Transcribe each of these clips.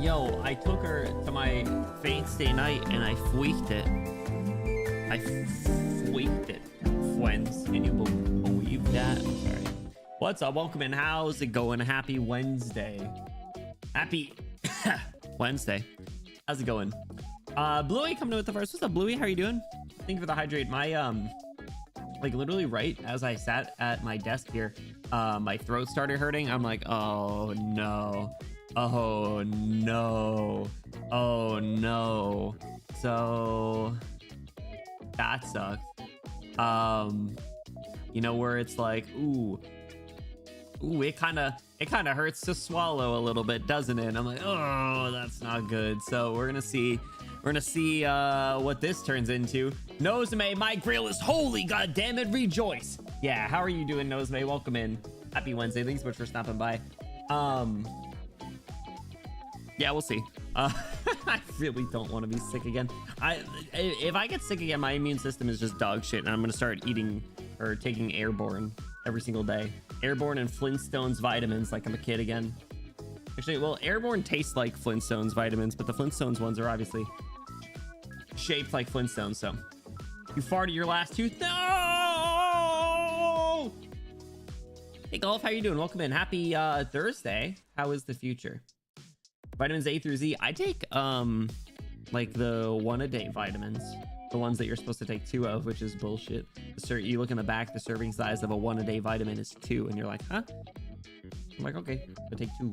Yo, I took her to my Wednesday night and I fweaked it. I fweaked it. Fwens. Can you believe that? I'm sorry. What's up? Welcome in. How's it going? Happy Wednesday. Happy Wednesday. How's it going? Bluey coming in with the first. What's up, Bluey? How are you doing? Thank you for the hydrate. My like literally right as I sat at my desk here, my throat started hurting. I'm like, oh no. Oh no. Oh no. So that sucks. You know, where it's like, ooh, it kind of hurts to swallow a little bit, doesn't it? And I'm like, oh, that's not good. So we're gonna see what this turns into. Noseme, my grill is holy, god damn it, rejoice. Yeah, how are you doing, Noseme? Welcome in. Happy Wednesday. Thanks so much for stopping by. Yeah, we'll see. I really don't want to be sick again. If I get sick again, my immune system is just dog shit, and I'm gonna start eating or taking Airborne every single day. Airborne and Flintstones vitamins like I'm a kid again. Actually, well, Airborne tastes like Flintstones vitamins, but the Flintstones ones are obviously shaped like Flintstones. So you farted your last tooth. No! Hey Golf, how you doing? Welcome in. Happy Thursday. How is the future? Vitamins A through Z. I take like the 1 a day vitamins, the ones that you're supposed to take 2 of, which is bullshit. You look in the back, the serving size of a 1 a day vitamin is 2, and you're like, huh? I'm like, okay, I take 2.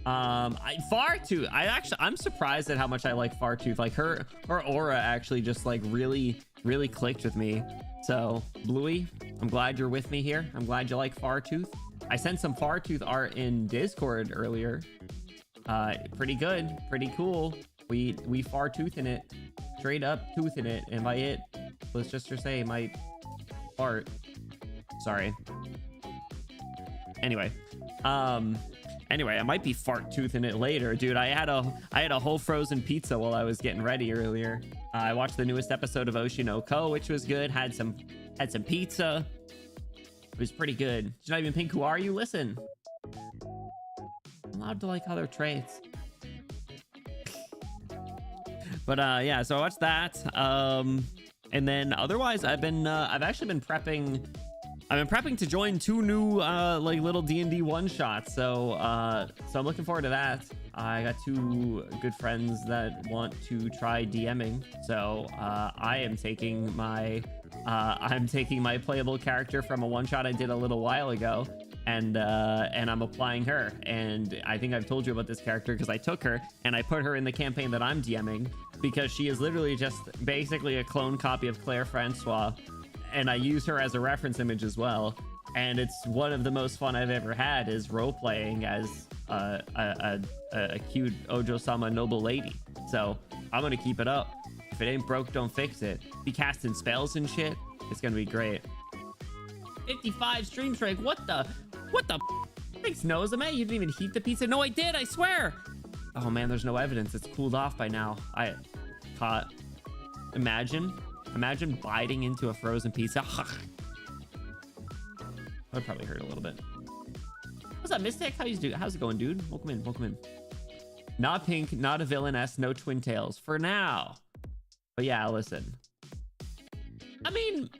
I'm surprised at how much I like Fartooth. Like her aura actually just like really clicked with me. So Bluey, I'm glad you're with me here. I'm glad you like Fartooth. I sent some Fartooth art in Discord earlier. Pretty good, pretty cool. We Fartoothin' it, straight up toothing it, and by it, let's just say my fart. Sorry. Anyway, I might be Fartoothin' it later, dude. I had a whole frozen pizza while I was getting ready earlier. I watched the newest episode of Oshinoko, which was good. Had some pizza. It was pretty good. Did you not even pink? Who are you? Listen. I'm allowed to like other traits. But yeah, so I watched that. And then otherwise I've actually been prepping. I've been prepping to join 2 new like little D&D one shots. So I'm looking forward to that. I got two good friends that want to try DMing, so I'm taking my playable character from a one-shot I did a little while ago, and I'm applying her. And I think I've told you about this character because I took her and I put her in the campaign that I'm DMing, because she is literally just basically a clone copy of Claire Francois, and I use her as a reference image as well. And it's one of the most fun I've ever had, is role-playing as a cute Ojo-sama noble lady. So I'm gonna keep it up. If it ain't broke, don't fix it. Be casting spells and shit. It's gonna be great. 55 stream strike. What the thanks, Nozame. You didn't even heat the pizza. No, I did, I swear. Oh man, there's no evidence. It's cooled off by now. I caught. Imagine biting into a frozen pizza. That probably hurt a little bit. What's up, Mystic? How's it going, dude? Welcome in. Not pink, not a villainess, no twin tails for now. But yeah, listen. I mean,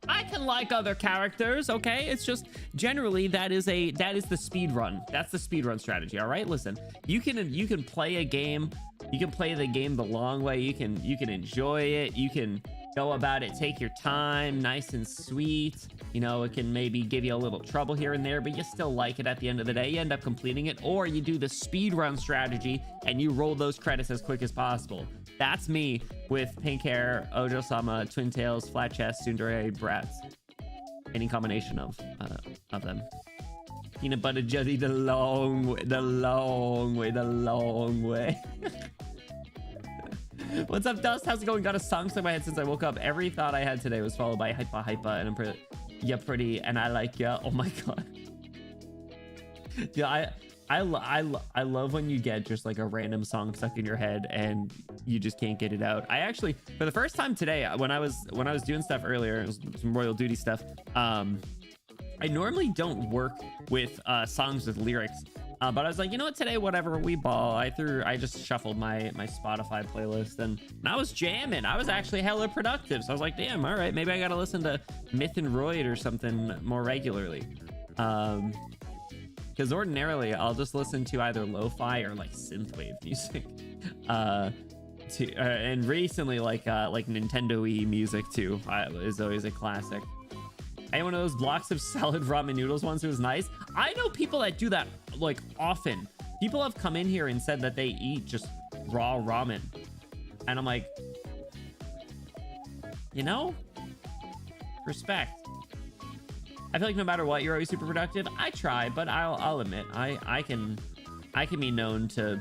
I can like other characters, okay? It's just generally that is the speed run. That's the speed run strategy. All right, listen. You can play a game. You can play the game the long way. You can enjoy it. You can go about it, take your time, nice and sweet. You know, it can maybe give you a little trouble here and there, but you still like it at the end of the day. You end up completing it, or you do the speed run strategy and you roll those credits as quick as possible. That's me with pink hair, Ojo-sama, twin tails, flat chest, tsundere, brats. Any combination of them. Peanut butter jelly the long way. What's up, Dust? How's it going? Got a song stuck in my head since I woke up. Every thought I had today was followed by hypa, and I'm pretty, and I like ya. Oh my god. Yeah, I love when you get just like a random song stuck in your head and you just can't get it out. I actually, for the first time today, when I was doing stuff earlier, it was some Royal Duty stuff. I normally don't work with songs with lyrics. But I was like, you know what, today, whatever, we ball. I just shuffled my Spotify playlist and I was jamming. I was actually hella productive. So I was like, damn, all right, maybe I got to listen to Myth and Royd or something more regularly. Because ordinarily I'll just listen to either lo-fi or like synthwave music. And recently like Nintendo-y music too is always a classic. Hey, one of those blocks of salad ramen noodles once, it was nice. I know people that do that like often. People have come in here and said that they eat just raw ramen, and I'm like, you know, respect. I feel like no matter what, you're always super productive. I try, but I'll admit I can be known to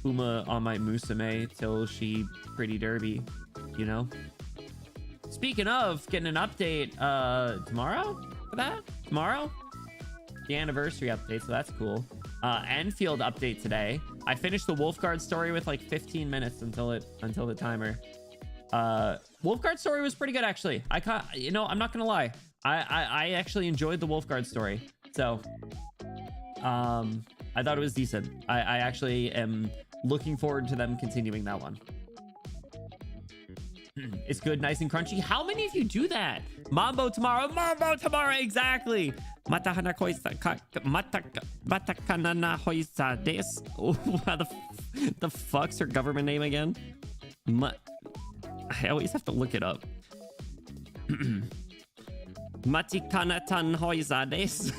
Uma on my Musume till she pretty derby, you know. Speaking of getting an update tomorrow for that, the anniversary update, so that's cool. Enfield update today. I finished the Wolfguard story with like 15 minutes until the timer. Wolfguard story was pretty good actually. You know, I'm not gonna lie, I actually enjoyed the Wolfguard story, so I thought it was decent. I actually am looking forward to them continuing that one. It's good, nice and crunchy. How many of you do that? Mambo tomorrow, exactly. Matakanana hoisa desu. How the fuck's her government name again? I always have to look it up. Matikanatan hoisa desu.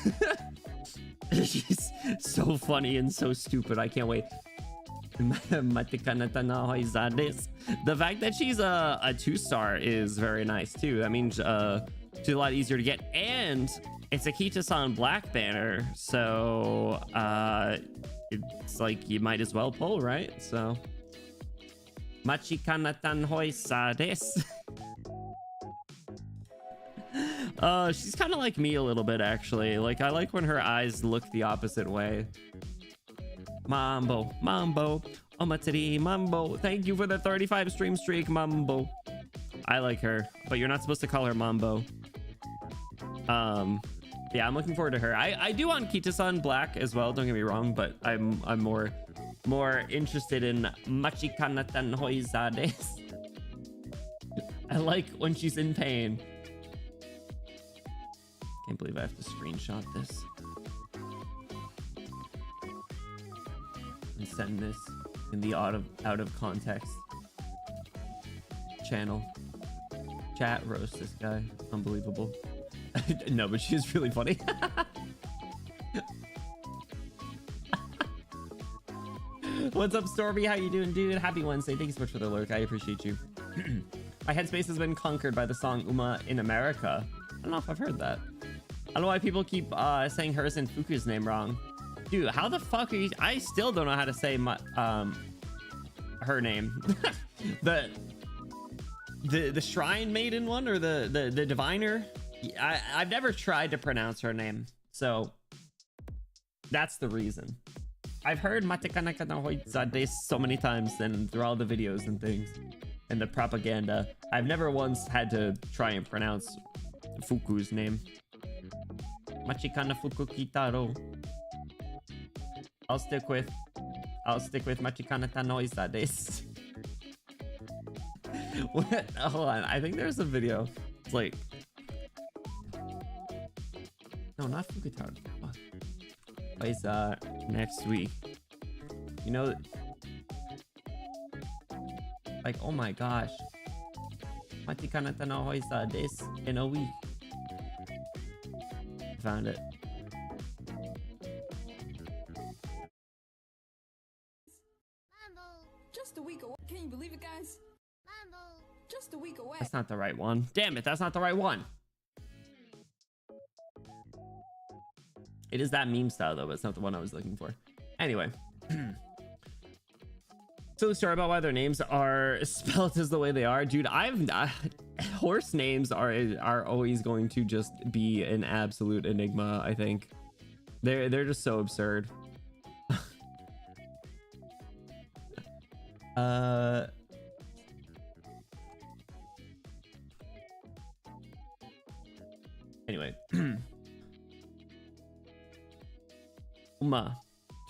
She's so funny and so stupid. I can't wait. The fact that she's a 2-star is very nice too. That means she's a lot easier to get, and it's a Kita-san black banner, so it's like you might as well pull, right? So Machikanatan hoisa desu. She's kind of like me a little bit actually. Like I like when her eyes look the opposite way. Mambo, Omatsuri, Mambo. Thank you for the 35 stream streak, Mambo. I like her, but you're not supposed to call her Mambo. Yeah, I'm looking forward to her. I do want Kita-san black as well, don't get me wrong, but I'm more interested in Machikanatan hoisa desu. I like when she's in pain. Can't believe I have to screenshot this. and send this in the out of context channel. Chat roast this guy. Unbelievable. No, but she's really funny. What's up, Stormy? How you doing, dude? Happy Wednesday. Thank you so much for the lurk. I appreciate you. My headspace has been conquered by the song Uma in America. I don't know if I've heard that. I don't know why people keep saying hers and Fuku's name wrong. Dude, how the fuck are you? I still don't know how to say my her name. the shrine maiden one, or the diviner. I've never tried to pronounce her name, so that's the reason. I've heard Matekanakanahoizade so many times and through all the videos and things and the propaganda. I've never once had to try and pronounce Fuku's name. Machikana Fuku Kitaro. I'll stick with Machikana Tanoizade. What? Hold on, I think there's a video. It's like, no, not Fukutaro. Plays next week. You know, like, oh my gosh, Matikanata no Hoisa this in a week. Found it. Just a week away. Can you believe it, guys? Just a week away. That's not the right one. Damn it, that's not the right one. It is that meme style though, but it's not the one I was looking for. Anyway. So sorry about why their names are spelled as the way they are. Dude, horse names are always going to just be an absolute enigma, I think. They're just so absurd. Anyway. Uma.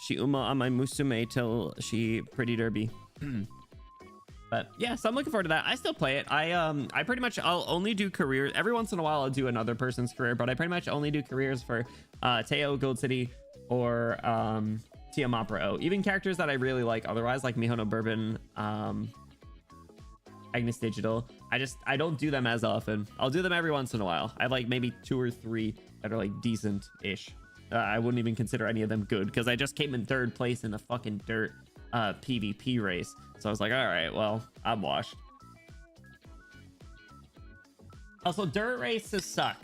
She Uma on my Musume till she pretty derby. But yeah, so I'm looking forward to that. I still play it. I pretty much, I'll only do careers. Every once in a while I'll do another person's career, but I pretty much only do careers for Teo, Gold City, or Tiamat O. Even characters that I really like otherwise, like Mihono Bourbon, Agnes Digital. I don't do them as often. I'll do them every once in a while. I have like maybe 2 or 3 that are like decent-ish. I wouldn't even consider any of them good because I just came in 3rd place in the fucking dirt PvP race. So I was like, all right, well, I'm washed. Also, dirt races suck.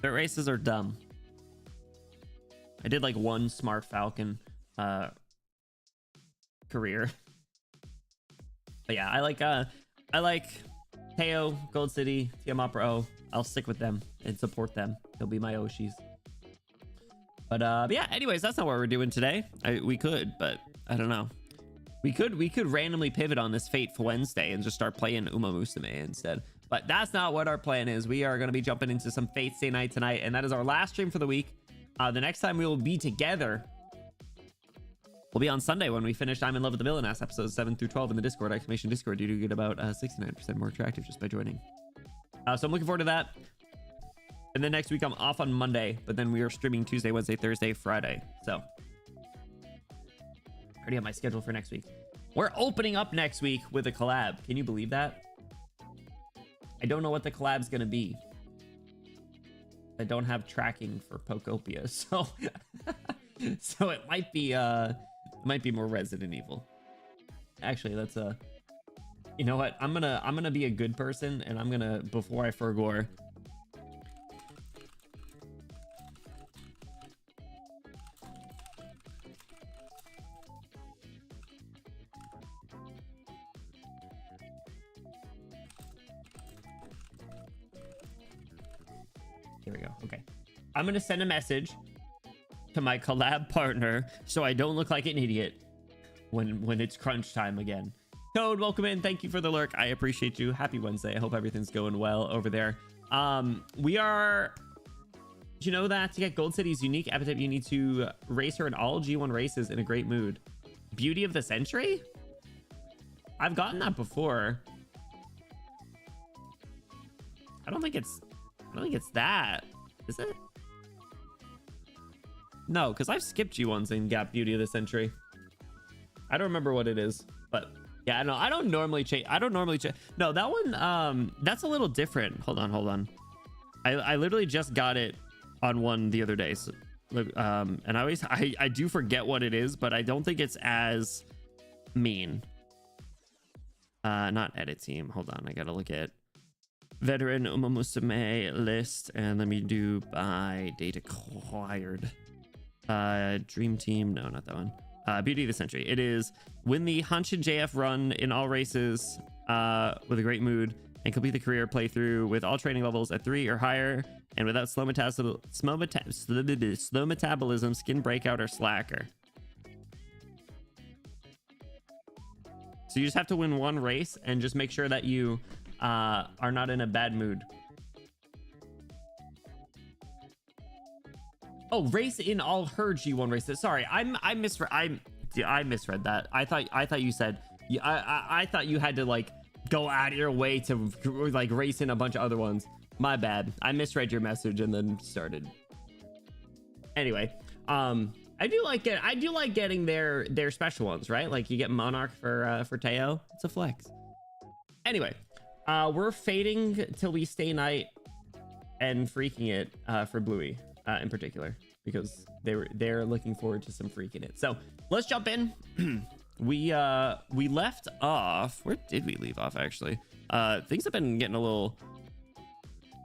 Dirt races are dumb. I did like 1 Smart Falcon career. But yeah, I like Teo, Gold City, Tiamat O. I'll stick with them and support them. They'll be my Oshis. But yeah, anyways, that's not what we're doing today. We could, but I don't know. We could randomly pivot on this Fate for Wednesday and just start playing Uma Musume instead. But that's not what our plan is. We are going to be jumping into some Fate Stay Night tonight, and that is our last stream for the week. The next time we will be together will be on Sunday when we finish I'm in Love with the Villainess episodes 7 through 12 in the Discord, exclamation Discord. You do get about 69% more attractive just by joining. So I'm looking forward to that. And then next week I'm off on Monday, but then we are streaming Tuesday, Wednesday, Thursday, Friday. So I already have my schedule for next week. We're opening up next week with a collab. Can you believe that? I don't know what the collab's gonna be. I don't have tracking for Pokopia, so so it might be more Resident Evil. Actually, that's you know what? I'm gonna be a good person, and I'm gonna, before I forgore, here we go. Okay, I'm gonna send a message to my collab partner so I don't look like an idiot when it's crunch time again. Toad, welcome in. Thank you for the lurk. I appreciate you. Happy Wednesday. I hope everything's going well over there. We are, did you know that to get Gold City's unique epithet, you need to race her in all G1 races in a great mood? Beauty of the Century? I've gotten that before. I don't think it's that, is it? No, because I've skipped G1s in Gap Beauty of the Century. I don't remember what it is, but yeah, I don't normally change. No, that one, that's a little different. Hold on. I literally just got it on one the other day. So, and I do forget what it is, but I don't think it's as mean. Not edit team. Hold on. I gotta look at veteran Uma Musume list, and let me do by date acquired. Dream team. No, not that one. Beauty of the century. It is win the Hanshin JF run in all races with a great mood and complete the career playthrough with all training levels at 3 or higher and without slow metabolism, skin breakout, or slacker. So you just have to win one race and just make sure that you are not in a bad mood. Oh, race in all her G1 races. Sorry, I misread that. I thought you said I thought you had to like go out of your way to like race in a bunch of other ones. My bad. I misread your message and then started. Anyway, I do like getting their special ones, right? Like you get Monarch for Teo. It's a flex. Anyway, we're fading till we stay night and freaking it for Bluey in particular, because they're looking forward to some freaking it. So let's jump in. We left off. Where did we leave off actually? Things have been getting a little.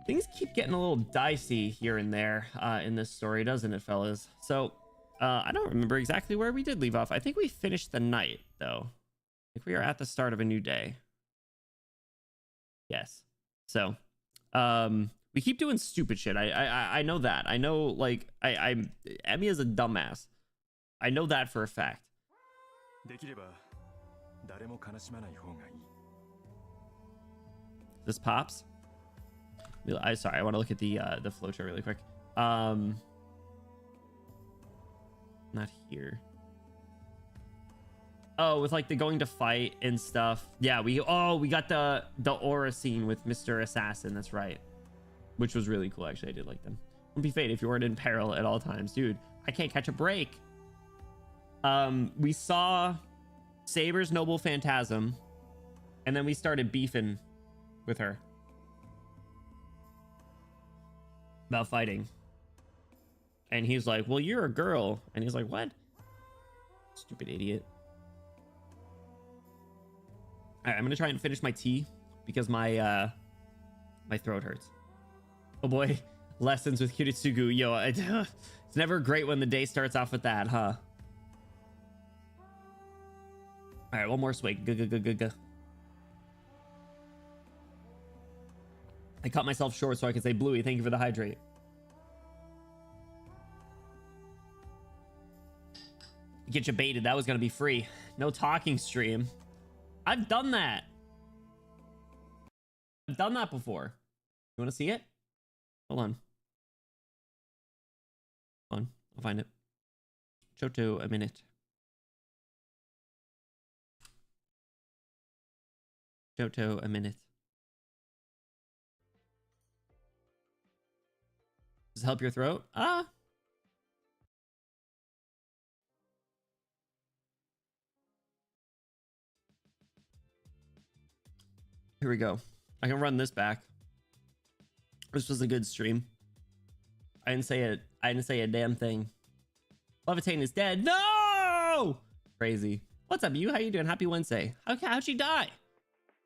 Things keep getting a little dicey here and there in this story, doesn't it, fellas? So I don't remember exactly where we did leave off. I think we finished the night, though. I think we are at the start of a new day. Yes. So we keep doing stupid shit. I know that. I know, like, Emmy is a dumbass. I know that for a fact. This pops. Sorry, I want to look at the flowchart really quick. Not here. Oh, with like the going to fight and stuff. Yeah, we got the aura scene with Mr. Assassin. That's right, which was really cool. Actually, I did like them. Wouldn't be fate if you weren't in peril at all times, dude. I can't catch a break. We saw Saber's noble phantasm, and then we started beefing with her about fighting. And he's like, well, you're a girl. And he's like, what? Stupid idiot. All right, I'm gonna try and finish my tea because my my throat hurts. Oh boy, lessons with Kiritsugu. Yo, it's never great when the day starts off with that, huh? All right, one more swig. Go. I cut myself short so I could say, Bluey, thank you for the hydrate. Get you baited. That was going to be free. No talking stream. I've done that. I've done that before. You want to see it? Hold on. Hold on. I'll find it. Choto, a minute. Choto, a minute. Does it help your throat? Here we go. I can run this back. This was a good stream. I didn't say it. I didn't say a damn thing. Levitain is dead. No! Crazy. What's up, you? How you doing? Happy Wednesday. How'd she die?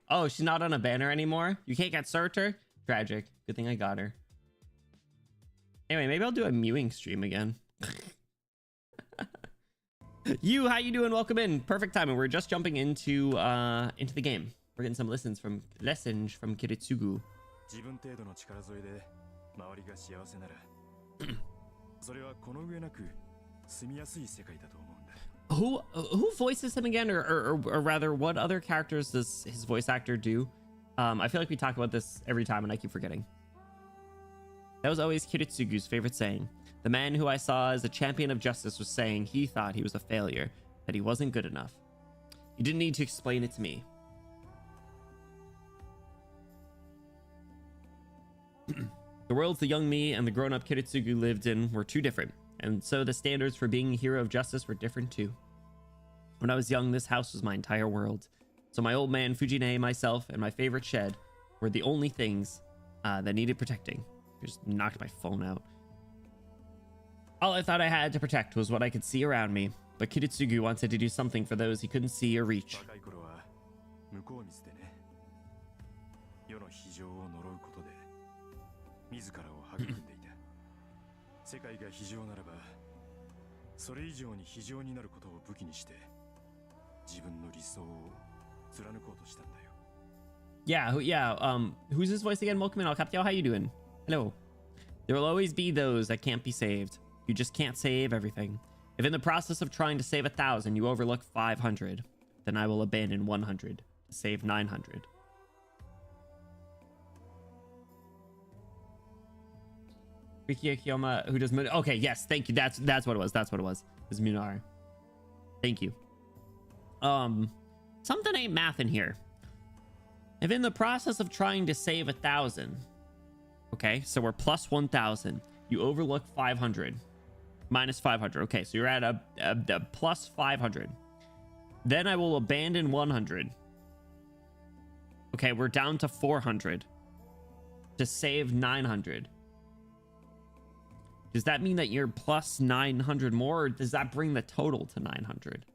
Oh, she's not on a banner anymore? You can't get search her? Tragic. Good thing I got her. Anyway, maybe I'll do a mewing stream again. You, how you doing? Welcome in. Perfect timing. We're just jumping into the game. We're getting some lessons from Kiritsugu. Who voices him again, or rather, what other characters does his voice actor do? I feel like we talk about this every time, and I keep forgetting. That was always Kiritsugu's favorite saying. The man who I saw as a champion of justice was saying he thought he was a failure, that he wasn't good enough. You didn't need to explain it to me. The worlds the young me and the grown-up Kiritsugu lived in were too different, and so the standards for being a hero of justice were different too. When I was young, this house was my entire world. So my old man, Fujine, myself, and my favorite shed were the only things that needed protecting. I just knocked my phone out. All I thought I had to protect was what I could see around me. But Kiritsugu wanted to do something for those he couldn't see or reach. Who's his voice again? Mokumin Alcaptio, how you doing? Hello. There will always be those that can't be saved. You just can't save everything. If in the process of trying to save 1,000 you overlook 500, then I will abandon 100 to save 900. Riki Akiyama, who does okay, yes, thank you. That's what it was. That's what it was. It was Munar. Thank you. Something ain't math in here. If in the process of trying to save 1,000, okay, so we're plus 1,000, you overlook 500, minus 500. Okay, so you're at a plus 500. Then I will abandon 100. Okay, we're down to 400 to save 900. Does that mean that you're plus 900 more, or does that bring the total to 900?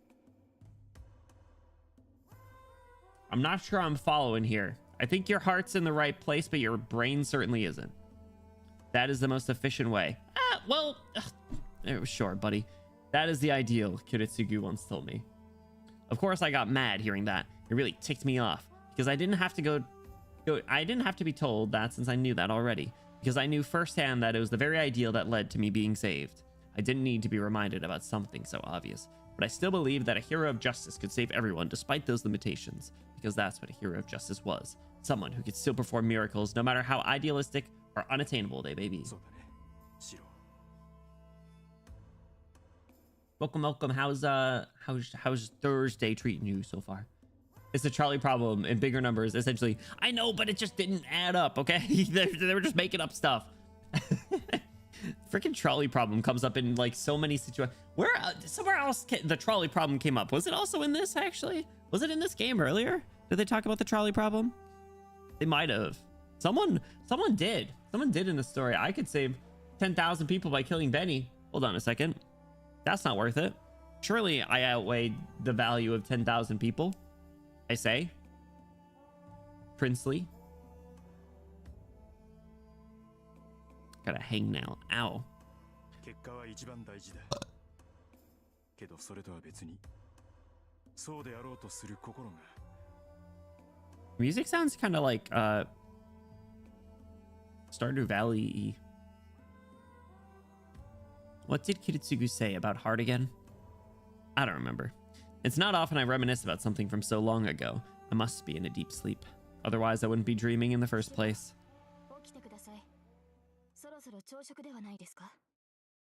I'm not sure I'm following here. I think your heart's in the right place, but your brain certainly isn't. That is the most efficient way. Sure, buddy. That is the ideal, Kiritsugu once told me. Of course, I got mad hearing that. It really ticked me off because I didn't have to be told that, since I knew that already. Because I knew firsthand that it was the very ideal that led to me being saved. I didn't need to be reminded about something so obvious. But I still believe that a hero of justice could save everyone despite those limitations. Because that's what a hero of justice was. Someone who could still perform miracles no matter how idealistic or unattainable they may be. Welcome. How's Thursday treating you so far? It's a trolley problem in bigger numbers, essentially. I know, but it just didn't add up, okay? they were just making up stuff. Freaking trolley problem comes up in like so many situations. Somewhere else the trolley problem came up. Was it also in this, actually? Was it in this game earlier? Did they talk about the trolley problem? They might have. Someone did. Someone did in the story. I could save 10,000 people by killing Benny. Hold on a second. That's not worth it. Surely I outweighed the value of 10,000 people. I say. Princely. Got a hangnail. Ow. Music sounds kind of like Stardew Valley-y. What did Kiritsugu say about heart again? I don't remember. It's not often I reminisce about something from so long ago. I must be in a deep sleep. Otherwise, I wouldn't be dreaming in the first place.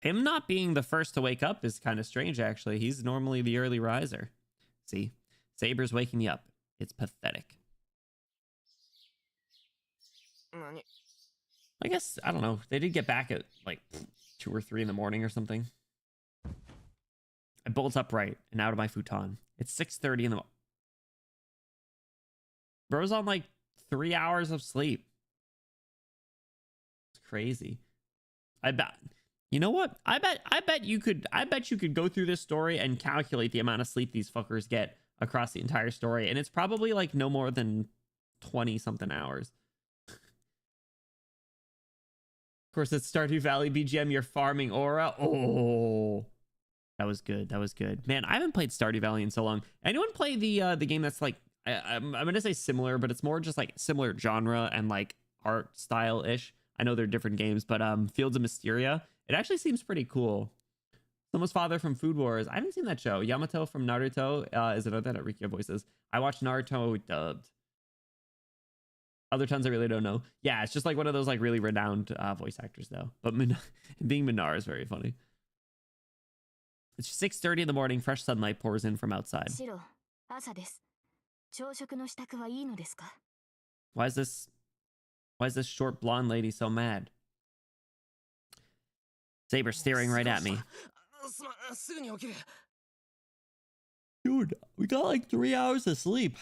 Him not being the first to wake up is kind of strange, actually. He's normally the early riser. See? Saber's waking me up. It's pathetic. I guess, I don't know. They did get back at like 2 or 3 in the morning or something. I bolt upright and out of my futon. It's 6:30 in the morning. Bro's on like 3 hours of sleep. It's crazy. I bet. You know what? I bet you could go through this story and calculate the amount of sleep these fuckers get across the entire story, and it's probably like no more than 20 something hours. Of course, it's Stardew Valley BGM. You're farming aura. Oh, that was good. That was good, man. I haven't played Stardew Valley in so long. Anyone play the game that's like I'm gonna say similar, but it's more just like similar genre and like art style ish. I know they're different games, but Fields of Mysteria. It actually seems pretty cool. Someone's father from Food Wars. I haven't seen that show. Yamato from Naruto is another that Rikia voices. I watched Naruto dubbed. Other tons I really don't know. Yeah, it's just like one of those like really renowned voice actors though. But being Minar is very funny. It's 6:30 in the morning. Fresh sunlight pours in from outside. Why is this short blonde lady so mad? Saber staring right at me. Dude, we got like 3 hours of sleep.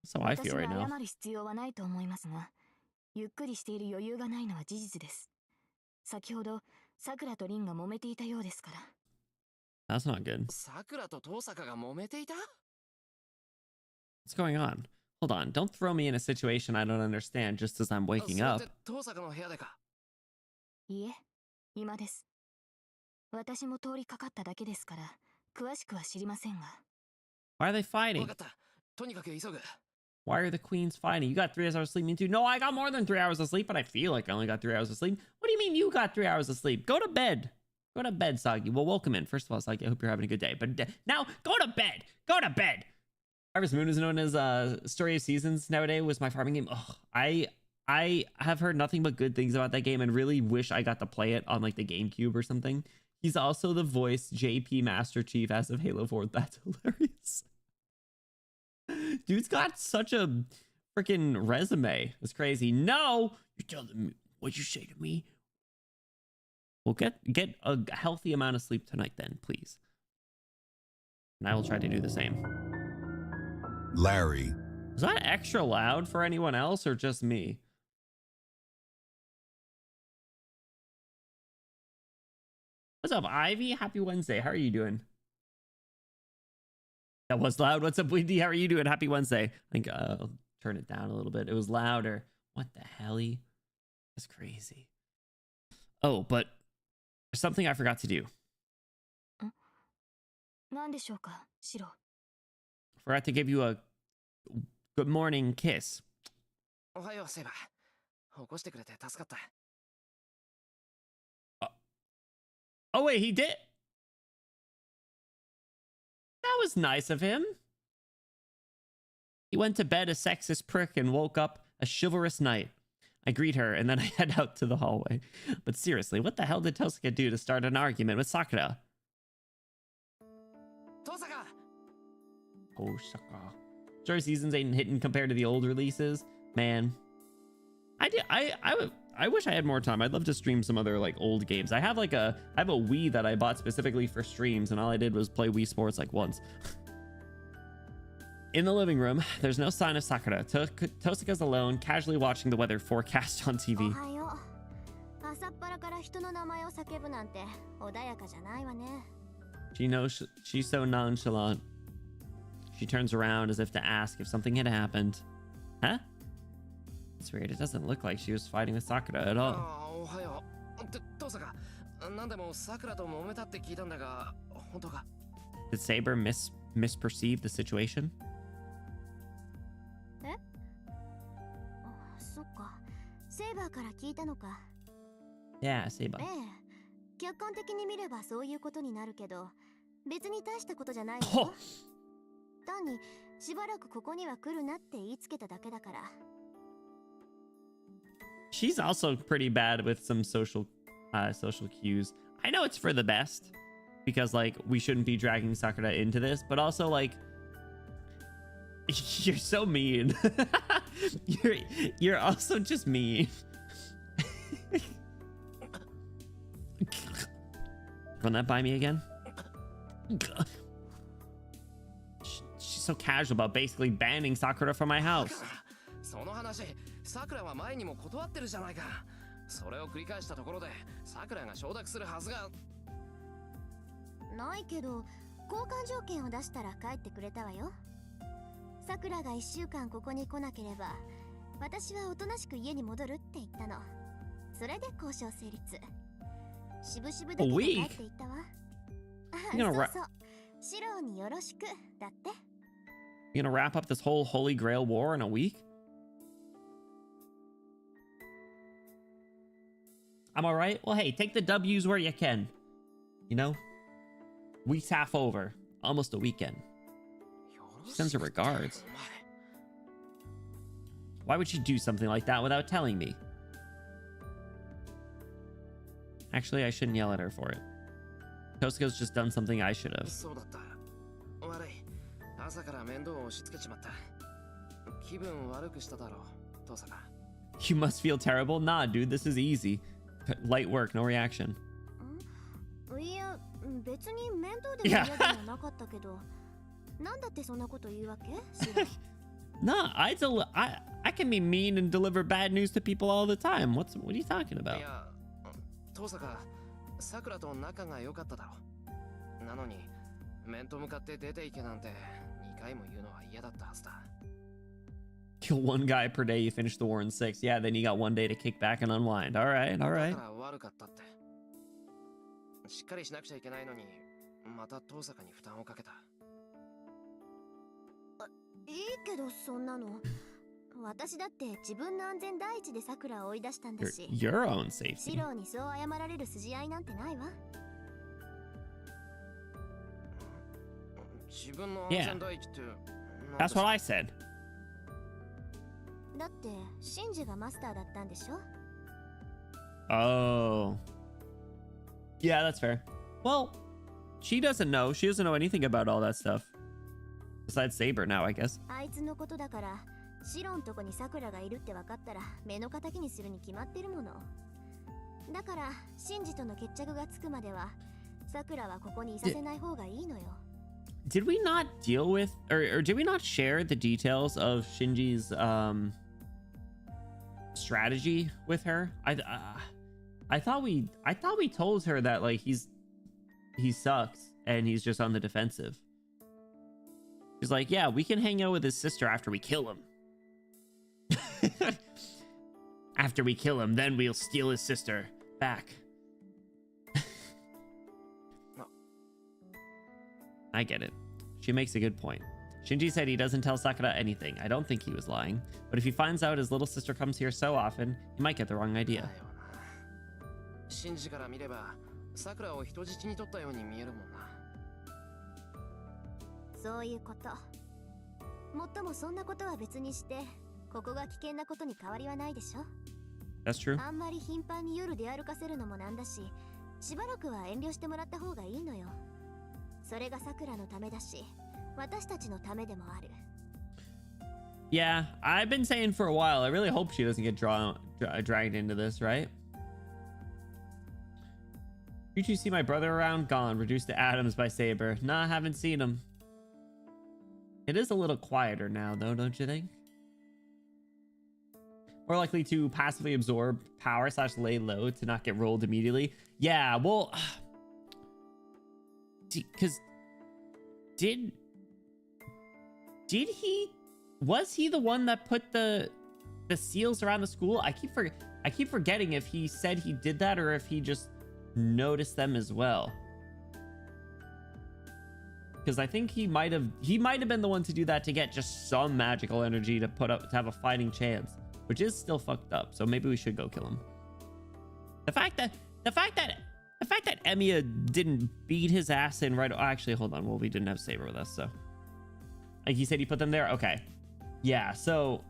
That's how I feel right now. 謝る必要はないと思いますが、ゆっくりしている余裕がないのは事実です。先ほど、さくらとりんが揉めていたようですから。That's not good. さくらと遠坂が揉めていた? What's going on? Hold on. Don't throw me in a situation I don't understand just as I'm waking up. 遠坂の部屋でか? いえ、今です。私も通りかかっただけですから、詳しくは知りませんが。Why are they fighting? わかった。とにかく急ぐ。Why are the queens fighting? You got 3 hours of sleep, me too. No, I got more than 3 hours of sleep, but I feel like I only got 3 hours of sleep. What do you mean you got 3 hours of sleep? Go to bed. Go to bed, Sagi. Well, welcome in. First of all, Sagi, I hope you're having a good day. But now, go to bed. Go to bed. Harvest Moon is known as Story of Seasons nowadays. Was my farming game. Oh, I have heard nothing but good things about that game and really wish I got to play it on like the GameCube or something. He's also the voice JP Master Chief as of Halo 4. That's hilarious. Dude's got such a freaking resume. It's crazy. No, you're telling me what you say to me. Well, get a healthy amount of sleep tonight then, please. And I will try to do the same. Larry. Is that extra loud for anyone else or just me? What's up, Ivy? Happy Wednesday. How are you doing? That was loud. What's up, Windy? How are you doing? Happy Wednesday. I think I'll turn it down a little bit. It was louder. What the helly? That's crazy. Oh, but there's something I forgot to do. 何でしょうか、シロ。Forgot to give you a good morning kiss. おはよう、セイバ。起こしてくれて助かった。Oh, wait, he did? That was nice of him. He went to bed a sexist prick and woke up a chivalrous knight. I greet her and then I head out to the hallway. But seriously, what the hell did Tosaka do to start an argument with Sakura? Tosaka! Tosaka. Story Seasons ain't hitting compared to the old releases. Man. I wish I had more time. I'd love to stream some other like old games. I have a Wii that I bought specifically for streams, and all I did was play Wii Sports like once. In the living room, there's no sign of Sakura. Tosaka's alone, casually watching the weather forecast on TV. She knows she's so nonchalant. She turns around as if to ask if something had happened. Huh? It's weird. It doesn't look like she was fighting with Sakura at all. おはよう。遠坂、なんでも桜と揉めたって聞いたんだが、本当か? Did Saber misperceive the situation? え？そっか。セイバーから聞いたのか。Yeah, Saber. 客観的に見ればそういうことになるけど、別に大したことじゃないよ。単にしばらくここには来るなって言いつけただけだから。She's also pretty bad with some social cues. I know it's for the best because like we shouldn't be dragging Sakura into this, but also like you're so mean. you're also just mean. Run that by me again. She's so casual about basically banning Sakura from my house. その話、桜は前にも断ってるじゃないか。それを繰り返したところで、桜が承諾するはずがないけど、交換条件を出したら帰ってくれたわよ。桜が1週間ここに来なければ、私はおとなしく家に戻るって言ったの。それで交渉成立。しぶしぶで帰っていったわ。そうそう。シロによろしくだって。You gonna wrap up this whole Holy Grail war in a week? I'm all right. Well, hey, take the W's where you can. You know? Week's half over. Almost a weekend. Sends her regards. Why would she do something like that without telling me? Actually, I shouldn't yell at her for it. Tosaka's just done something I should have. You must feel terrible? Nah, dude, this is easy. Light work, no reaction. Yeah. なんだってそんなこと言うわけ？シロン。Nah, I can be mean and deliver bad news to people all the time. What are you talking い about? や、遠坂、さくらと仲が良かっただろう。なのに、面と向かって出ていけなんて2回も言うのは嫌だったはずだ。Kill one guy per day, you finish the war in 6. Yeah, then you got one day to kick back and unwind. All right, all だ right. から悪かったって。しっかりしなくちゃいけないのに、また遠坂に負担をかけた。いいけどそんなの。私だって自分の安全第一でさくらを追い出したんだし。Your own シ safety. ロンにそう謝られる筋合いなんてないわ。自分の安全第一って、That's what I said. だってシンジがマスターだったんでしょ。 Oh. Yeah, that's fair. Well, she doesn't know. She doesn't know anything about all that stuff. Besides Saber now, I guess. あいつのことだからシロンとこにさくらがいるって分かったら目の敵にするに決まってるもの。だからシンジとの決着がつくまではさくらはここにいさせない方がいいのよ。Did we not deal with, or did we not share the details of Shinji's strategy with her? I thought we told her that like he sucks and he's just on the defensive. He's like, yeah, we can hang out with his sister after we kill him. After we kill him, then we'll steal his sister back. I get it. She makes a good point. Shinji said he doesn't tell Sakura anything. I don't think he was lying. But if he finds out his little sister comes here so often, he might get the wrong idea. シンジから見れば、さくらを人質に取ったように見えるもんな。そういうこと。もっともそんなことは別にして、ここが危険なことに変わりはないでしょ。That's true. あんまり頻繁に夜出歩かせるのもなんだし、しばらくは遠慮してもらった方がいいのよ。それがさくらのためだし、私たちのためでもある。Yeah, I've been saying for a while, I really hope she doesn't get dragged into this, right? You two see my brother around? Gone. Reduced to atoms by Saber. Nah, haven't seen him. It is a little quieter now, though, don't you think? More likely to passively absorb power / lay low to not get rolled immediately. Yeah, well... Because... Did he... Was he the one that put the seals around the school? I keep forgetting if he said he did that or if he just noticed them as well. Because I think he might have been the one to do that to get just some magical energy to put up to have a fighting chance, which is still fucked up. So maybe we should go kill him. The fact that Emiya didn't beat his ass in right. Actually, hold on. Well, we didn't have Saber with us, so like he said, he put them there. Okay, yeah. So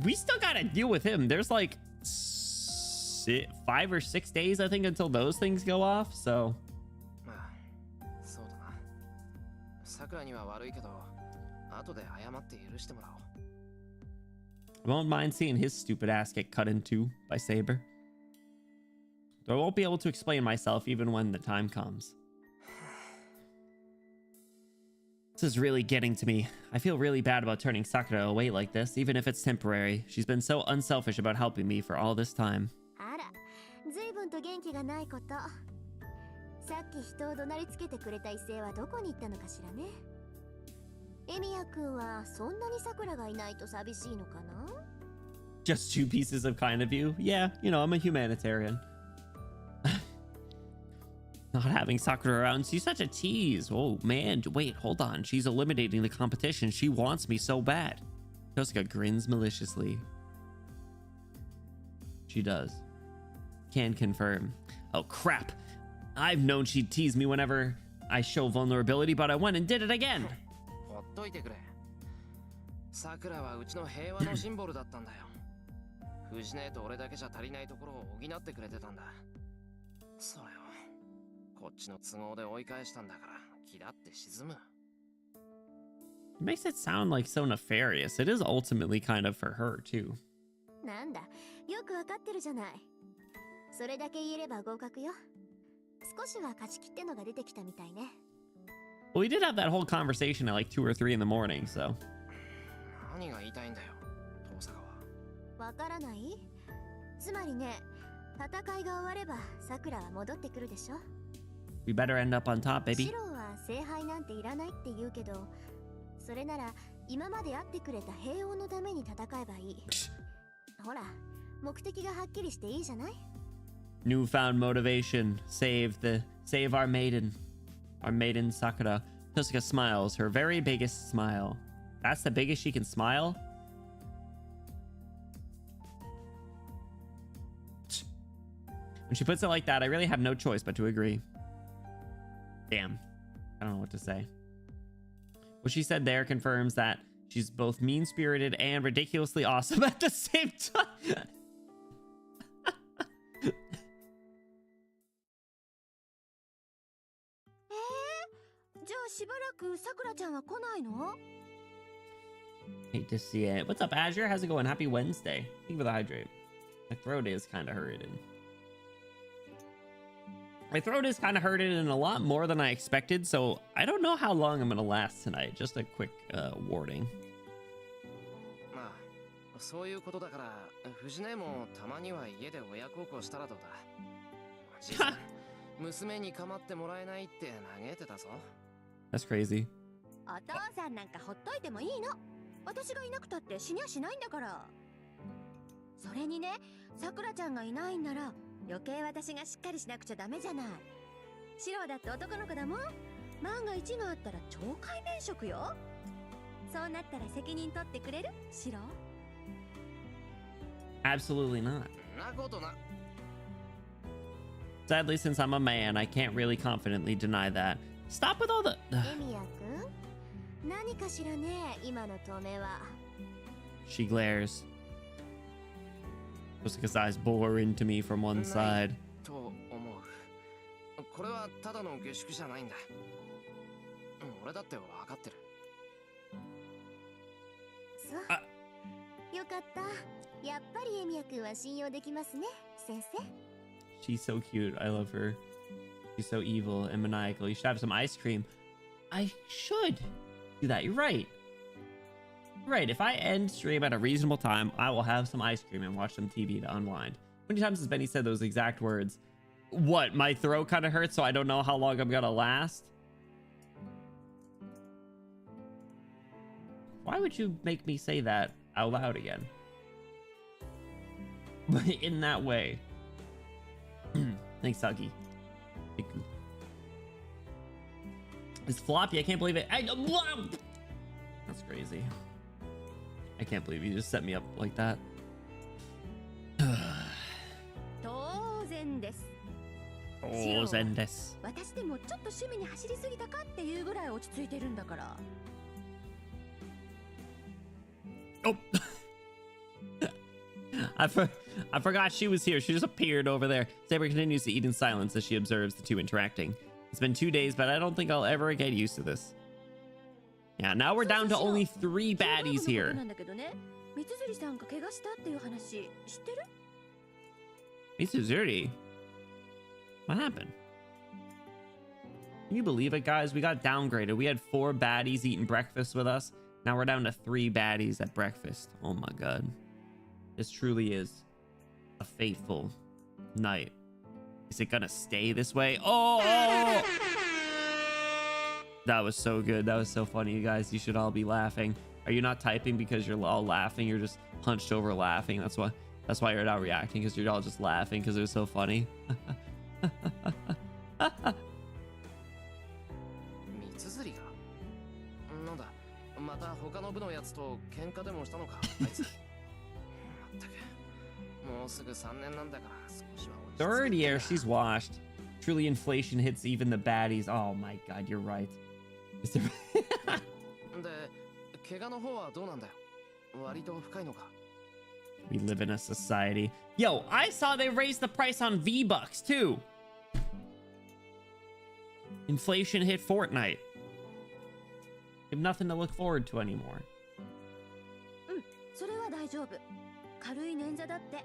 we still gotta deal with him. There's like 5 or 6 days, I think, until those things go off. So. そうだな。さくらには悪いけど、後で謝って許してもらおう。I won't mind seeing his stupid ass get cut in two by Saber. Though I won't be able to explain myself even when the time comes. This is really getting to me. I feel really bad about turning Sakura away like this, even if it's temporary. She's been so unselfish about helping me for all this time. あら、随分と元気がないこと。さっき人を怒鳴りつけてくれた異性はどこに行ったのかしらね。エミヤ君はそんなにさくらがいないと寂しいのかな? Just 2 pieces of kind of you. Yeah, you know, I'm a humanitarian. Not having Sakura around, she's such a tease. Oh man, wait, hold on. She's eliminating the competition. She wants me so bad. Kosuka grins maliciously. She does. Can confirm. Oh crap. I've known she'd tease me whenever I show vulnerability, but I went and did it again. ほっといてくれ。さくらはうちの平和のシンボルだったんだよ。藤姉と俺だけじゃ足りないところを補ってくれてたんだ。それをこっちの都合で追い返したんだから、気だって沈む。It makes it sound like so nefarious. It is ultimately kind of for her too. なんだ、よくわかってるじゃない。それだけ言えれば合格よ。少しは勝ち切ってのが出てきたみたいね。Well, we did have that whole conversation at like 2 or 3 in the morning, so. 何が言いたいんだよ、遠坂は。わからない？つまりね、戦いが終わればさくらは戻ってくるでしょ。We better end up on top, baby. シロは聖杯なんていらないって言うけど、それなら今まで会ってくれた平穏のために戦えばいい。ほら、目的がはっきりしていいじゃない？ Newfound motivation. Save our maiden. Our maiden Sakura. Tosuka smiles, her very biggest smile. That's the biggest she can smile? When she puts it like that, I really have no choice but to agree. Damn. I don't know what to say. What she said there confirms that she's both mean-spirited and ridiculously awesome at the same time. じゃあしばらくさくらちゃんは来ないの？ Hate to see it. What's up, Azure? How's it going? Happy Wednesday. Thank you for the hydrate. My throat is kind of hurting. My throat is kind of hurting and a lot more than I expected, so I don't know how long I'm going to last tonight. Just a quick warning. まあ、そういうことだから、藤根もたまには家で親孝行したらどうだ。じいさん、娘に構ってもらえないって嘆いてたぞ。That's crazy. お父さんなんかほっといてもいいの。私がいなくたって死にゃしないんだから。それにね、さくらちゃんがいないんなら余計私がしっかりしなくちゃダメじゃない。シロだって男の子だもん。万が一があったら懲戒免職よ。そうなったら責任取ってくれる？シロ？ Absolutely not. なことな。Sadly, since I'm a man, I can't really confidently deny that. Stop with all the... エミヤくん、何かしらね、今の止めは。She glares. Tosuka's eyes bore into me from one side. と思う。これはただの下宿じゃないんだ。俺だって分かってる。そう。よかった。やっぱりエミヤくんは信用できますね、先生。She's so cute. I love her. She's so evil and maniacal. You should have some ice cream. I should do that. You're right. You're right. If I end stream at a reasonable time, I will have some ice cream and watch some TV to unwind. How many times has Benny said those exact words? What? My throat kind of hurts, so I don't know how long I'm gonna last? Why would you make me say that out loud again? In that way. Thanks, Huggy. It's floppy. I can't believe it. That's crazy. I can't believe you just set me up like that. 当然です。当然です。私でもちょっと趣味に走りすぎたかっていうぐらい落ち着いてるんだから。Oh. I forgot she was here. She just appeared over there. Saber continues to eat in silence as she observes the two interacting. It's been 2 days, but I don't think I'll ever get used to this. Yeah, now we're down to only 3 baddies here. Mitsuzuri? What happened? Can you believe it, guys? We got downgraded. We had 4 baddies eating breakfast with us. Now we're down to 3 baddies at breakfast. Oh my god. This truly is a fateful night. Is it gonna stay this way? Oh! That was so good. That was so funny, you guys. You should all be laughing. Are you not typing because you're all laughing? You're just hunched over laughing. That's why you're not reacting, because you're all just laughing because it was so funny. また他の部のやつと喧嘩でもしたのか、あいつ。まったく、もうすぐ3年なんだから少しは落ち着いて。Third year, she's washed. Truly, inflation hits even the baddies. Oh my god, you're right. Is there... で、怪我の方はどうなんだよ。割と深いのか。We live in a society. Yo, I saw they raised the price on V-Bucks too. Inflation hit Fortnite. We have nothing to look forward to anymore. それは大丈夫。軽い捻挫だって。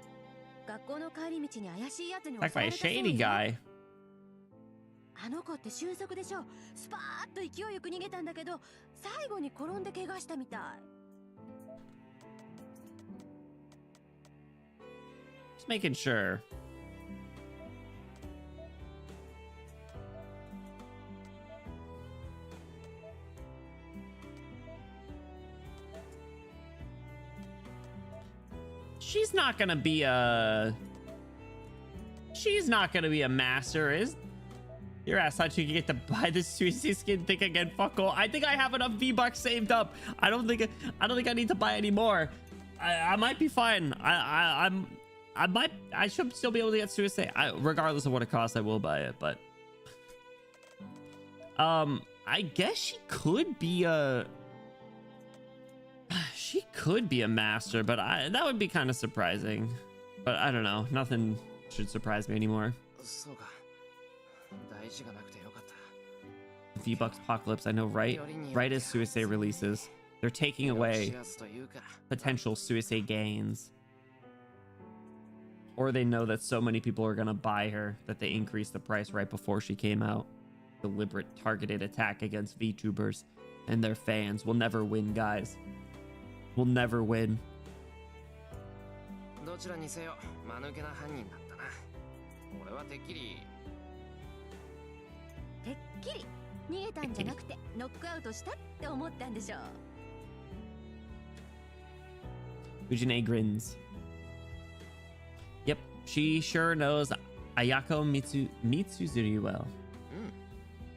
学校の帰り道に怪しいやつに襲わ Backed by れ a たそうよ。 shady guy. あの子って俊足でしょ。スパーッと勢いよく逃げたんだけど、最後に転んで怪我したみたい。Just making sure. She's not gonna be a master, is your ass thought you could get to buy this suicide skin thing again? Fuck all. I think I have enough V-Bucks saved up. I don't think I need to buy any more. I might be fine. I should still be able to get suicide. Regardless of what it costs, I will buy it, but I guess she could be a master, but that would be kind of surprising. But I don't know. Nothing should surprise me anymore. V-Bucks Apocalypse, I know, right? Right as Suicide releases, they're taking away potential Suicide gains. Or they know that so many people are gonna buy her that they increase the price right before she came out. Deliberate targeted attack against VTubers and their fans. Will never win, guys. Will never win. どちらにせよ、間抜けな犯人だったな。俺はてっきり逃げたんじゃなくてノックアウトしたって思ったんでしょう。 Ujine grins. Yep, she sure knows Ayako Mitsuzuri well.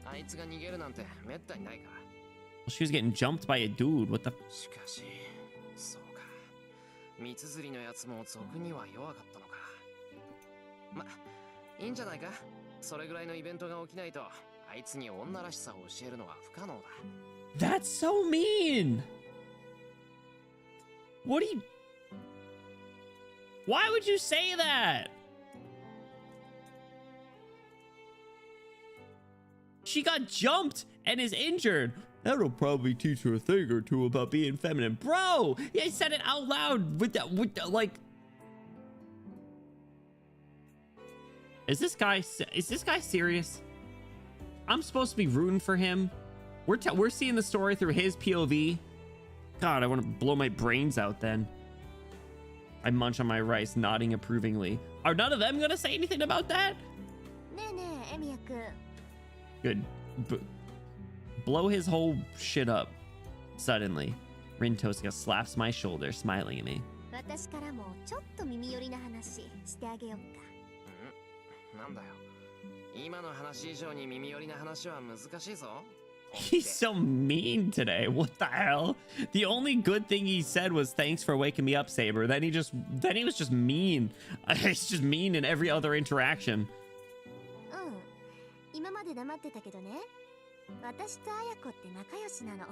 あいつが逃げるなんてめったにないから。 Well, she was getting jumped by a dude. What the? しかし、そうか。三つ釣りのやつも俗には弱かったのか。ま、いいんじゃないか。それぐらいのイベントが起きないと、あいつに女らしさを教えるのは不可能だ。 That's so mean. What do you? Why would you say that? She got jumped and is injured. That'll probably teach her a thing or two about being feminine. Bro, I said it out loud with that, like... Is this guy serious? I'm supposed to be rooting for him. We're seeing the story through his POV. God, I want to blow my brains out then. I munch on my rice, nodding approvingly. Are none of them gonna say anything about that? Good. Blow his whole shit up. Suddenly, Rintoska slaps my shoulder, smiling at me. 私からもちょっと耳寄りな話してあげようか。なんだよ。今の話以上に耳寄りな話は難しいぞ。 He's so mean today. What the hell? The only good thing he said was thanks for waking me up, Saber. Then he was just mean. He's just mean in every other interaction. 今まで黙ってたけどね。私と綾子って仲良しなの。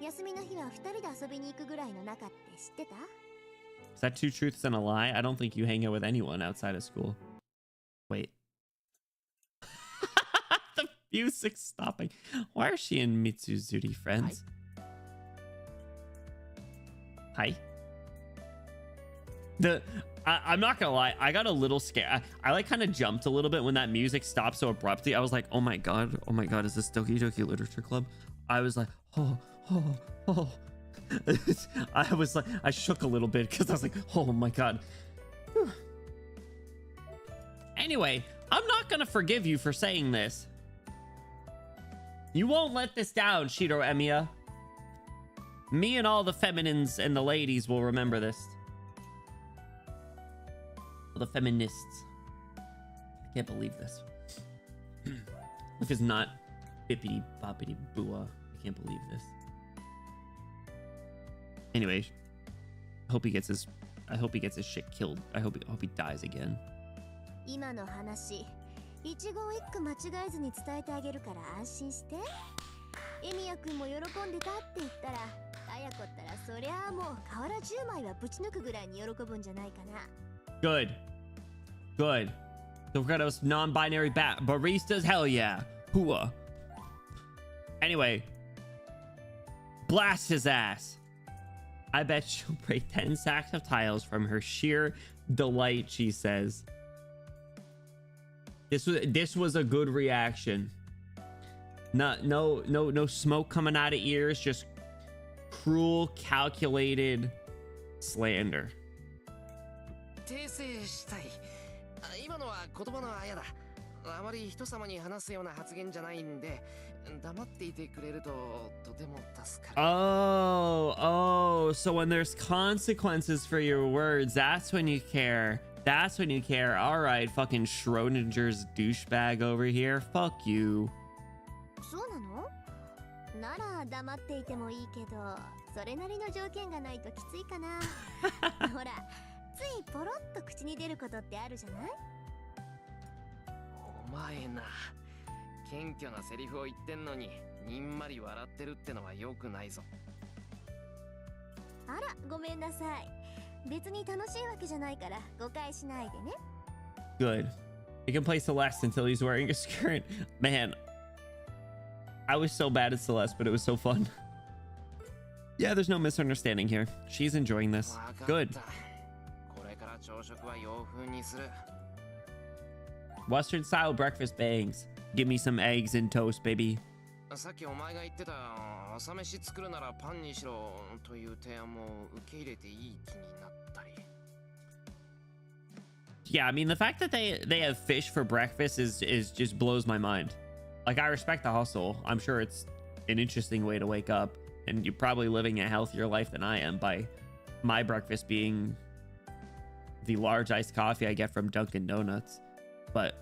休みの日は二人で遊びに行くぐらいの仲って知ってた？ Is that two truths and a lie? I don't think you hang out with anyone outside of school. Wait. The music's stopping. Why is she and Mitsuzuri friends? Hi. I'm not gonna lie, I got a little scared. I like kind of jumped a little bit when that music stopped so abruptly. I was like, oh my god, is this Doki Doki Literature Club? I was like, oh. I was like, I shook a little bit because I was like, oh my god. Whew. Anyway, I'm not gonna forgive you for saying this. You won't let this down, Shiro Emiya. Me and all the feminines and the ladies will remember this. The feminists. I can't believe this. If it's not bippity boppity booah, I can't believe this. Anyway, I hope he gets his shit killed. I hope he dies again. 今の話、一言一句間違えずに伝えてあげるから安心して。エミヤ君も喜んでたって言ったら、綾子ったらそりゃあもう瓦10枚はぶち抜くぐらいに喜ぶんじゃないかな。Good. Good. Don't forget those non-binary baristas. Hell yeah. Hooah. Anyway. Blast his ass. I bet she'll break 10 sacks of tiles from her sheer delight, she says. This was a good reaction. No smoke coming out of ears, just cruel, calculated slander. 訂正したい。今のは言葉のあやだ。あまり人様に話すような発言じゃないんで、黙っていてくれるととても助かる。Oh, so when there's consequences for your words, that's when you care. That's when you care. All right, fucking Schrodinger's douchebag over here. Fuck you. そうなの？なら黙っていてもいいけど、それなりの条件がないときついかな。ほら、ついポロッと口に出ることってあるじゃない？お前な、謙虚なセリフを言ってんのににんまり笑ってるってのは良くないぞ。あら、ごめんなさい。別に楽しいわけじゃないから誤解しないでね。Good. You can play Celeste until he's wearing a skirt. Man, I was so bad at Celeste, but it was so fun. Yeah, there's no misunderstanding here. She's enjoying this. Good. これから朝食は洋風にする。Western style breakfast bangs. Give me some eggs and toast, baby. さっきお前が言ってた朝飯作るならパンにしろという提案も受け入れていい気になったり。Yeah, I mean, the fact that they have fish for breakfast is just blows my mind. Like, I respect the hustle. I'm sure it's an interesting way to wake up, and you're probably living a healthier life than I am by my breakfast being the large iced coffee I get from Dunkin' Donuts. But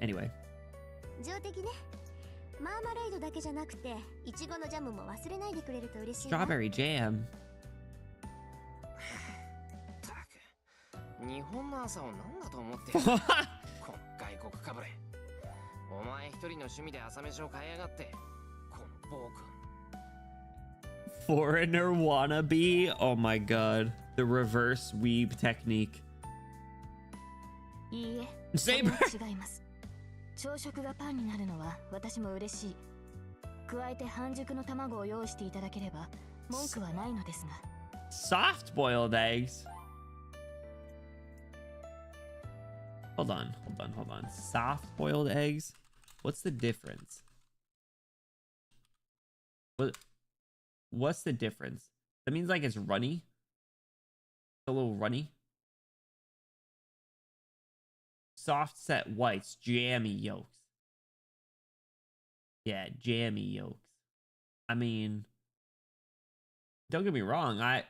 anyway. 上出来ね。マーマレードだけじゃなくて、いちごのジャムも忘れないでくれると嬉しいな。 Strawberry jam. たく、日本の朝を何だと思ってるんだ。外国かぶれ。お前一人の趣味で朝飯を買いやがって。この暴君。 Foreigner wannabe. Oh my god. The reverse weeb technique. いいえ、 Saber. 違います。朝食がパンになるのは私も嬉しい。加えて半熟の卵を用意していただければ文句はないのですが。Soft boiled eggs. Hold on. Soft boiled eggs? What's the difference? What's the difference? That means like it's runny. A little runny. Soft set whites, jammy yolks. Yeah, jammy yolks. I mean, don't get me wrong, I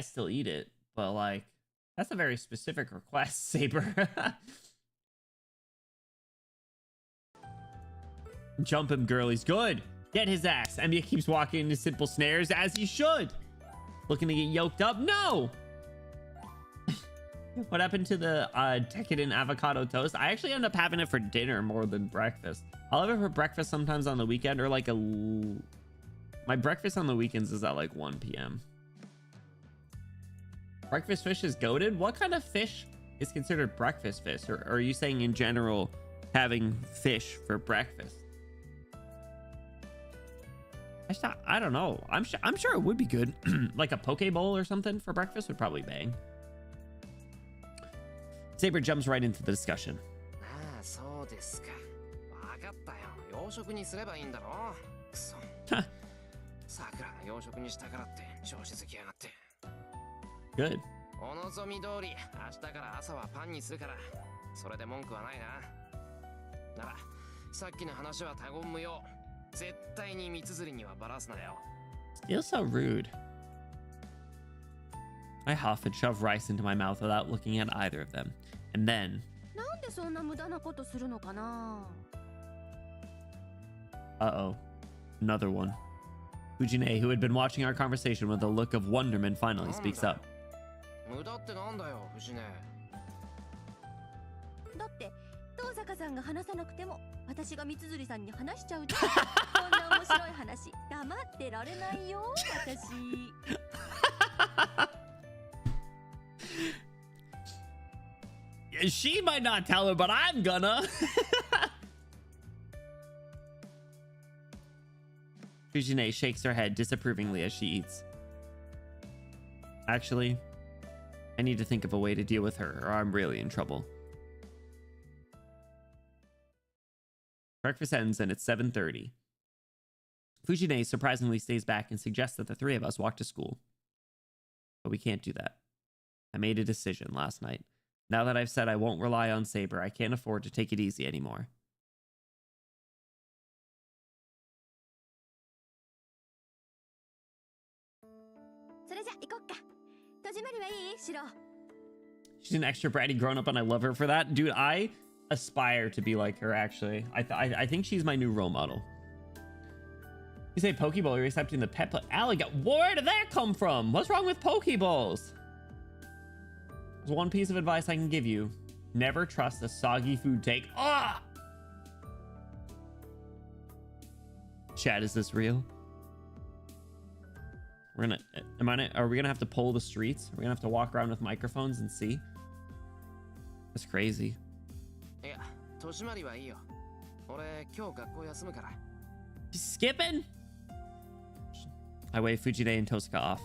still eat it, but like that's a very specific request, Saber. Jump him, girlies. Good. Get his ass. Emiya keeps walking into simple snares as he should. Looking to get yoked up? No. What happened to the decadent avocado toast? I actually end up having it for dinner more than breakfast. I'll have it for breakfast sometimes on the weekend, or like my breakfast on the weekends is at like 1 p.m. Breakfast fish is goated? What kind of fish is considered breakfast fish? Or are you saying in general having fish for breakfast? I don't know. I'm sure it would be good. Like a poke bowl or something for breakfast would probably bang. Saber jumps right into the discussion. ああ、そうですか。わかったよ。洋食にすればいいんだろ。くそ。さくらが洋食にしたからって調子づきやがって。Good. お望み通り、明日から朝はパンにするから、それで文句はないな。なら、さっきの話は他言無用。絶対に三つ釣りにはバラすなよ。Still so rude. I huff and shove rice into my mouth without looking at either of them. And then... なんでそんな無駄なことするのかな。 Uh-oh. Another one. Fujine, who had been watching our conversation with a look of wonderment, finally speaks up. 無駄ってなんだよ、藤根。だって東坂さんが話さなくても私が三つ釣りさんに話しちゃうじゃん。こんな面白い話黙ってられないよ、私。She might not tell her, but I'm gonna. Fujine shakes her head disapprovingly as she eats. Actually, I need to think of a way to deal with her, or I'm really in trouble. Breakfast ends and it's 7:30. Fujine surprisingly stays back and suggests that the three of us walk to school. But we can't do that. I made a decision last night. Now that I've said I won't rely on Saber, I can't afford to take it easy anymore. She's an extra bratty grown up and I love her for that. Dude, I aspire to be like her, actually. I think she's my new role model. You say Pokeball, you're accepting the pet alligator. Where did that come from? What's wrong with Pokeballs? There's one piece of advice I can give you. Never trust a soggy food take. Ah! Chat, is this real? We're gonna, are we gonna have to poll the streets? We're gonna have to walk around with microphones and see? That's crazy. He's skipping? I wave Fujine and Tosaka off.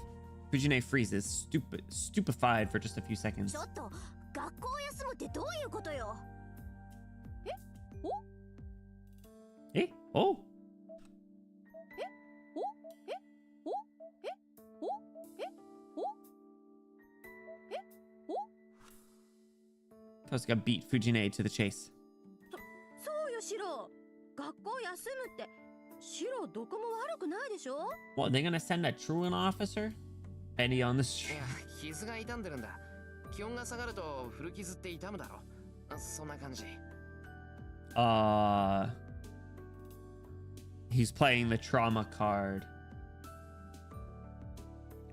Fujine freezes, stupefied for just a few seconds. Eh? Oh! Tosaka beat Fujine to the chase. What, they gonna send a truant officer? Eddie on the street. He's playing the trauma card.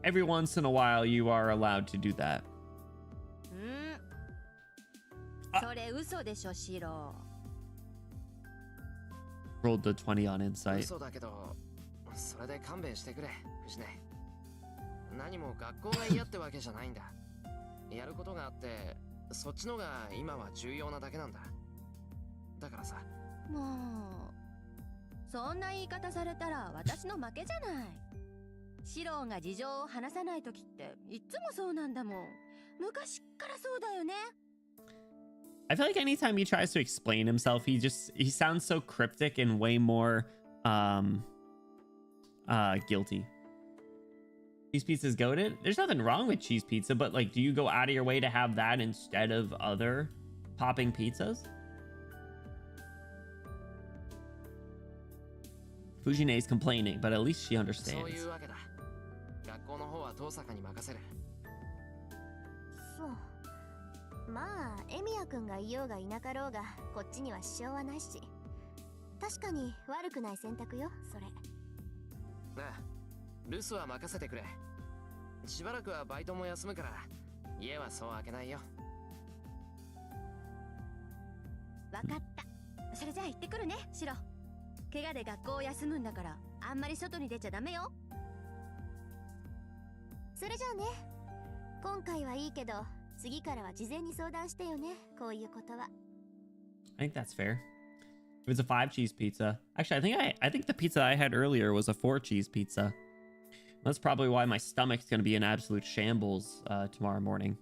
Every once in a while, you are allowed to do that. Rolled the 20 on insight. I feel like anytime he tries to explain himself, he sounds so cryptic and way more guilty. Cheese pizza's goated? There's nothing wrong with cheese pizza, but like, do you go out of your way to have that instead of other topping pizzas? Fujine's complaining, but at least she understands. I think that's fair. If it's a 5 cheese pizza, actually, I think the pizza I had earlier was a 4 cheese pizza. That's probably why my stomach's gonna be in absolute shambles tomorrow morning.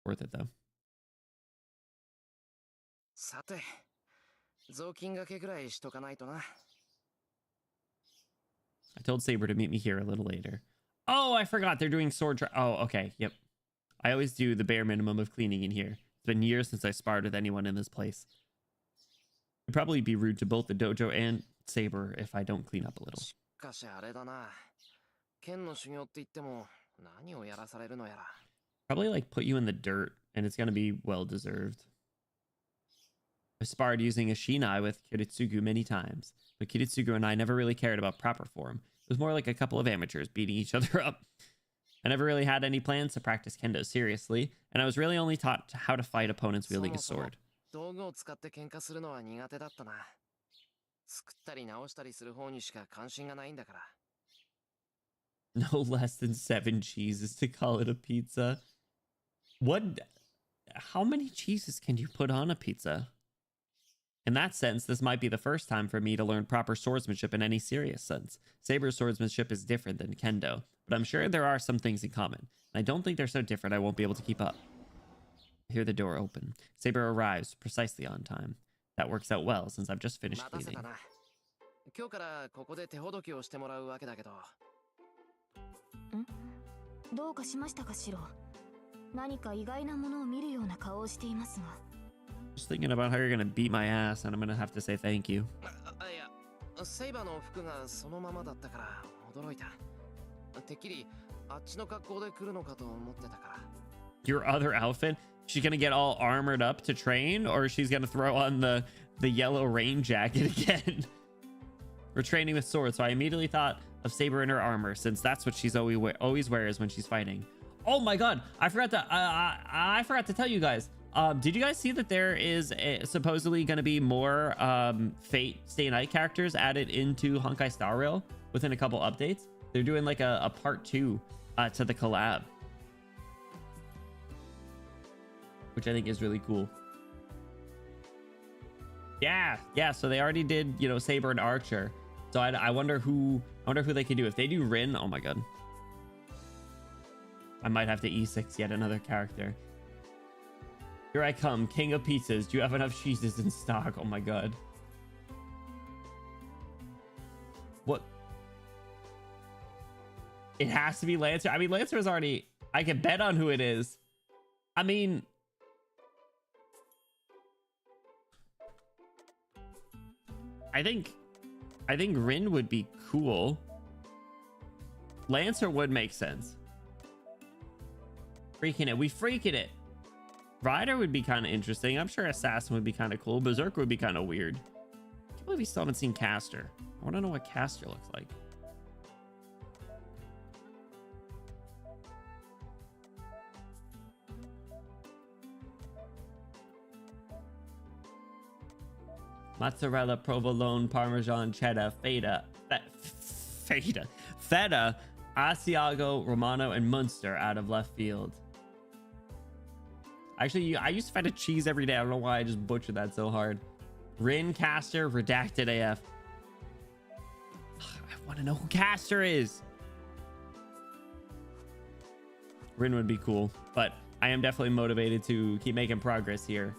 Worth it though. I told Saber to meet me here a little later. Oh, I forgot they're doing sword oh, okay, yep. I always do the bare minimum of cleaning in here. It's been years since I sparred with anyone in this place. It'd probably be rude to both the dojo and Saber if I don't clean up a little. Probably like put you in the dirt, and it's gonna be well deserved. I sparred using a shinai with Kiritsugu many times, but Kiritsugu and I never really cared about proper form. It was more like a couple of amateurs beating each other up. I never really had any plans to practice kendo seriously, and I was really only taught how to fight opponents wielding a sword. No less than 7 cheeses to call it a pizza. How many cheeses can you put on a pizza? In that sense, this might be the first time for me to learn proper swordsmanship in any serious sense. Saber's swordsmanship is different than kendo, but I'm sure there are some things in common. And I don't think they're so different I won't be able to keep up. I hear the door open. Saber arrives precisely on time. That works out well since I've just finished 待たせ cleaning. たな。今日からここで手ほどきをしてもらうわけだけど。どうかしましたか、シロ。何か意外なものを見るような顔をしていますが。Just thinking about how you're gonna beat my ass and I'm gonna have to say thank you. いや、セイバーの服がそのままだったから驚いた。てっきりあっちの格好で来るのかと思ってたから。Your other outfit? She's gonna get all armored up to train, or she's gonna throw on the yellow rain jacket again. We're training with swords, so I immediately thought of Saber in her armor, since that's what she's always wears when she's fighting. Oh my god, I forgot to tell you guys. Did you guys see that there is supposedly going to be more Fate Stay Night characters added into Honkai Star Rail within a couple updates? They're doing like a part 2 to the collab, which I think is really cool. Yeah, so they already did, you know, Saber and Archer. So I wonder who they can do. If they do Rin, oh my god, I might have to E6 yet another character. Here I come, king of pizzas. Do you have enough cheeses in stock? Oh my god. What? It has to be Lancer. I mean, Lancer is already... I can bet on who it is. I mean... I think Rin would be cool. Lancer would make sense. Freaking it. We freaking it. Rider would be kind of interesting. I'm sure Assassin would be kind of cool. Berserker would be kind of weird. I can't believe we still haven't seen Caster. I want to know what Caster looks like. Mozzarella, provolone, parmesan, cheddar, feta, Asiago, Romano, and Munster out of left field. Actually, I use feta cheese every day. I don't know why I just butchered that so hard. Rin, Caster, redacted AF. I want to know who Caster is. Rin would be cool, but I am definitely motivated to keep making progress here.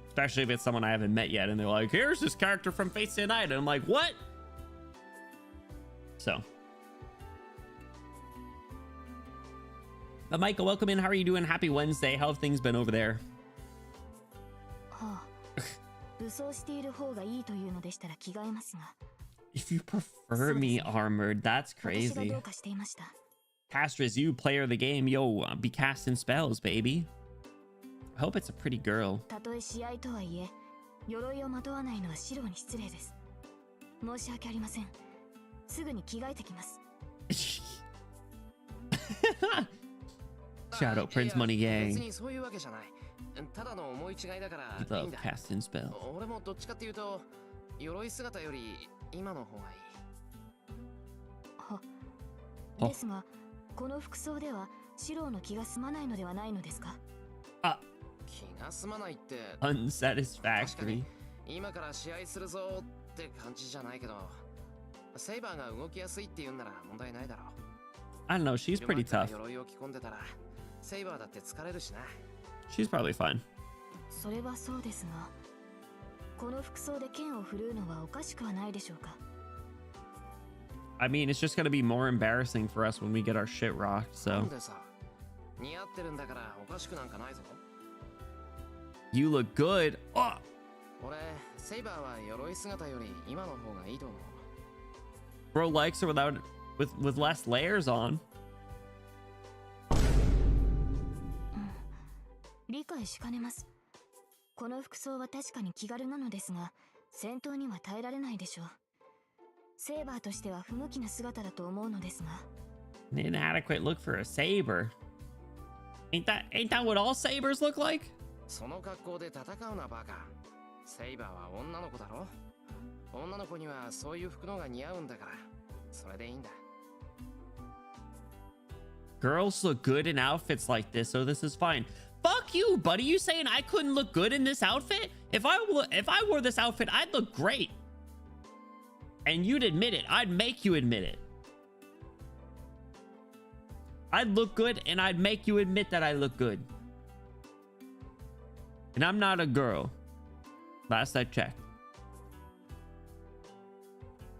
Especially if it's someone I haven't met yet and they're like, here's this character from Fate Stay Night. And I'm like, what? So. But Michael, welcome in. How are you doing? Happy Wednesday. How have things been over there? If you prefer me armored, that's crazy. Castress, you player of the game. Yo, be casting spells, baby. I hope it's a pretty girl. Shadow Prince Money Gang. Love casting spells. 俺もどっちかっていうと鎧姿より今の方がいい。ですが、この服装ではシローの気が済まないのではないのですか？あ、気が済まないって。Unsatisfactory. 今から試合するぞって感じじゃないけど、セイバーが動きやすいって言うんなら問題ないだろう。I don't know, she's pretty tough. 鎧を着込んでたらセイバーだって疲れるしな。She's probably fine. それはそうですが、この服装で剣を振るうのはおかしくはないでしょうか。I mean, it's just gonna be more embarrassing for us when we get our shit rocked, so. 似合ってるんだからおかしくなんかないぞ。You look good. Oh! 俺、セイバーは鎧姿より今の方がいいと思う。Bro likes her with less layers on. 理解しかねます。この服装は確かに気軽なのですが、戦闘には耐えられないでしょう。セイバーとしては不向きな姿だと思うのですが。An inadequate look for a saber. Ain't that what all sabers look like? その格好で戦うなバカ。セイバーは女の子だろ。女の子にはそういう服のが似合うんだから、それでいいんだ。Girls look good in outfits like this, so this is fine. Fuck you, buddy. You saying I couldn't look good in this outfit? If I wore this outfit, I'd look great. And you'd admit it. I'd make you admit it. I'd look good and I'd make you admit that I look good. And I'm not a girl. Last I checked.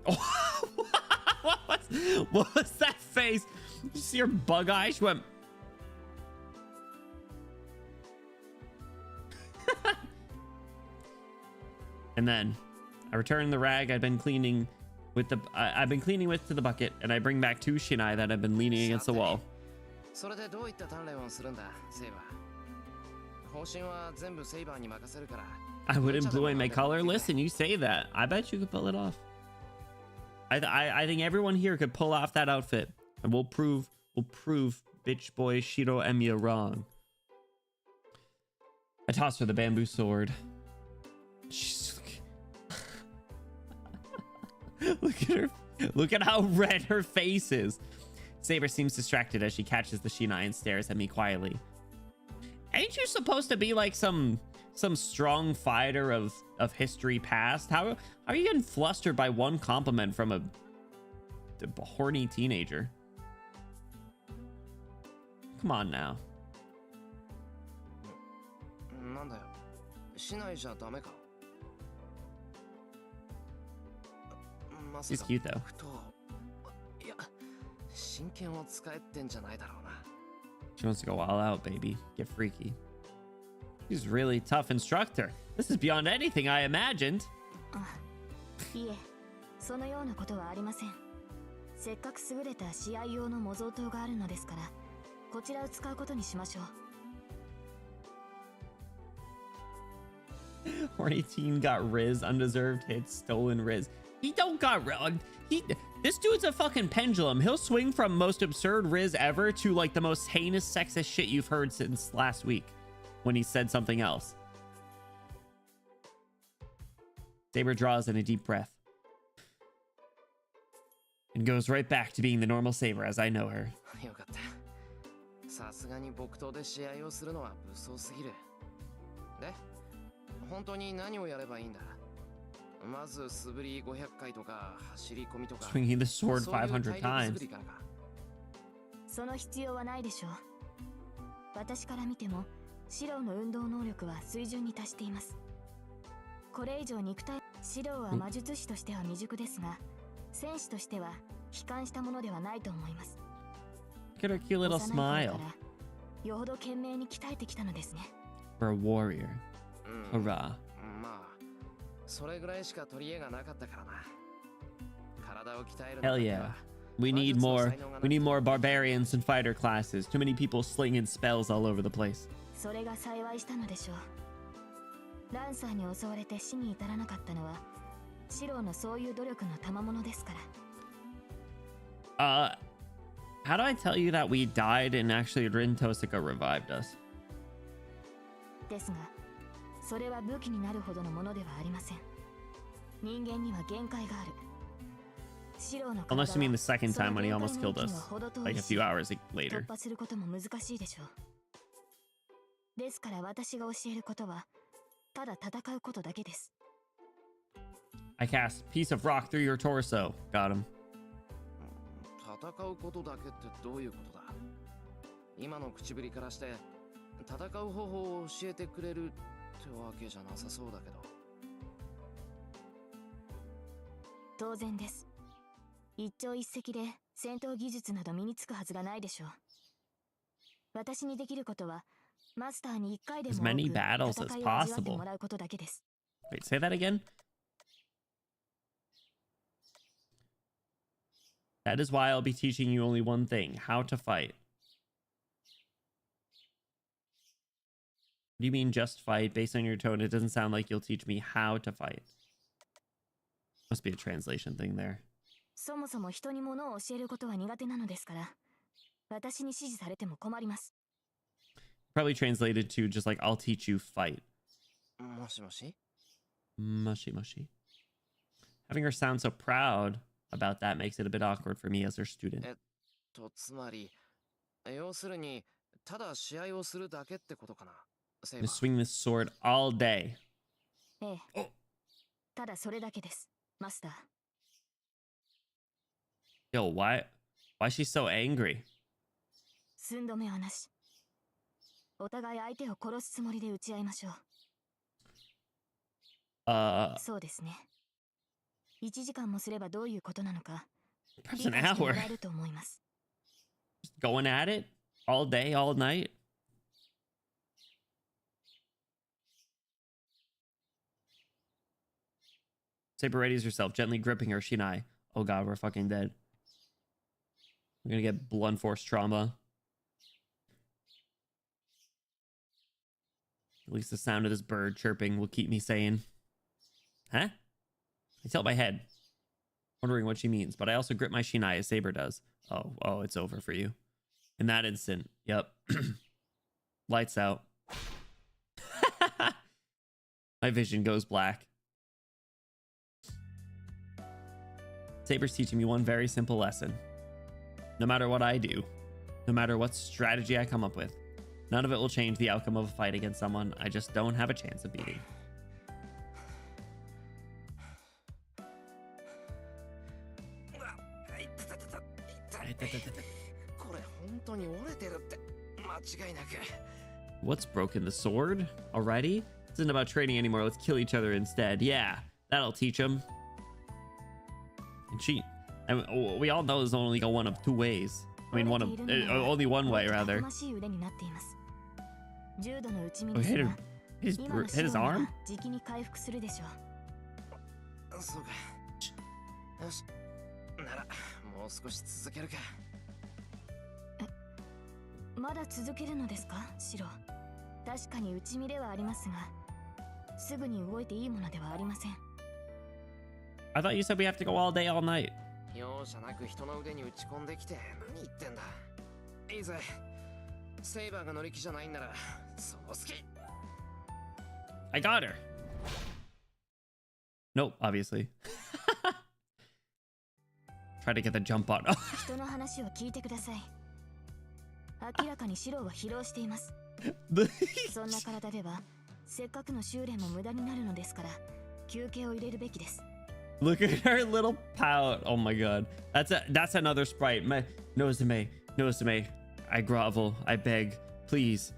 Oh, what was that face? You see her bug eye? She went. And then I return the rag I've been cleaning with to the bucket, and I bring back two shinai that have been leaning against the wall. それでどういった鍛錬をするんだ、セイバー。方針は全部セイバーに任せるから。I wouldn't blue my color. Listen, you say that. I bet you could pull it off. I think everyone here could pull off that outfit, and we'll prove bitch boy Shiro Emiya wrong. I toss her the bamboo sword. She's look at her. Look at how red her face is. Saber seems distracted as she catches the shinai and stares at me quietly. Ain't you supposed to be like some strong fighter of history past? How are you getting flustered by one compliment from a horny teenager? Come on now. なんだよ。しないじゃダメか。He's cute though. いや、真剣を使えってんじゃないだろうな。She wants to go all out, baby. Get freaky. He's a really tough instructor. This is beyond anything I imagined. いえ、そのようなことはありません。せっかく優れた試合用の模造刀があるのですから、こちらを使うことにしましょう。Horny teen got Riz, undeserved hits, stolen Riz. He don't got this dude's a fucking pendulum. He'll swing from most absurd Riz ever to like the most heinous sexist shit you've heard since last week when he said something else. Saber draws in a deep breath and goes right back to being the normal Saber as I know her. よかった。さすがに木刀で試合をするのは武装すぎる。で、本当に何をやればいいんだ。まず素振り500回とか走り込みとか。Swinging the sword 500 times. その必要はないでしょう。私から見ても、シロウの運動能力は水準に達しています。これ以上肉体、シロウは魔術師としては未熟ですが、戦士としては悲観したものではないと思います。Look at her cute little smile. よほど懸命に鍛えてきたのですね。For a warrior. Hurrah. まあ、それぐらいしか取り柄がなかったからな。体を鍛える Hell yeah. We need more barbarians and fighter classes. Too many people slinging spells all over the place. それが幸いしたのでしょう。ランサーに襲われて死に至らなかったのは、シロウのそういう努力の賜物ですから。How do I tell you that we died and actually Rin Tosaka revived us? ですが、それは武器になるほどのものではありません。人間には限界がある。Unless you mean the second time when he almost killed us, like a few hours later. 突破することも難しいでしょう。ですから私が教えることは、ただ戦うことだけです。I cast piece of rock through your torso. Got him. 戦うことだけってどういうことだ。今の口ぶりからして戦う方法を教えてくれるってわけじゃなさそうだけど。当然です。一朝一夕で戦闘技術など身につくはずがないでしょう。私にできることはマスターに一回でも多く戦いを味わってもらうことだけです。Wait, say that again? That is why I'll be teaching you only one thing, how to fight. What do you mean just fight? Based on your tone, it doesn't sound like you'll teach me how to fight. Must be a translation thing there. そもそも人に物を教えることは苦手なのですから、私に指示されても困ります。Probably translated to just like, I'll teach you fight. もしもし? Mushy mushy. Having her sound so proud about that makes it a bit awkward for me as her student. つまり、要するに、ただ試合をするだけってことかな。To swing this sword all day. ええ。ただそれだけです、マスター。Yo, why is she so angry? 寸止めはなし。お互い相手を殺すつもりで打ち合いましょう。そうですね。1時間もすればどういうことなのか perhaps 理 an 解しても hour. らえると思います。 Just going at it all day, all night. Saber readies herself, gently gripping her shinai. Oh god, we're fucking dead. We're gonna get blunt force trauma. At least the sound of this bird chirping will keep me sane. Huh? I tilt my head, wondering what she means, but I also grip my shinai as Saber does. Oh, it's over for you. In that instant, yep. Lights out. My vision goes black. Saber's teaching me one very simple lesson. No matter what I do, no matter what strategy I come up with, none of it will change the outcome of a fight against someone I just don't have a chance of beating. What's broken? The sword? Already? This isn't about trading anymore. Let's kill each other instead. Yeah, that'll teach him. And we all know there's only one of two ways. I mean, only one way, rather. Oh, hit his arm? そうか。よし。なら、もう少し続けるか。まだ続けるのですか、シロ。確かに内身ではありますが、すぐに動いていいものではありません。I thought you said we have to go all day, all night. 容赦なく人の腕に打ち込んできて何言ってんだ。いいぜ。セイバーが乗り気じゃないんなら、その好き。I got her. Nope, obviously. Try to get the jump on. 人の話を聞いてください。明らかにシロは疲労しています。そんな体では、せっかくの修練も無駄になるのですから、休憩を入れるべきです。Look at her little pout. Oh my god. That's another sprite. Nozomi. I grovel. I beg. Please.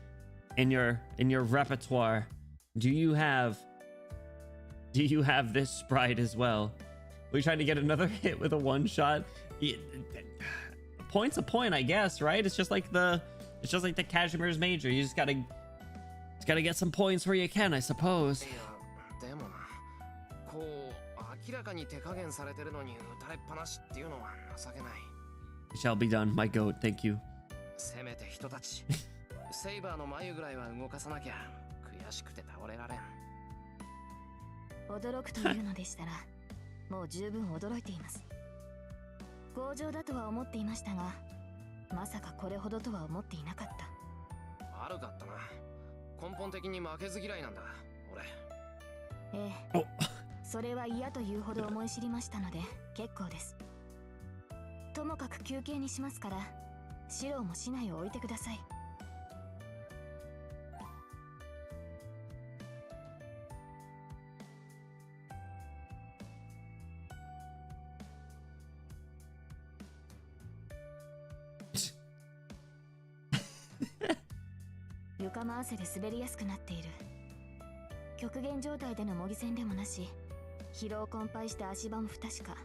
In your repertoire, do you have this sprite as well? We trying to get another hit with a one shot. Point's a point, I guess, right? It's just like the Cashmere's Major. You just gotta get some points where you can, I suppose. 明らかに手加減されてるのに打たれっぱなしっていうのは情けない。Shall be done, my goat. Thank you. せめて人たち、セイバーの眉ぐらいは動かさなきゃ悔しくて倒れられん。驚くというのでしたら、もう十分驚いています。強情だとは思っていましたが、まさかこれほどとは思っていなかった。悪かったな。根本的に負けず嫌いなんだ、俺。ええ。それは嫌というほど思い知りましたので結構です。ともかく休憩にしますから、シローも市内を置いてください。床も汗で滑りやすくなっている。極限状態での模擬戦でもなし、疲労困憊して足場も不確か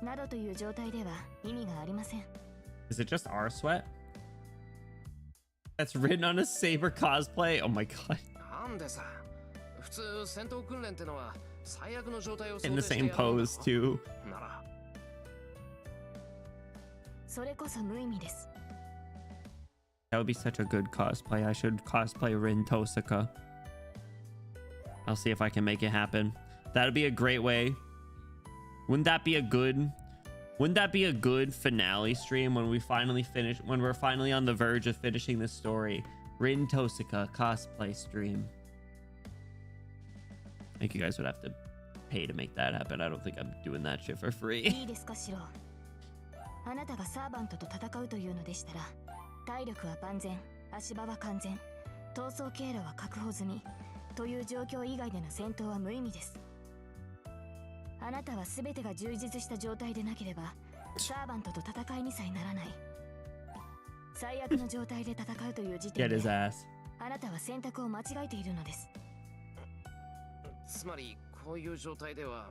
などという状態では意味がありません。 Is it just our sweat? That's written on a Saber cosplay? Oh my god. なんでさ、普通戦闘訓練ってのは最悪の状態を想 In 定 the して same やるんだ pose too. なら。それこそ無意味です。 That would be such a good cosplay. I should cosplay Rin Tosaka. I'll see if I can make it happen. That'd be a great way. Wouldn't that be a good finale stream when we're finally on the verge of finishing this story? Rin Tosaka cosplay stream. I think you guys would have to pay to make that happen. I don't think I'm doing that shit for free. いいですか、シロ。あなたがサーバントと戦うというのでしたら、体力は万全、足場は完全、逃走経路は確保済みという状況以外での戦闘は無意味です。あなたは全てが充実した状態でなければサーバントと戦いにさえならない。最悪の状態で戦うという時点 Get で his ass. あなたは選択を間違えているのです。つまりこういう状態では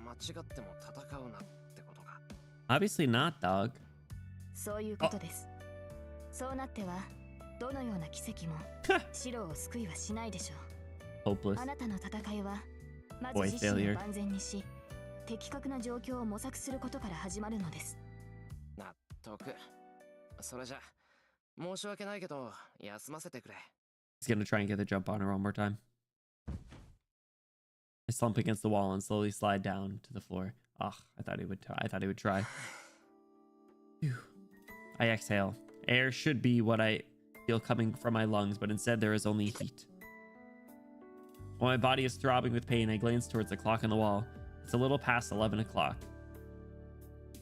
間違っても戦うなってことか。 Obviously not, dog. そういうことです。そうなってはどのような奇跡もシロを救いはしないでしょう。 Hopeless. あなたの戦いはまず Boy 自身 failure. を万全にし、的確な状況を模索することから始まるのです。納得。それじゃ申し訳ないけど休ませてくれ。 He's gonna try and get the jump on her one more time. I slump against the wall and slowly slide down to the floor. Ugh, I thought he would try. Phew. I exhale. Air should be what I feel coming from my lungs, but instead there is only heat. While my body is throbbing with pain, I glance towards the clock on the wall. It's a little past 11 o'clock.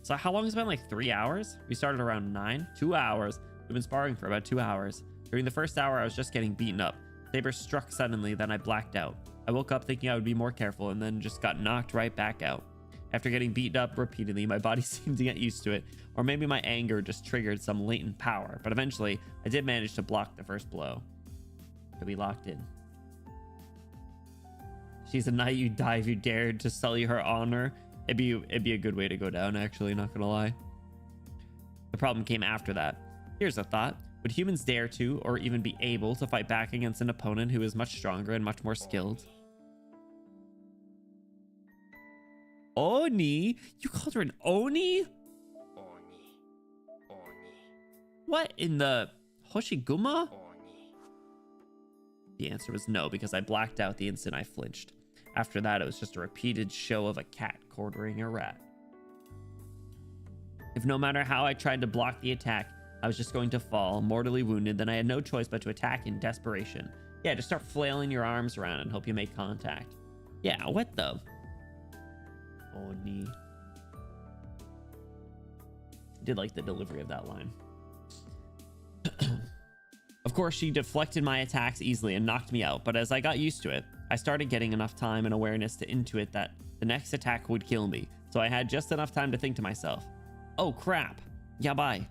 So how long has it been? Like 3 hours? We started around 9? 2 hours. We've been sparring for about 2 hours. During the first hour, I was just getting beaten up. Saber struck suddenly, then I blacked out. I woke up thinking I would be more careful and then just got knocked right back out. After getting beaten up repeatedly, my body seemed to get used to it, or maybe my anger just triggered some latent power, but eventually I did manage to block the first blow. To be locked in. She's a knight, you die if you dared to sully her honor. It'd be a good way to go down, actually, not gonna lie. The problem came after that. Here's a thought. Would humans dare to, or even be able to fight back against an opponent who is much stronger and much more skilled? Oni? You called her an Oni? What in the Hoshiguma? The answer was no, because I blacked out the instant I flinched. After that, it was just a repeated show of a cat quartering a rat. If no matter how I tried to block the attack, I was just going to fall, mortally wounded, then I had no choice but to attack in desperation. Yeah, just start flailing your arms around and hope you make contact. Yeah, what the? Oni. Did like the delivery of that line. Of course, she deflected my attacks easily and knocked me out, but as I got used to it, I started getting enough time and awareness to intuit that the next attack would kill me, so I had just enough time to think to myself, oh crap, yeah bye.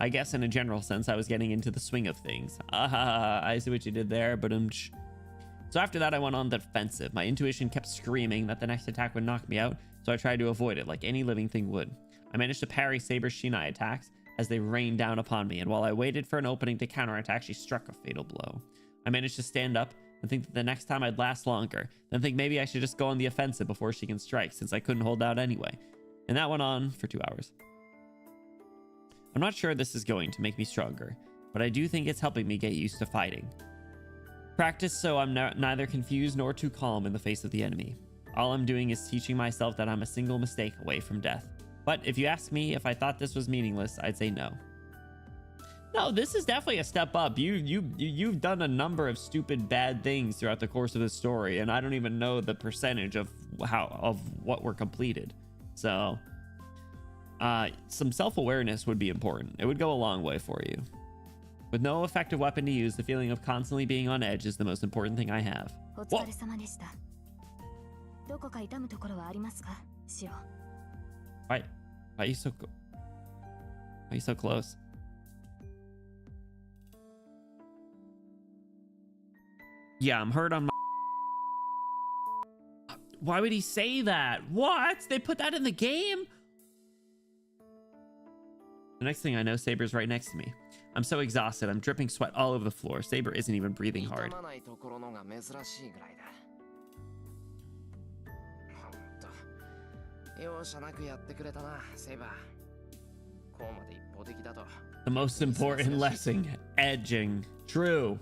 I guess in a general sense, I was getting into the swing of things. I see what you did there, but So after that, I went on the defensive. My intuition kept screaming that the next attack would knock me out, so I tried to avoid it like any living thing would. I managed to parry Saber's Shinai attacks as they rained down upon me, and while I waited for an opening to counterattack, she struck a fatal blow. I managed to stand up and think that the next time I'd last longer, then think maybe I should just go on the offensive before she can strike, since I couldn't hold out anyway. And that went on for 2 hours. I'm not sure this is going to make me stronger, but I do think it's helping me get used to fighting. Practice so I'm neither confused nor too calm in the face of the enemy. All I'm doing is teaching myself that I'm a single mistake away from death. But if you ask me if I thought this was meaningless, I'd say no. No, this is definitely a step up. You've done a number of stupid bad things throughout the course of this story, and I don't even know the percentage of what were completed. So some self-awareness would be important. It would go a long way for you. With no effective weapon to use, the feeling of constantly being on edge is the most important thing I have. Whoa. Why are you so close? Yeah, I'm hurt on my... Why would he say that? What? They put that in the game? The next thing I know, Saber's right next to me. I'm so exhausted. I'm dripping sweat all over the floor. Saber isn't even breathing hard. The most important lesson, edging. True.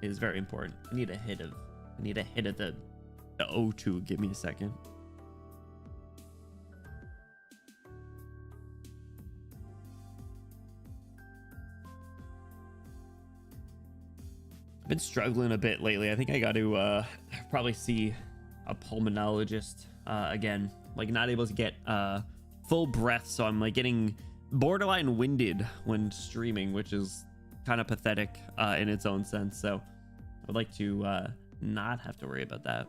Is very important. I need a hit of the O2. Give me a second. I've been struggling a bit lately. I think I got to probably see a pulmonologist again. Like, not able to get full breath, so I'm like getting borderline winded when streaming, which is kind of pathetic in its own sense. So I would like to not have to worry about that.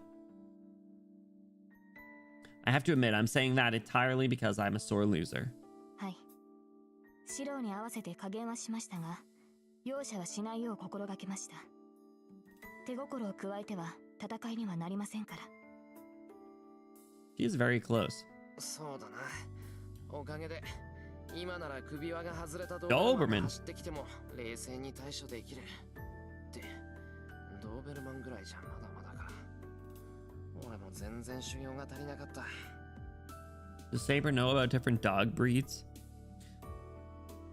I have to admit, I'm saying that entirely because I'm a sore loser. 戦いにはなりませんから。 She is very close. そうだな。おかげで今なら首輪が外れたドドーベルマンーベルマンが走ってきても冷静に対処できる。ってドーベルマンぐらいじゃまだまだか。俺も全然修行が足りなかった。 Does Saber know about different dog breeds?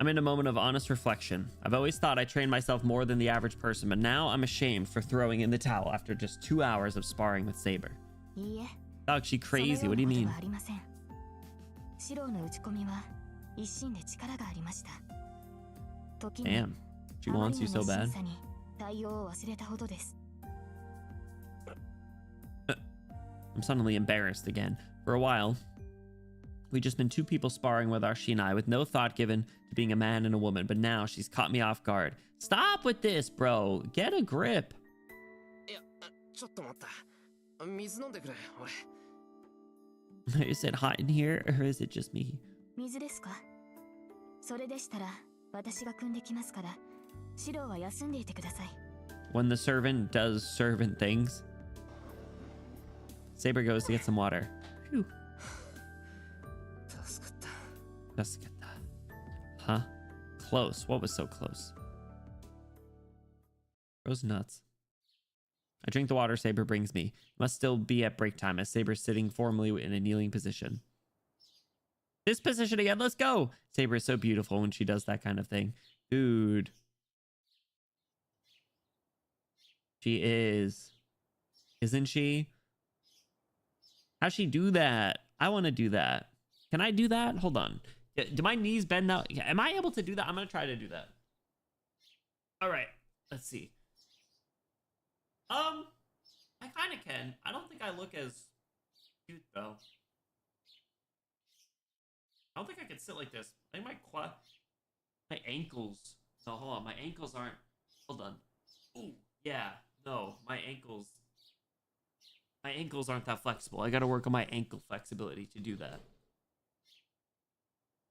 I'm in a moment of honest reflection. I've always thought I trained myself more than the average person, but now I'm ashamed for throwing in the towel after just 2 hours of sparring with Saber. いいえ、 Dog, she そのよ crazy. う What do な you こと mean? はありません。シローの打ち込みは一心で力がありました。時に Damn. She あまり wants の you so 熱 bad. 心さに対応を忘れたほどです。 I'm suddenly embarrassed again. For a while, we'd just been two people sparring with our Shinai with no thought given to being a man and a woman, but now she's caught me off guard. Stop with this, bro. Get a grip. いや、ちょっと待った。水飲んでくれ、俺。 Is it hot in here, or is it just me? 水ですか？それでしたら私が汲んできますから、シローは休んでいてください。 When the servant does servant things, Saber goes to get some water. Phew. 助かった。 That's good. Huh? Close. What was so close? Rose nuts. I drink the water Saber brings me. Must still be at break time as Saber's sitting formally in a kneeling position. This position again. Let's go. Saber is so beautiful when she does that kind of thing. Dude. She is. Isn't she? How'd she do that? I want to do that. Can I do that? Hold on. Do my knees bend now? Am I able to do that? I'm going to try to do that. All right. Let's see. I kind of can. I don't think I look as cute, though. I don't think I can sit like this. I think my ankles. No, hold on. My ankles aren't. Hold on. Ooh, yeah. No, my ankles aren't that flexible. I got to work on my ankle flexibility to do that.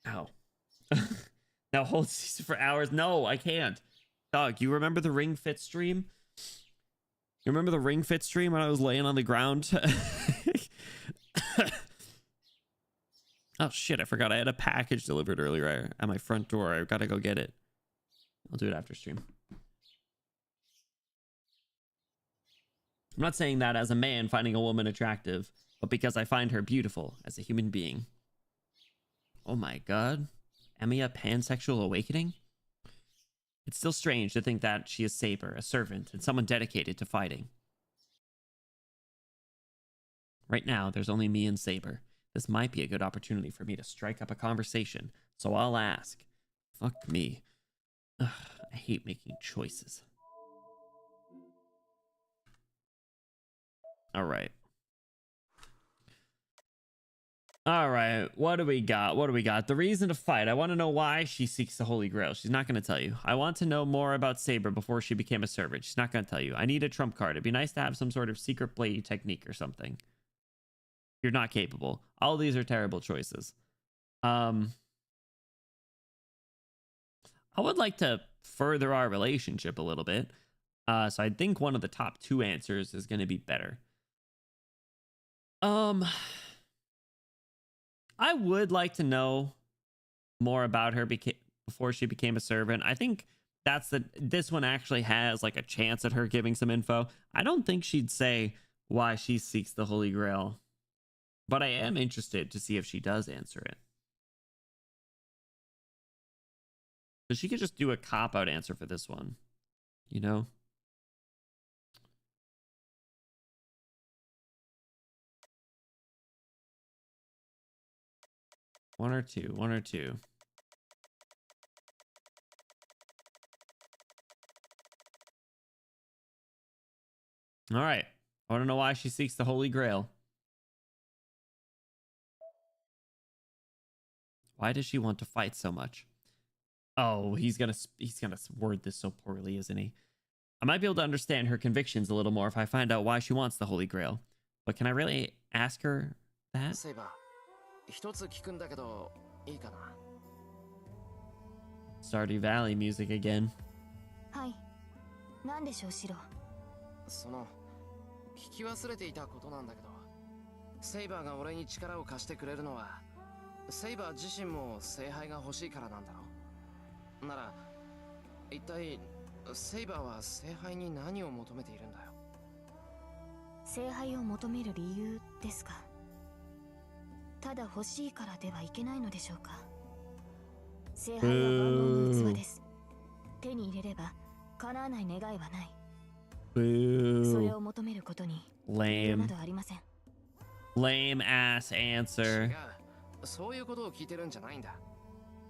Ow. Now hold Caesar for hours. No, I can't. Dog, you remember the Ring Fit stream? You remember the Ring Fit stream when I was laying on the ground? Oh shit, I forgot I had a package delivered earlier at my front door. I gotta go get it. I'll do it after stream. I'm not saying that as a man finding a woman attractive, but because I find her beautiful as a human being. Oh my god. Emiya pansexual awakening? It's still strange to think that she is Saber, a servant, and someone dedicated to fighting. Right now, there's only me and Saber. This might be a good opportunity for me to strike up a conversation, so I'll ask. Fuck me. Ugh, I hate making choices. Alright. Alright, what do we got? What do we got? The reason to fight. I want to know why she seeks the Holy Grail. She's not going to tell you. I want to know more about Saber before she became a servant. She's not going to tell you. I need a trump card. It'd be nice to have some sort of secret blade technique or something. You're not capable. All these are terrible choices. I would like to further our relationship a little bit. So I think one of the top two answers is going to be better. I would like to know more about her before she became a servant. I think this one actually has like a chance at her giving some info. I don't think she'd say why she seeks the Holy Grail, but I am interested to see if she does answer it. So she could just do a cop-out answer for this one, you know? One or two. All right. I want to know why she seeks the Holy Grail. Why does she want to fight so much? Oh, he's gonna word this so poorly, isn't he? I might be able to understand her convictions a little more if I find out why she wants the Holy Grail. But can I really ask her that? Saber, 一つ聞くんだけど、いいかな? Stardew Valley music again. はい。何でしょう、シロ。その聞き忘れていたことなんだけど、セイバーが俺に力を貸してくれるのはセイバー自身も聖杯が欲しいからなんだろう。なら一体セイバーは聖杯に何を求めているんだよ。聖杯を求める理由ですか。ただ欲しいからではいけないのでしょうか。聖杯は万能の器です。手に入れれば叶わない願いはない。それを求めることに理由などありません。Lame ass answer. 違う、そういうことを聞いてるんじゃないんだ。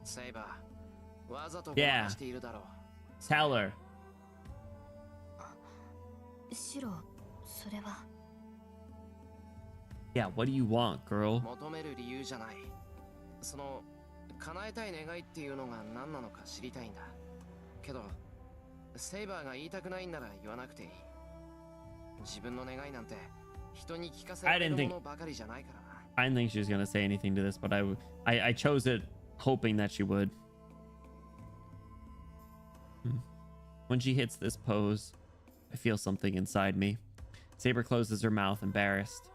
セイバー、わざとごまかしているだろう。Tell her. シロ、それは。Yeah, what do you want, girl? 求める理由じゃない。その叶えたい願いっていうのが何なのか知りたいんだ。けどセイバーが言いたくないんなら言わなくていい。自分の願いなんて人に聞かせられるものばかりじゃないからな。I didn't think she was gonna say anything to this, but I chose it hoping that she would. When she hits this pose, I feel something inside me. Saber closes her mouth, embarrassed.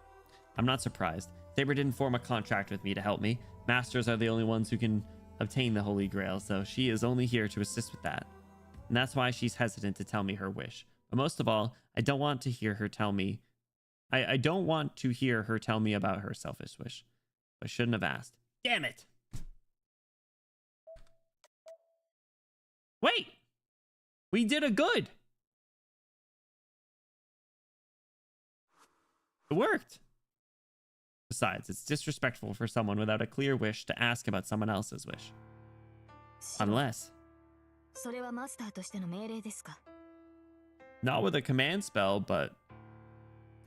I'm not surprised. Saber didn't form a contract with me to help me. Masters are the only ones who can obtain the Holy Grail, so she is only here to assist with that. And that's why she's hesitant to tell me her wish. But most of all, I don't want to hear her tell me. I don't want to hear her tell me about her selfish wish. I shouldn't have asked. Damn it! Wait! We did a good! It worked! Besides, it's disrespectful for someone without a clear wish to ask about someone else's wish. Unless... それはマスターとしての命令ですか。 Not with a command spell, but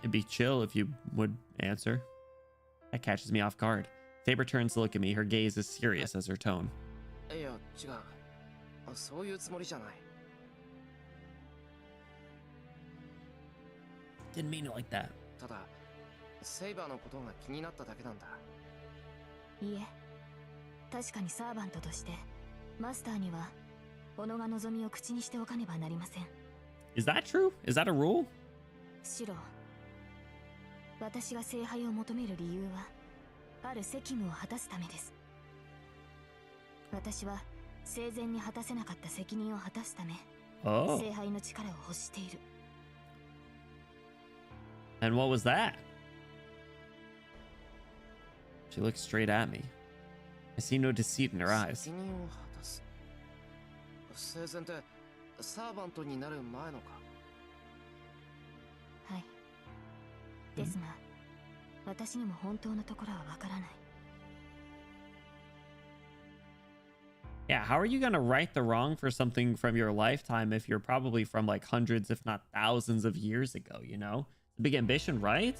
it'd be chill if you would answer. That catches me off guard. Saber turns to look at me. Her gaze is serious as her tone. いや、違う。そういうつもりじゃない。Didn't mean it like that. ただ、セイバーのことが気になっただけなんだ。いいえ、確かにサーバントとしてマスターには己が望みを口にしておかねばなりません。 Is that true? Is that a rule? シロ、私が聖杯を求める理由はある責務を果たすためです。私は生前に果たせなかった責任を果たすため、Oh. 聖杯の力を欲している。 And what was that? She looks straight at me. I see no deceit in her eyes. 責任を果たす。生前ってサーバントになる前のか。はい。ですが、私にも本当のところはわからない。 Yeah, how are you gonna right the wrong for something from your lifetime if you're probably from like hundreds, if not thousands of years ago, you know? Big ambition, right?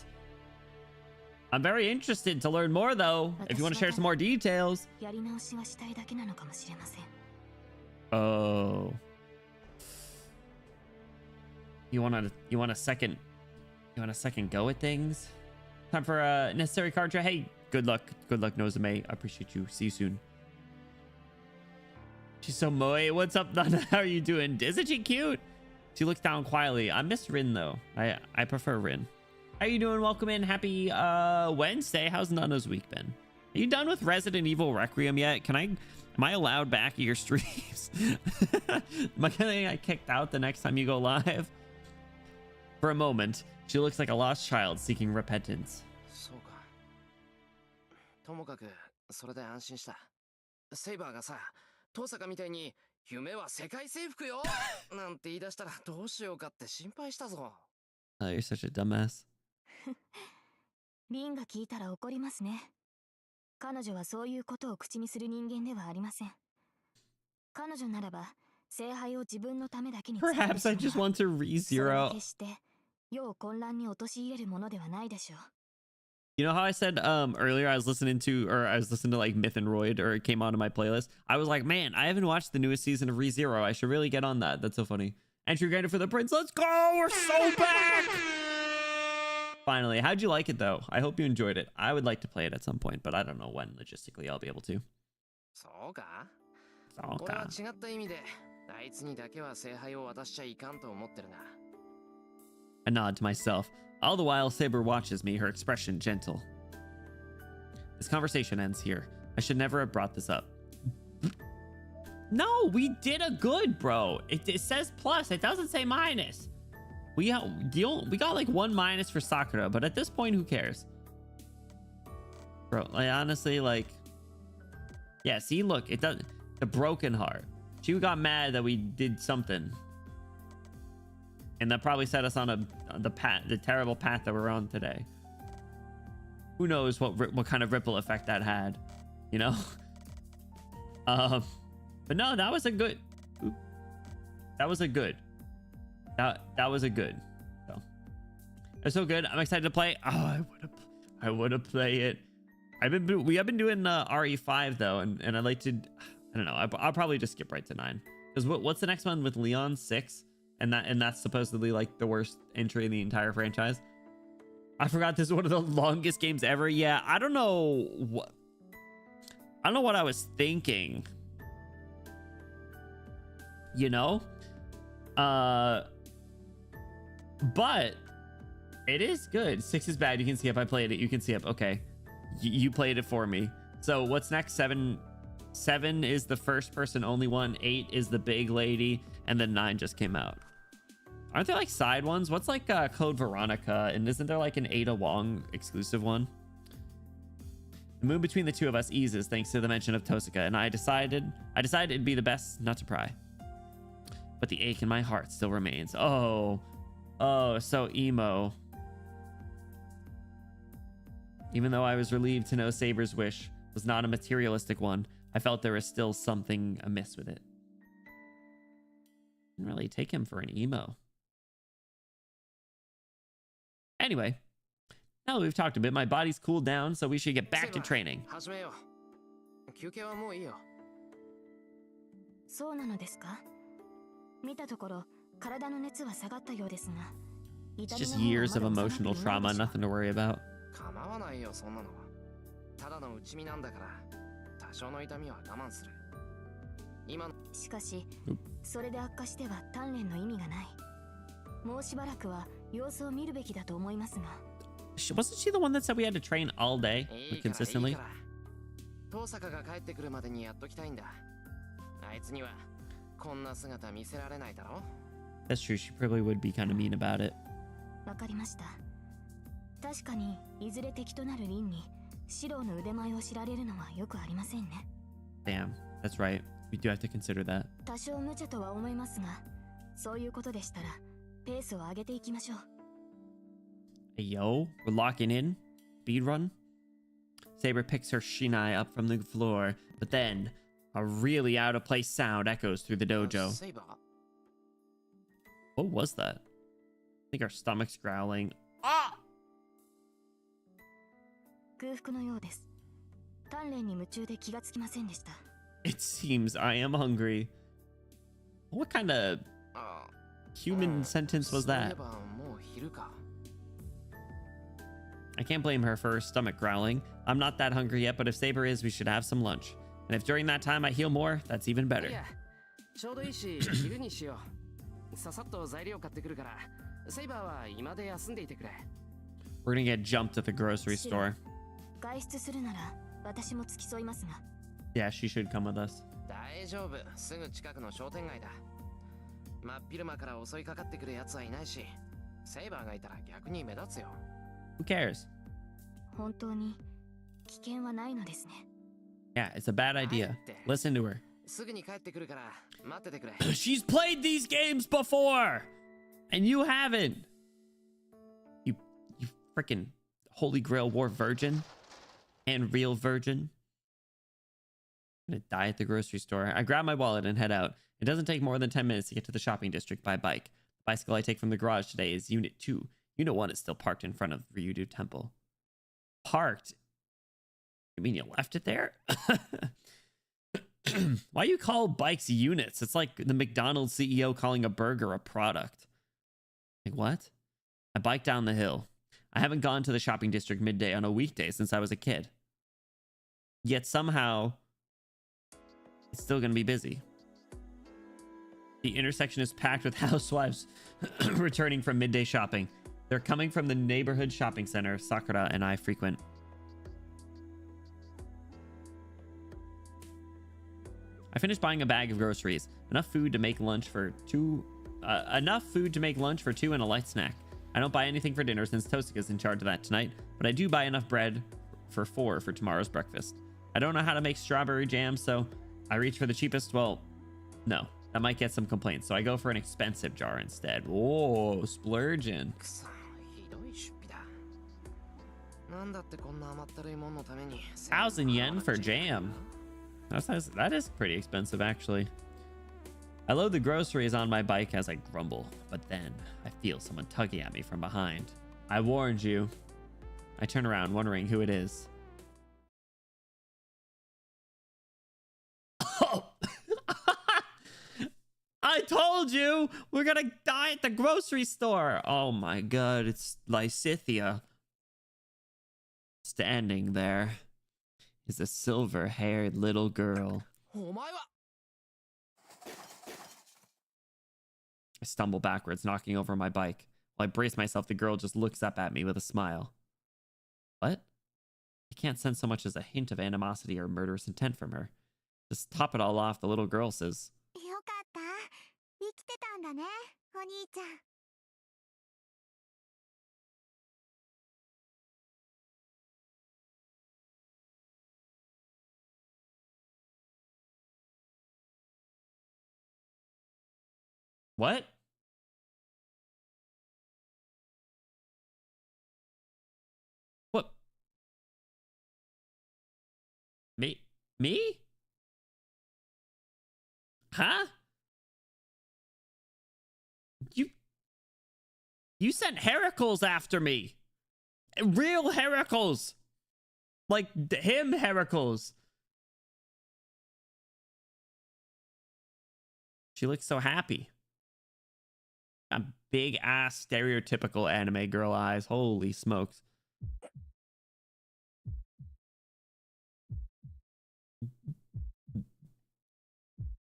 I'm very interested to learn more though, if you want to share some more details. やり直しがしたいだけなのかもしれません。 Oh. You want a second go at things? Time for a necessary card draw. Hey, good luck, Nozome. I appreciate you. See you soon. She's so moe. What's up, Nana? How are you doing? Isn't she cute? She looks down quietly. I miss Rin though. I prefer Rin. How you doing? Welcome in. Happy Wednesday. How's Nana's week been? Are you done with Resident Evil Requiem yet? Am I allowed back at your streams? Am I gonna get kicked out the next time you go live? For a moment, she looks like a lost child seeking repentance. そうか。ともかくそれで安心した。セイバーがさ、トサカみたいに夢は世界征服よなんて言い出したらどうしようかって心配したぞ。Oh, you're such a dumbass. リンが聞いたら怒りますね。彼女はそういうことを口にする人間ではありません。彼女ならば聖杯を自分のためだけに使うでしょうが。 Perhaps I just want to それ re-zero. は決して世を混乱に陥れるものではないでしょう。 You know how I said earlier I was listening to like Myth and Roid, or it came onto my playlist. I was like, man, I haven't watched the newest season of ReZero. I should really get on that. That's so funny. Entry granted for the prince. Let's go. We're so back. Finally. How'd you like it though? I hope you enjoyed it. I would like to play it at some point, but I don't know when logistically I'll be able to. そうか。そうか。俺は違った意味であいつにだけは聖杯を渡しちゃいかんと思ってるが。I nod to myself. All the while, Saber watches me, her expression gentle. This conversation ends here. I should never have brought this up. No, we did a good, bro. It says plus. It doesn't say minus. We got like 1 minus for Sakura, but at this point, who cares? Bro, like honestly, like, yeah, see, look, it does. The broken heart. She got mad that we did something. And that probably set us on the terrible path that we're on today. Who knows what kind of ripple effect that had, you know? But no, that was a good. That was a good. That was a good. So it's so good. I'm excited to play. Oh, I want to play it. We have been doing RE5 though, and I'd like to. I don't know. I'll probably just skip right to 9. Because what's the next one with Leon? 6, and that's supposedly like the worst entry in the entire franchise. I forgot this is one of the longest games ever. Yeah, I don't know what. I don't know what I was thinking. You know, but it is good. 6 is bad. You can see if I played it. You can see it. Okay, you played it for me. So what's next? 7 is the first person only one. 8 is the big lady, and then 9 just came out. Aren't there like side ones? What's like Code Veronica, and isn't there like an Ada Wong exclusive one? The moon between the two of us eases thanks to the mention of Tosaka, and I decided it'd be the best not to pry. But the ache in my heart still remains. Oh, so emo. Even though I was relieved to know Saber's wish was not a materialistic one, I felt there was still something amiss with it. Didn't really take him for an emo. Anyway, now that we've talked a bit, my body's cooled down, so we should get back to training. そうなのですか? 見たところ、体の熱は下がったようですが、 It's just years of emotional trauma, nothing to worry about. 構わないよ、そんなのは。ただの内身なんだから、多少の痛みは我慢する。今の。しかし、それで悪化しては鍛錬の意味がない。もうしばらくは様子を見るべきだと思いますが。Wasn't she the one that said we had to train all day consistently? 遠坂が帰ってくるまでにやっときたいんだ。あいつにはこんな姿見せられないだろ。 That's true. She probably would be kind of mean about it. わかりました。確かにいずれ敵となる凛に四郎の腕前を知られるのはよくありませんね。Damn, that's right. We do have to consider that. 多少無茶とは思いますが、そういうことでしたらペースを上げていきましょう。Hey, yo, we're locking in. Speed run. Saber picks her shinai up from the floor, but then a really out of place sound echoes through the dojo. What was that? I think our stomach's growling. Ah! 空腹のようです。鍛錬に夢中で気がつきませんでした。It seems I am hungry. What kind of human sentence was that? I can't blame her for her stomach growling. I'm not that hungry yet, but if Saber is, we should have some lunch. And if during that time I heal more, that's even better. We're gonna get jumped at the grocery store. Yeah, she should come with us. 大丈夫、すぐ近くの商店街だ。真っ昼間から襲いかかってくる奴はいないし、セイバーがいたら逆に目立つよ。Who cares? 本当に危険はないのですね。Yeah, it's a bad idea. Listen to her. すぐに帰ってくるから待っててくれ。She's played these games before, and you haven't. You freaking Holy Grail War virgin and real virgin. I'm gonna die at the grocery store. I grab my wallet and head out. It doesn't take more than 10 minutes to get to the shopping district by bike. The bicycle I take from the garage today is Unit 2. Unit 1 is still parked in front of Ryudu Temple. Parked? You mean you left it there? Why you call bikes units? It's like the McDonald's CEO calling a burger a product. Like what? I bike down the hill. I haven't gone to the shopping district midday on a weekday since I was a kid. Yet somehow, it's still going to be busy. The intersection is packed with housewives returning from midday shopping. They're coming from the neighborhood shopping center Sakura and I frequent. I finished buying a bag of groceries. Enough food to make lunch for two and a light snack. I don't buy anything for dinner since Tosika's in charge of that tonight, but I do buy enough bread for 4 for tomorrow's breakfast. I don't know how to make strawberry jam, so I reach for the cheapest. Well, no, that might get some complaints, so I go for an expensive jar instead. Whoa, splurging. 1,000 yen for jam. That is pretty expensive, actually. I load the groceries on my bike as I grumble, but then I feel someone tugging at me from behind. I warned you. I turn around, wondering who it is. Oh! I told you! We're gonna die at the grocery store! Oh my god, it's Lysithia. Standing there is a silver-haired little girl. I stumble backwards, knocking over my bike. While I brace myself, the girl just looks up at me with a smile. What? I can't sense so much as a hint of animosity or murderous intent from her. To top it all off, the little girl says, what? What? Me? Me? Huh? You sent Heracles after me. Real Heracles. Like him Heracles. She looks so happy. A big ass stereotypical anime girl eyes. Holy smokes.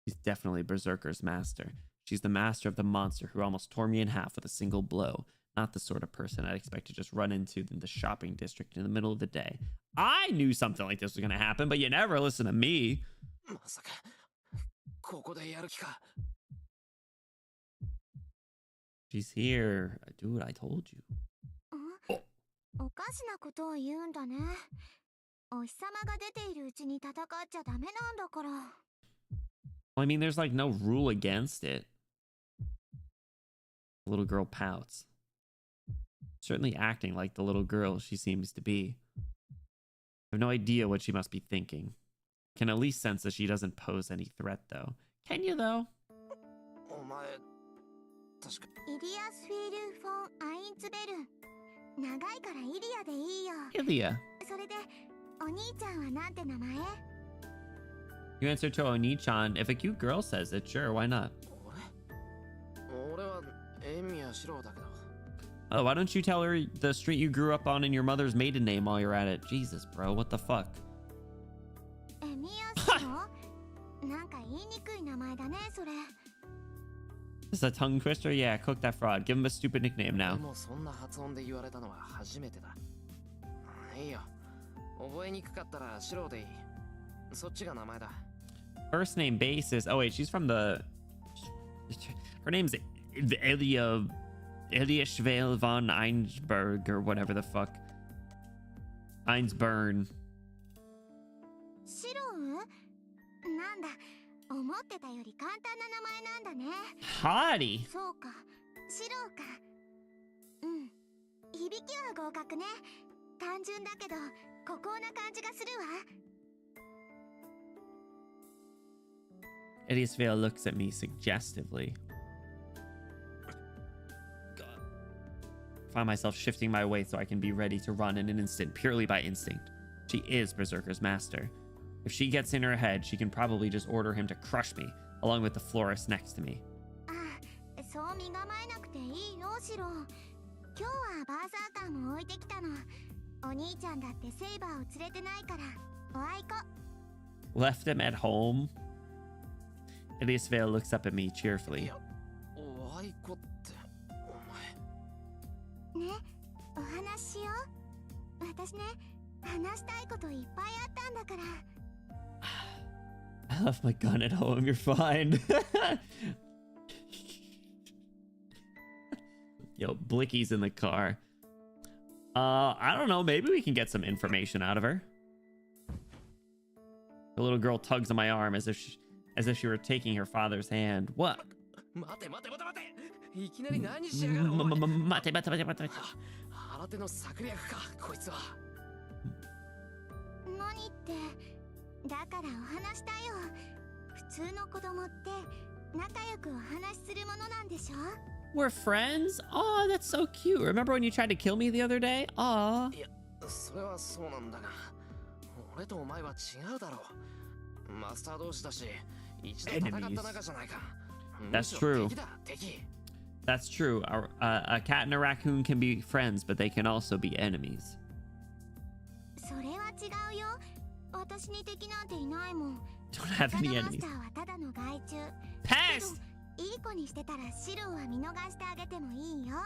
She's definitely Berserker's master. She's the master of the monster who almost tore me in half with a single blow. Not the sort of person I'd expect to just run into in the shopping district in the middle of the day. I knew something like this was going to happen, but you never listen to me. She's here. Dude, I told you. Oh. Well, I mean, there's like no rule against it. The little girl pouts. Certainly acting like the little girl she seems to be. I have no idea what she must be thinking. Can at least sense that she doesn't pose any threat, though. Can you, though? Ilia. You answer to Oni-chan. If a cute girl says it, sure, why not? Oh, why don't you tell her the street you grew up on and your mother's maiden name while you're at it? Jesus, bro, what the fuck? This is a tongue twister? Yeah, cook that fraud. Give him a stupid nickname now. First name basis. Oh wait, she's from the... Her name's Elia Schwale von Einsberg or whatever the fuck. Einsburn. Hottie. Eliasvale looks at me suggestively. God. I find myself shifting my weight so I can be ready to run in an instant, purely by instinct. She is Berserker's master. If she gets in her head, she can probably just order him to crush me, along with the florist next to me. Left him at home? Eliasvale looks up at me cheerfully. おあいこってお前。ね、お話ししよう。私ね、話したいこといっぱいあったんだから。I left my gun at home. You're fine. Yo, Blicky's in the car. I don't know. Maybe we can get some information out of her. The little girl tugs on my arm as if she were taking her father's hand. What? 待て待て待て待て。いきなり何しやがる。待て待て待て待て。新手の策略かこいつは。何って、だからお話したよ。普通の子供って仲良くお話しするものなんでしょ？ We're friends? Oh, that's so cute. Remember when you tried to kill me the other day? Aw. いや、それはそうなんだが、俺とお前は違うだろう。マスター同士だし、一度戦った仲じゃないか。That's true. 敵だ、敵。That's true. A cat and a raccoon can be friends, but they can also be enemies. それは違うよ。私に敵なんていないもん。 Don't have any マス enemies. ターはただの害虫。 Pest! いい子にしてたらシロは見逃してあげてもいいよ。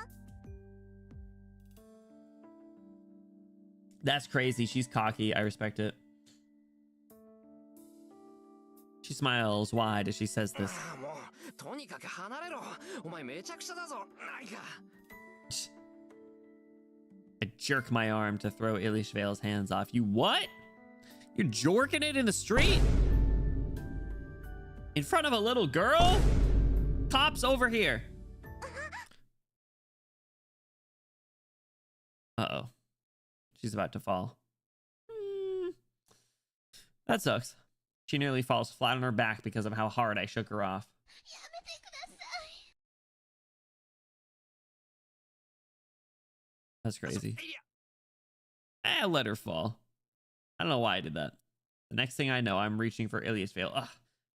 That's crazy. She's cocky. I respect it. She smiles wide as she says this. もうとにかく離れろ。お前めちゃくちゃだぞ。何か。I jerk my arm to throw Eliasvale's hands off. You what? You're jorking it in the street? In front of a little girl? Cops over here. Uh-oh. She's about to fall. That sucks. She nearly falls flat on her back because of how hard I shook her off. That's crazy. I let her fall. I don't know why I did that. The next thing I know, I'm reaching for Eliasvale. Ugh,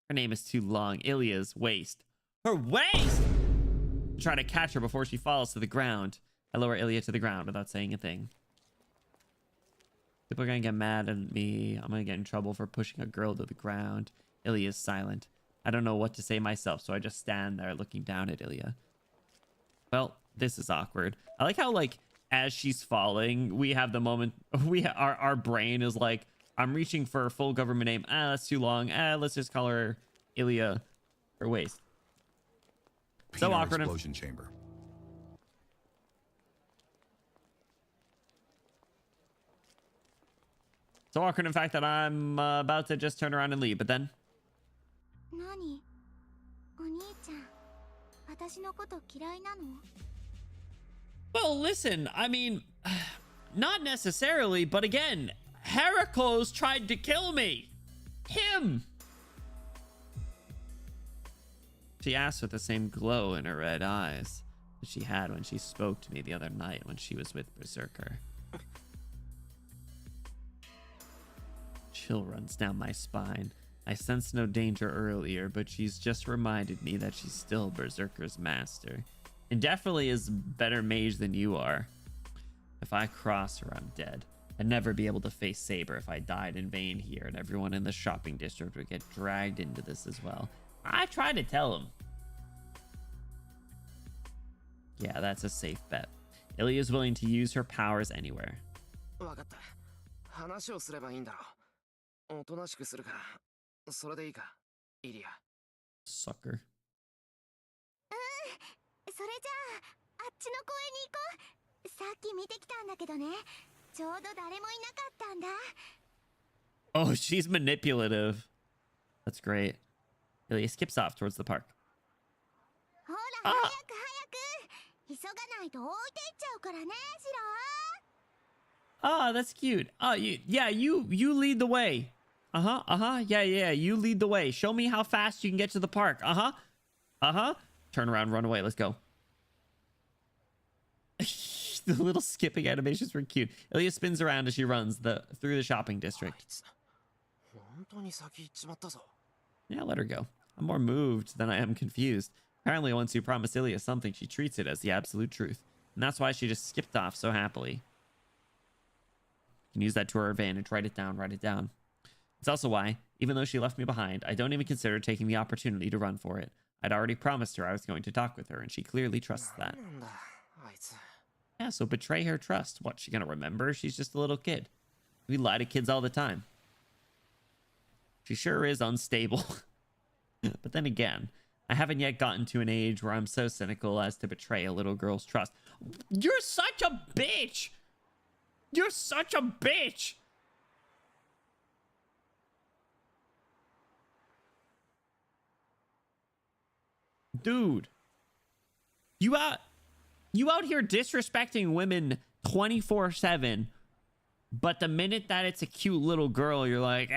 her name is too long. Ilia's waist. Her waist! Try to catch her before she falls to the ground. I lower Ilia to the ground without saying a thing. People are gonna get mad at me. I'm gonna get in trouble for pushing a girl to the ground. Ilia is silent. I don't know what to say myself, so I just stand there looking down at Ilia. Well, this is awkward. I like how, like, as she's falling, we have the moment our brain is like, I'm reaching for a full government name. Ah, that's too long. Ah, let's just call her Ilia her waist. So awkward. Explosion chamber. So awkward, in fact, that I'm about to just turn around and leave, but then... 何？お兄ちゃん、私のこと嫌いなの？ Well, listen, I mean, not necessarily, but again, Heracles tried to kill me. Him. She asked with the same glow in her red eyes that she had when she spoke to me the other night when she was with Berserker. Chill runs down my spine. I sensed no danger earlier, but she's just reminded me that she's still Berserker's master. And definitely is better mage than you are. If I cross her, I'm dead. I'd never be able to face Saber if I died in vain here, and everyone in the shopping district would get dragged into this as well. I tried to tell him. Yeah, that's a safe bet. Ilia is willing to use her powers anywhere. わかった。話をすればいいんだろう。おとなしくするから。それでいいか、イリア。Sucker. それじゃあ、あっちの公園に行こう。さっき見てきたんだけどね。ちょうど誰もいなかったんだ。Oh, she's manipulative. That's great. Ilia skips off towards the park. ほら、早く早く。急がないと置いていっちゃうからね、シロ。 Ah, that's cute. Oh, you lead the way. Yeah, you lead the way. Show me how fast you can get to the park. Turn around, run away. Let's go. The little skipping animations were cute. Ilia spins around as she runs through the shopping district. 本当に先行っちまったぞ。 Yeah, let her go. I'm more moved than I am confused. Apparently, once you promise Ilia something, she treats it as the absolute truth. And that's why she just skipped off so happily. You can use that to her advantage. Write it down, write it down. It's also why Even though she left me behind, I don't even consider taking the opportunity to run for it. I'd already promised her I was going to talk with her, and she clearly trusts that. Yeah, so betray her trust. What, she gonna remember? She's just a little kid. We lie to kids all the time. She sure is unstable. But then again, I haven't yet gotten to an age where I'm so cynical as to betray a little girl's trust. You're such a bitch! You're such a bitch! Dude. You out here disrespecting women 24/7, but the minute that it's a cute little girl, you're like,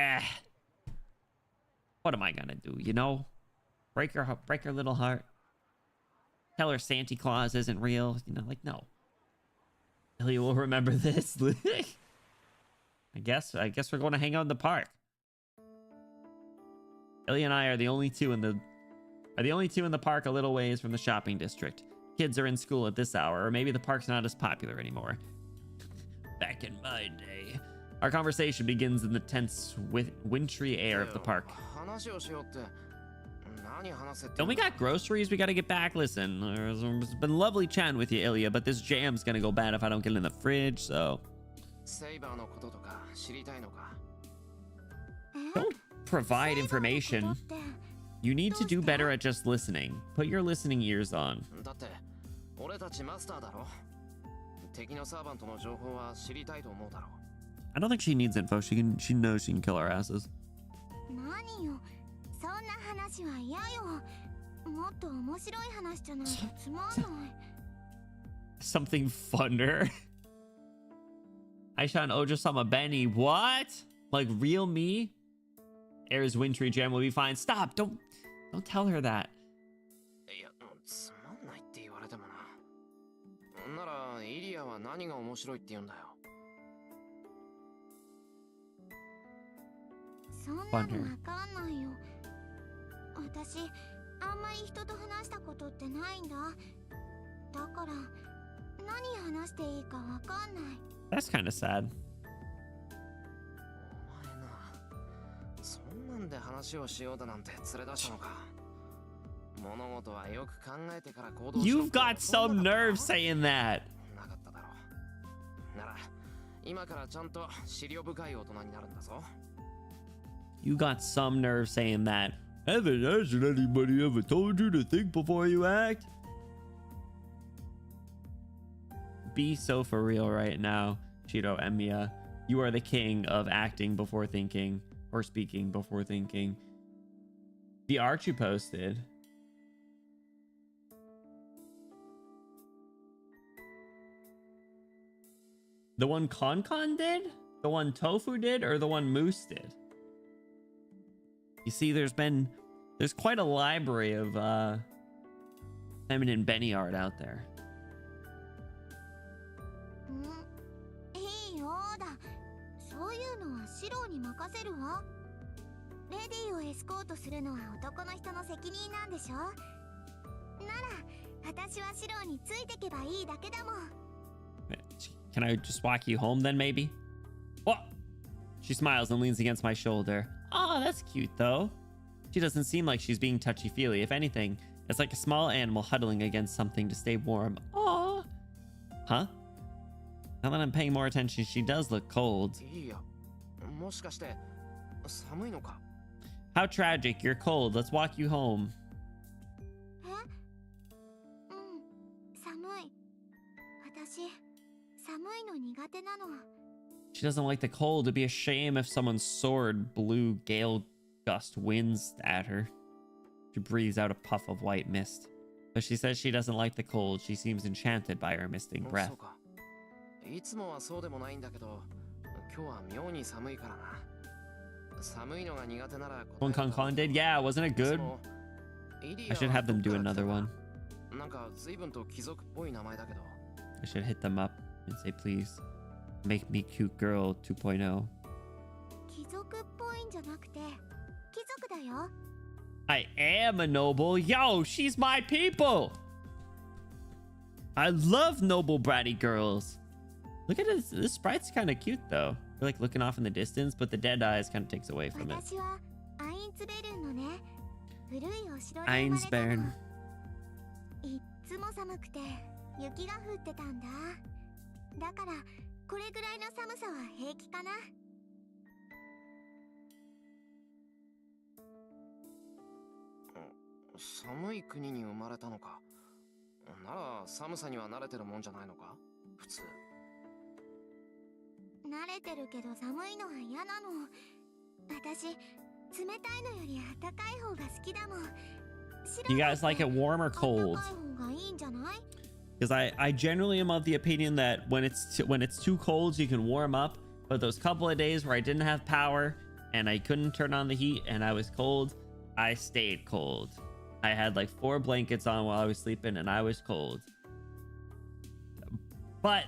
what am I gonna do, you know? Break her little heart. Tell her Santa Claus isn't real, you know, like, no. Ellie will remember this. I guess we're going to hang out in the park. Ellie and I are the only two in the park a little ways from the shopping district. Kids are in school at this hour, or maybe the park's not as popular anymore. Back in my day. Our conversation begins in the tense, wintry air of the park. Don't we got groceries we gotta get back? Listen, it's been lovely chatting with you, Ilya, but this jam's gonna go bad if I don't get it in the fridge, so... Don't provide information. You need to do better at just listening. Put your listening ears on. I don't think she needs info. She knows she can kill our asses. Something funner. Aisha and Ojo-sama Benny. What? Like real me? Air's wintry jam will be fine. Stop! Don't tell her that. Funner. That's kind of sad. You've got some nerve saying that. You got some nerve saying that. Hasn't anybody ever told you to think before you act? Be so for real right now, Chiro Emiya. You are the king of acting before thinking, or speaking before thinking. The art you posted. The one Kon did? The one Tofu did? Or the one Moose did? You see, there's quite a library of feminine Benny art out there. Can I just walk you home then, maybe? Oh! She smiles and leans against my shoulder. Oh, that's cute, though. She doesn't seem like she's being touchy-feely. If anything, it's like a small animal huddling against something to stay warm. Oh! Huh? Now that I'm paying more attention, she does look cold. How tragic. You're cold. Let's walk you home. She doesn't like the cold. It'd be a shame if someone's sword blew gale gust winds at her. She breathes out a puff of white mist. But she says she doesn't like the cold. She seems enchanted by her misting breath. One Kon did? Yeah, wasn't it good? I should have them do another one. I should hit them up and say, please, make me cute girl 2.0. I am a noble. Yo, she's my people. I love noble bratty girls. Look at this. This sprite's kind of cute, though. You're like looking off in the distance, but the dead eyes kind of takes away from it. インツベルンのね、古いお城に生まれたの。アインズベルン。いっつも寒くて雪が降ってたんだ。だからこれぐらいの寒さは平気かな。寒い国に生まれたのか。なら寒さには慣れてるもんじゃないのか、普通。慣れてるけど寒いのは嫌なの。私冷たいのより暖かい方が好きだもん。 You guys like it warm or cold? 暖かい方がいいんじゃない？ Because I generally am of the opinion that when it's too cold, you can warm up. But those couple of days where I didn't have power and I couldn't turn on the heat and I was cold, I stayed cold. I had like 4 blankets on while I was sleeping and I was cold. But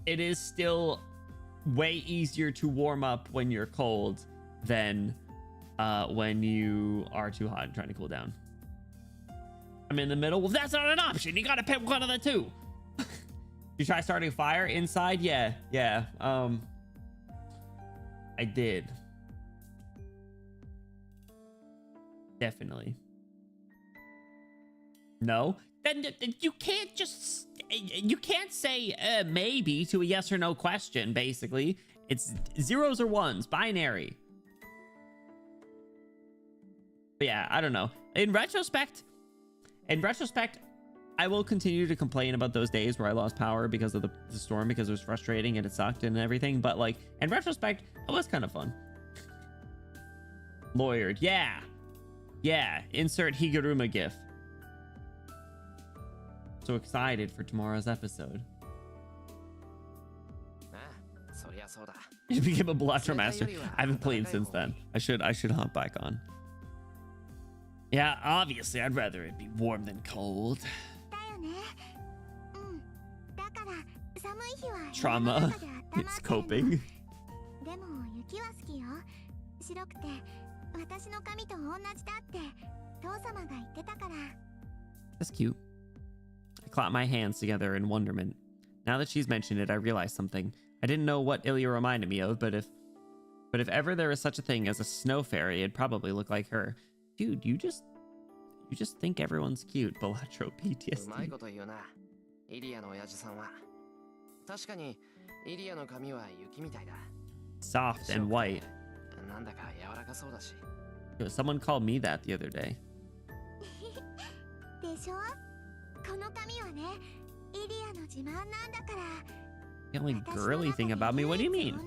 it is still way easier to warm up when you're cold than when you are too hot and trying to cool down. I'm in the middle. Well, that's not an option. You gotta pick one of the two. You try starting a fire inside? Yeah. I did. Definitely. No? Then you can't just... You can't say maybe to a yes or no question, basically. It's zeros or ones. Binary. But yeah, I don't know. In retrospect, I will continue to complain about those days where I lost power because of the storm, because it was frustrating and it sucked and everything. But like, in retrospect, it was kind of fun. Lawyered. Yeah. Insert Higuruma gif. So excited for tomorrow's episode. It became a Blatcher Master. I haven't played since then. I should hop back on. Yeah, obviously I'd rather it be warm than cold. Trauma. It's coping. That's cute. I clapped my hands together in wonderment. Now that she's mentioned it, I realized something. I didn't know what Ilya reminded me of, but if ever there is such a thing as a snow fairy, it'd probably look like her. Dude, you just think everyone's cute. Balatro PTSD. Soft and white. Yo, someone called me that the other day. The only girly thing about me? What do you mean?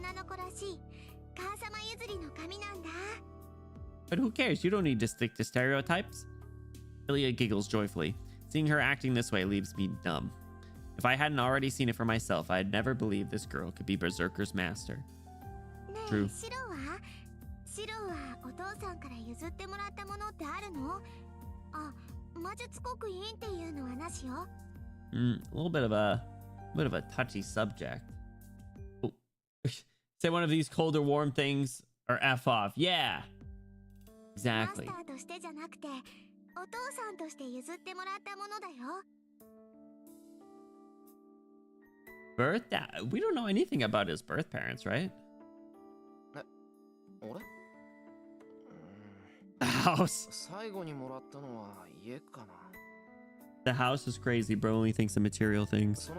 But who cares? You don't need to stick to stereotypes. Ilya giggles joyfully. Seeing her acting this way leaves me dumb. If I hadn't already seen it for myself, I'd never believe this girl could be Berserker's master. True. A little bit of a touchy subject. Oh. Say one of these cold or warm things or F off. Yeah. Exactly. Birth? We don't know anything about his birth parents, right? The house. The house is crazy, bro. Only thinks of material things.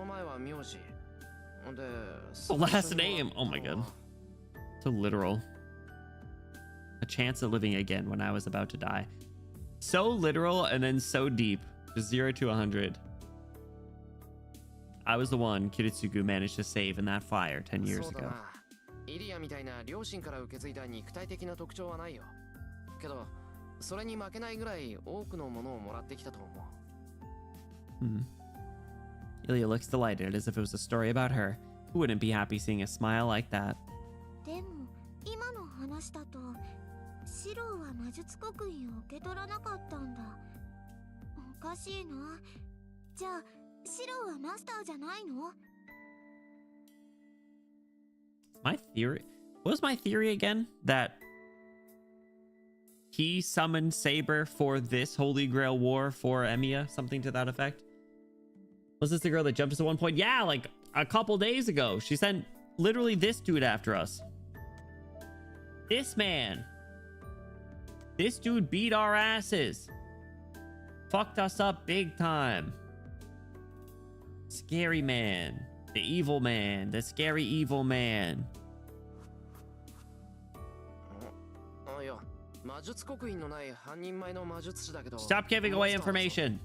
The last name. Oh my god. So literal. A chance at living again when I was about to die. So literal and then so deep. Just 0 to 100. I was the one Kiritsugu managed to save in that fire 10 years ago. Ilya looks delighted as if it was a story about her. Who wouldn't be happy seeing a smile like that? My theory... What was my theory again? That he summoned Saber for this Holy Grail War for Emiya? Something to that effect? Was this the girl that jumped us at one point? Yeah, like a couple days ago. She sent literally this dude after us. This man. This dude beat our asses. Fucked us up big time. Scary man. The evil man. The scary evil man. あ、いや、魔術刻印のない半人前の魔術師だけど。 Stop giving away information.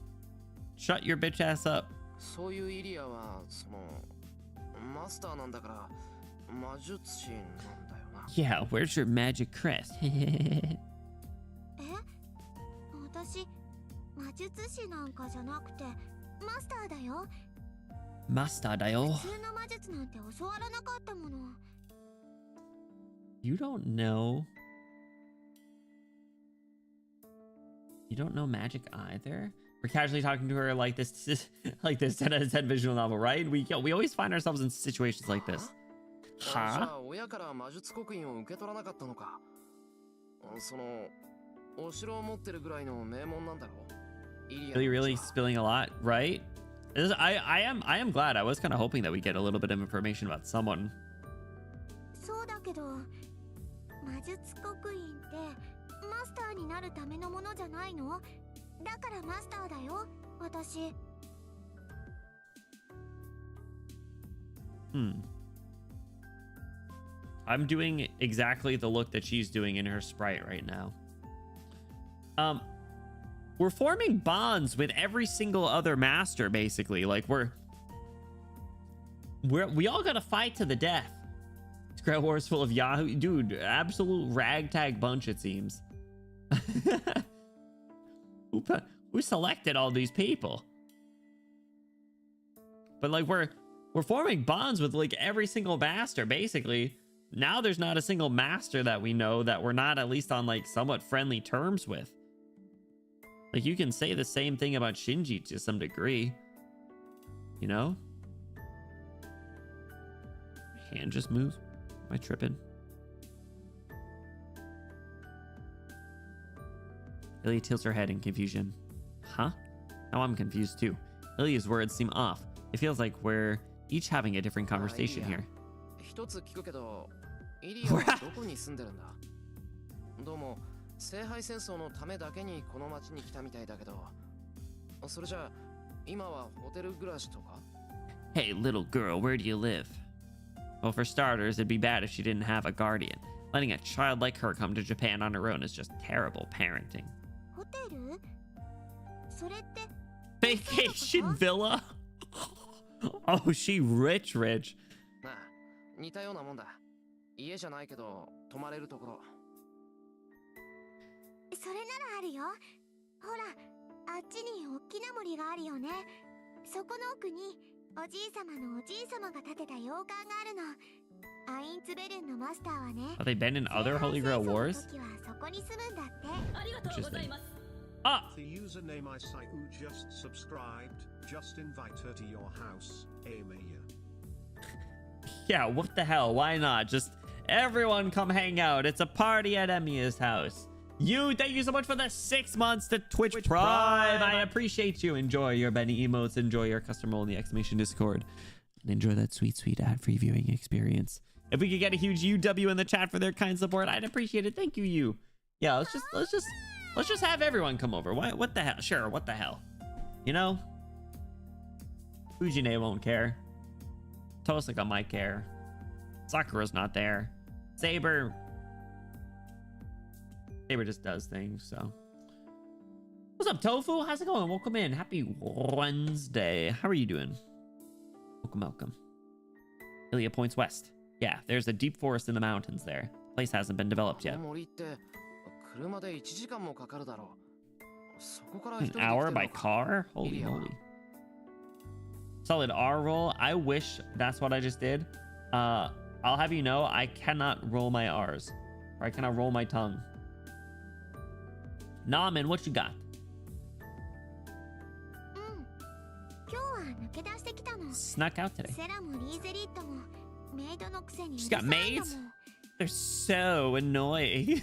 Shut your bitch ass up. そういうイリアはそのマスターなんだから魔術師なんだよな。 Yeah, where's your magic crest? え、私魔術師なんかじゃなくてマスターだよ。 Master だよ。普通の魔術なんて教わらなかったもの。 You don't know. You don't know magic either? We're casually talking to her like this, like this 10 out of 10 visual novel, right? We always find ourselves in situations like this. じゃ Huh? あ親から魔術刻印を受け取らなかったのか。そのお城を持ってるぐらいの名門なんだろう。イリアの Really うちは spilling a lot, right? I am glad. I was kind of hoping that we get a little bit of information about someone. そうだけど魔術刻印ってマスターになるためのものじゃないの？だからマスターだよ、私。I'm doing exactly the look that she's doing in her sprite right now. We're forming bonds with every single other master, basically. Like we all gotta fight to the death. Scrap Wars full of Yahoo, dude. Absolute ragtag bunch, it seems. Who selected all these people? But like we're forming bonds with like every single master, basically. Now there's not a single master that we know that we're not at least on like somewhat friendly terms with. Like you can say the same thing about Shinji to some degree. You know? Hand just moves. Am I tripping? Ilya tilts her head in confusion. Huh? Now I'm confused too. Ilya's words seem off. It feels like we're each having a different conversation here. 一つ聞くけど、イリアはどこに住んでるんだ？どうも聖杯戦争のためだけにこの町に来たみたいだけど、それじゃあ今はホテル暮らしとか？ Hey, little girl, where do you live? Well, for starters, it'd be bad if she didn't have a guardian. Letting a child like her come to Japan on her own is just terrible parenting. ホテル？それって Vacation villa? Oh, she rich. なあ、似たようなもんだ。家じゃないけど泊まれるところ。それならあるよ。ほら、あっちに大きな森があるよね。そこの奥におじいさまのおじいさまが建てた洋館があるの。アインツベルンのマスターはね。 Have they been in other Holy Grail wars? 時はそこに住むんだって。ありがとうございます。 Ah! The username I cite who just subscribed, just invite her to your house, Amaya. Yeah, what the hell? Why not? Just everyone come hang out. It's a party at Emiya's house. Thank you so much for the 6 months to Twitch Prime. I appreciate you. Enjoy your Benny emotes. Enjoy your custom only exclamation Discord. And enjoy that sweet, sweet ad-free viewing experience. If we could get a huge UW in the chat for their kind support, I'd appreciate it. Thank you, you. Yeah, let's just have everyone come over. What the hell? Sure, what the hell? You know? Fujine won't care. Tosaka might care. Sakura's not there. Saber just does things, so. What's up, Tofu? How's it going? Welcome in. Happy Wednesday. How are you doing? Welcome. Ilya points west. Yeah, there's a deep forest in the mountains there. Place hasn't been developed yet. 森って車で1時間もかかるだろう。そこから一 An 人で来てる hour の by か？ car? Holy moly. Solid R roll. I wish that's what I just did. I'll have you know, I cannot roll my R's. Or I cannot roll my tongue. Nah, man, what you got? 今日は抜け出してきたの。 Snuck out today. セラもリーゼリットもメイドのくせにうる She's さ got いの maids? も。 They're so annoying.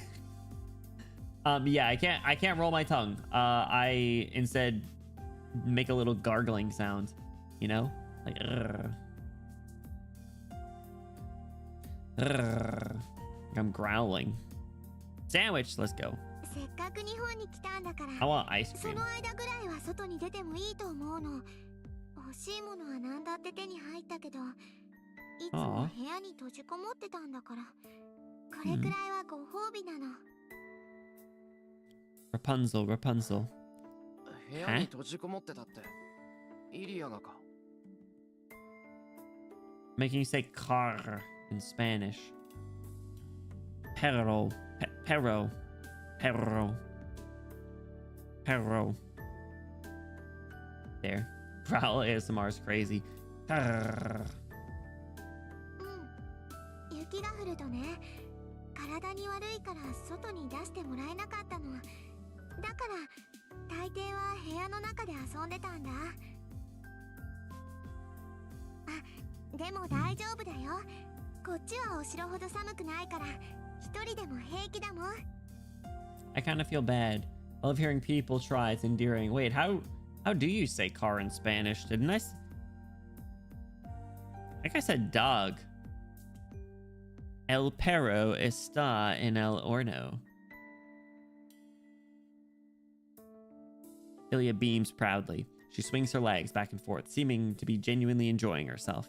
Yeah, I can't roll my tongue. I instead make a little gargling sound, you know? Like I'm growling. Sandwich, let's go. せっかく日本に来たんだから I want ice そ cream. の間ぐらいは外に出てもいいと思うの。欲しいものは何だって手に入ったけど、いつも部屋に閉じこもってたんだから、これくらいはご褒美なの。Rapunzel, Rapunzel. 部屋に閉じこもってたって、イリアがか。Making you say car in Spanish. Perro. Perro. Perro. Perro. There. Growl ASMR is crazy. Grrr. うん。雪が降るとね、体に悪いから外に出してもらえなかったの。だから大抵は部屋の中で遊んでたんだ。あ、でも大丈夫だよ。こっちはお城ほど寒くないから一人でも平気だもん。I kind of feel bad. I love hearing people try. It's endearing. Wait, how do you say car in Spanish? Didn't I think I said dog. El perro está en el horno. Ilya beams proudly. She swings her legs back and forth, seeming to be genuinely enjoying herself.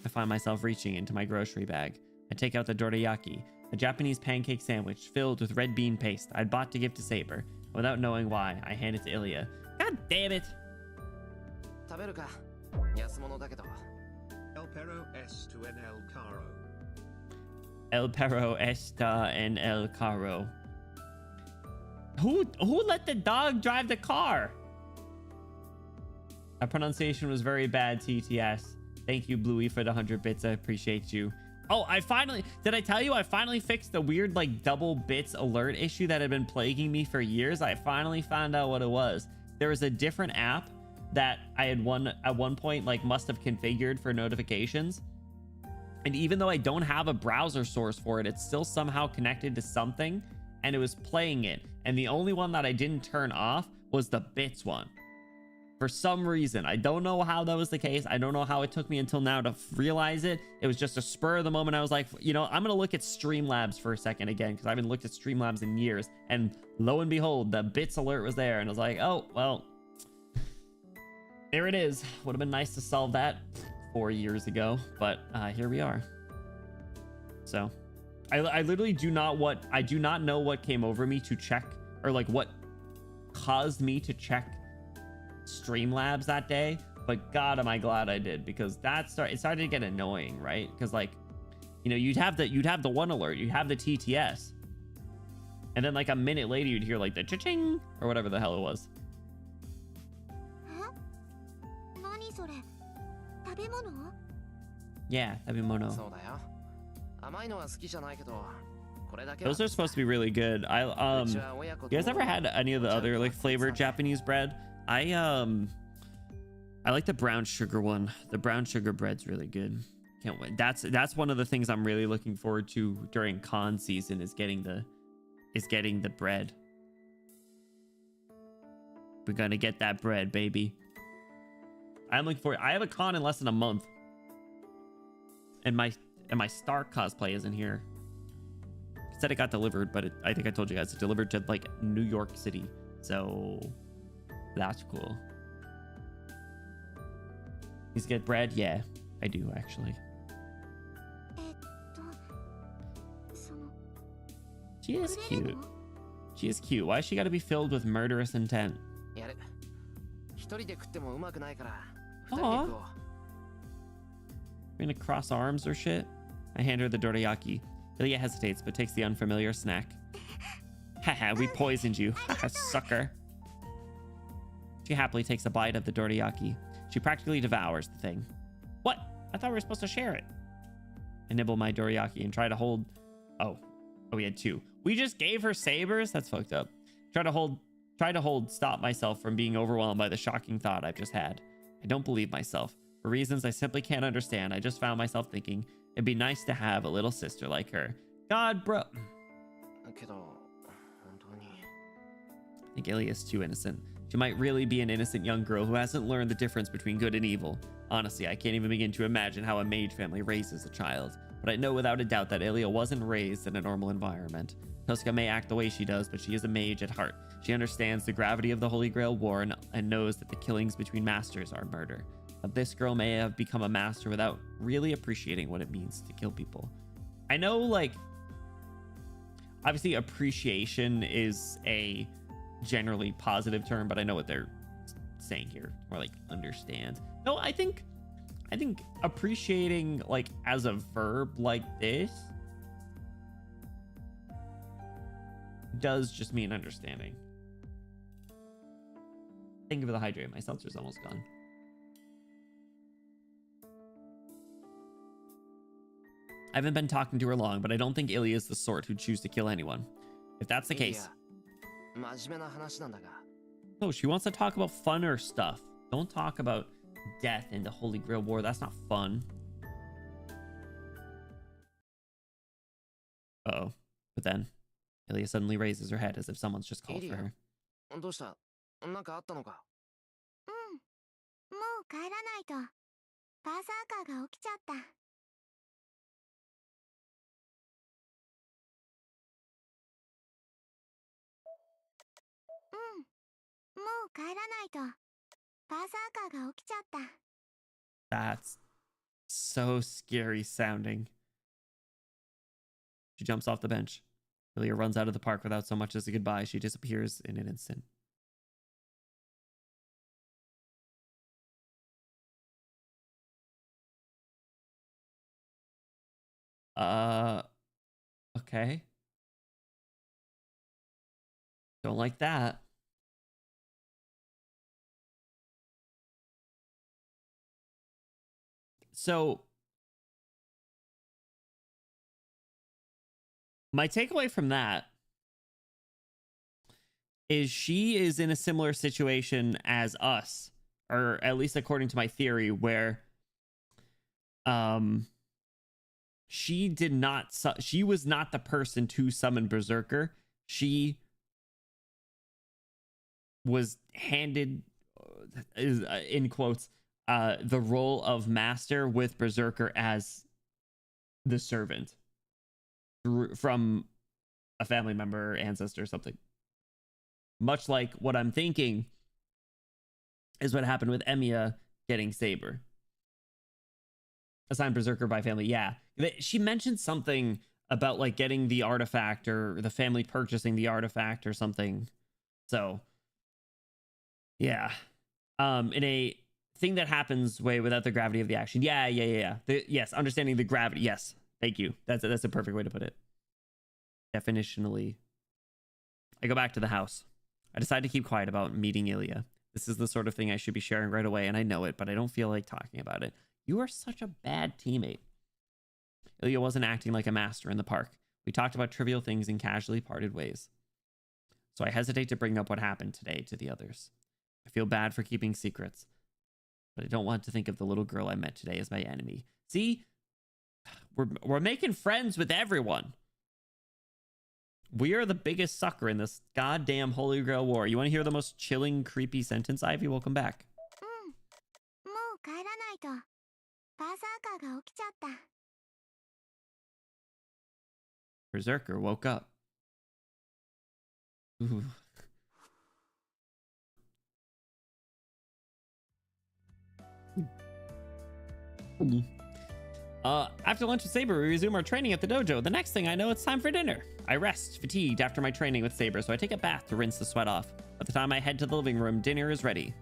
I find myself reaching into my grocery bag. I take out the dorayaki, a Japanese pancake sandwich filled with red bean paste I'd bought to give to Saber. Without knowing why, I hand it to Ilya. God damn it! 食べるか。安物だけど。El perro es to en el carro. El perro está en el carro. Who let the dog drive the car? My pronunciation was very bad, TTS. Thank you, Bluey, for the 100 bits. I appreciate you. Oh, did I tell you I finally fixed the weird like double bits alert issue that had been plaguing me for years? I finally found out what it was. There was a different app that I had at one point like must have configured for notifications. And even though I don't have a browser source for it, it's still somehow connected to something and it was playing it. And the only one that I didn't turn off was the bits one. For some reason, I don't know how that was the case. I don't know how it took me until now to realize it. It was just a spur of the moment. I was like, you know, I'm going to look at Streamlabs for a second again, because I haven't looked at Streamlabs in years. And lo and behold, the bits alert was there. And I was like, oh, well, there it is. Would have been nice to solve that 4 years ago, but here we are. So I literally do not know what came over me to check, or like what caused me to check Streamlabs that day, but God, am I glad I did, because it started to get annoying, right? Because like, you know, you'd have the one alert, you'd have the TTS, and then like a minute later you'd hear like the cha-ching or whatever the hell it was. Yeah, tabemono. Those are supposed to be really good. You guys ever had any of the other like flavored Japanese bread? I like the brown sugar one. The brown sugar bread's really good. Can't wait. That's one of the things I'm really looking forward to during con season, is getting the bread. We're gonna get that bread, baby. I'm looking forward. I have a con in less than a month, and my Stark cosplay isn't here. It said it got delivered, but I think I told you guys it delivered to like New York City, so that's cool. You get bread? Yeah, I do actually. She is cute. She is cute. Why is she got to be filled with murderous intent? Aww. You're gonna cross arms or shit? I hand her the dorayaki. Ilya hesitates, but takes the unfamiliar snack. Haha, we poisoned you. Haha, sucker. She happily takes a bite of the dorayaki. She practically devours the thing. What? I thought we were supposed to share it. I nibble my dorayaki and try to hold... Oh, we had two. We just gave her sabers? That's fucked up. Try to stop myself from being overwhelmed by the shocking thought I've just had. I don't believe myself. For reasons I simply can't understand, I just found myself thinking it'd be nice to have a little sister like her. God, bro. I think Ilya's too innocent. She might really be an innocent young girl who hasn't learned the difference between good and evil. Honestly, I can't even begin to imagine how a mage family raises a child. but I know without a doubt that Ilya wasn't raised in a normal environment. Tosca may act the way she does, but she is a mage at heart. She understands the gravity of the Holy Grail War and knows that the killings between masters are murder. But this girl may have become a master without really appreciating what it means to kill people. I know, like, obviously appreciation is a generally positive term, but I know what they're saying here, or like understand. No, I think appreciating, like, as a verb like this does just mean understanding. Thank you for the hydrate. My seltzer's almost gone. I haven't been talking to her long, but I don't think Ilya is the sort who'd choose to kill anyone. If that's the case... No, she wants to talk about funner stuff. Don't talk about death in the Holy Grail War. That's not fun. Uh-oh. But then, Ilya suddenly raises her head as if someone's just called for her. もう帰らないと。バーサーカーが起きちゃった。もう帰らないと。バーサーカーが起きちゃった。That's so scary sounding. She jumps off the bench. Ilya runs out of the park without so much as a goodbye. She disappears in an instant. Okay. Don't like that. So, my takeaway from that is she is in a similar situation as us, or at least according to my theory, where she was not the person to summon Berserker. She was handed, in quotes, the role of master with Berserker as the servant from a family member, ancestor, or something. Much like what I'm thinking is what happened with Emiya getting Saber. Assigned Berserker by family. Yeah. She mentioned something about like getting the artifact or the family purchasing the artifact or something. So yeah. In a thing that happens way without the gravity of the action. Yeah. Yes, understanding the gravity. Yes. Thank you. That's a perfect way to put it. Definitionally. I go back to the house. I decide to keep quiet about meeting Ilya. This is the sort of thing I should be sharing right away, and I know it, but I don't feel like talking about it. You are such a bad teammate. Ilya wasn't acting like a master in the park. We talked about trivial things and casually parted ways. So I hesitate to bring up what happened today to the others. I feel bad for keeping secrets, but I don't want to think of the little girl I met today as my enemy. See? We're making friends with everyone. We are the biggest sucker in this goddamn Holy Grail War. You want to hear the most chilling, creepy sentence, Ivy? Welcome back. もう帰らないと。バーサーカーが起きちゃった。 Berserker woke up. Ooh. After lunch with Saber, we resume our training at the dojo. The next thing I know, it's time for dinner. I rest, fatigued after my training with Saber, so I take a bath to rinse the sweat off. By the time I head to the living room, dinner is ready.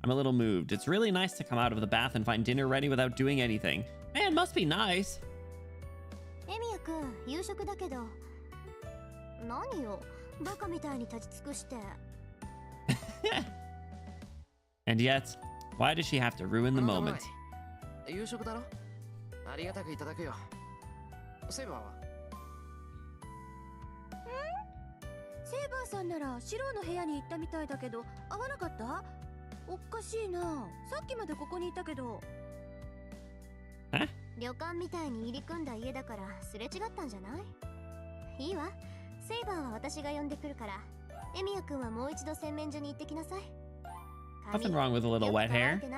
I'm a little moved. It's really nice to come out of the bath and find dinner ready without doing anything. Man, must be nice. エミヤくん、夕食だけど。何よ、バカみたいに立ち尽くして。And yet, why does she have to ruin the moment? 夕食だろ？ありがたくいただくよ。セイバーは？セイバーさんならシローの部屋に行ったみたいだけど、会わなかった？おかしいな。さっきまでここにいたけど。え？旅館みたいに入り組んだ家だからすれ違ったんじゃない？いいわ。セイバーは私が呼んでくるから。エミヤくんはもう一度洗面所に行ってきなさい。Nothing wrong with a little wet hair. 本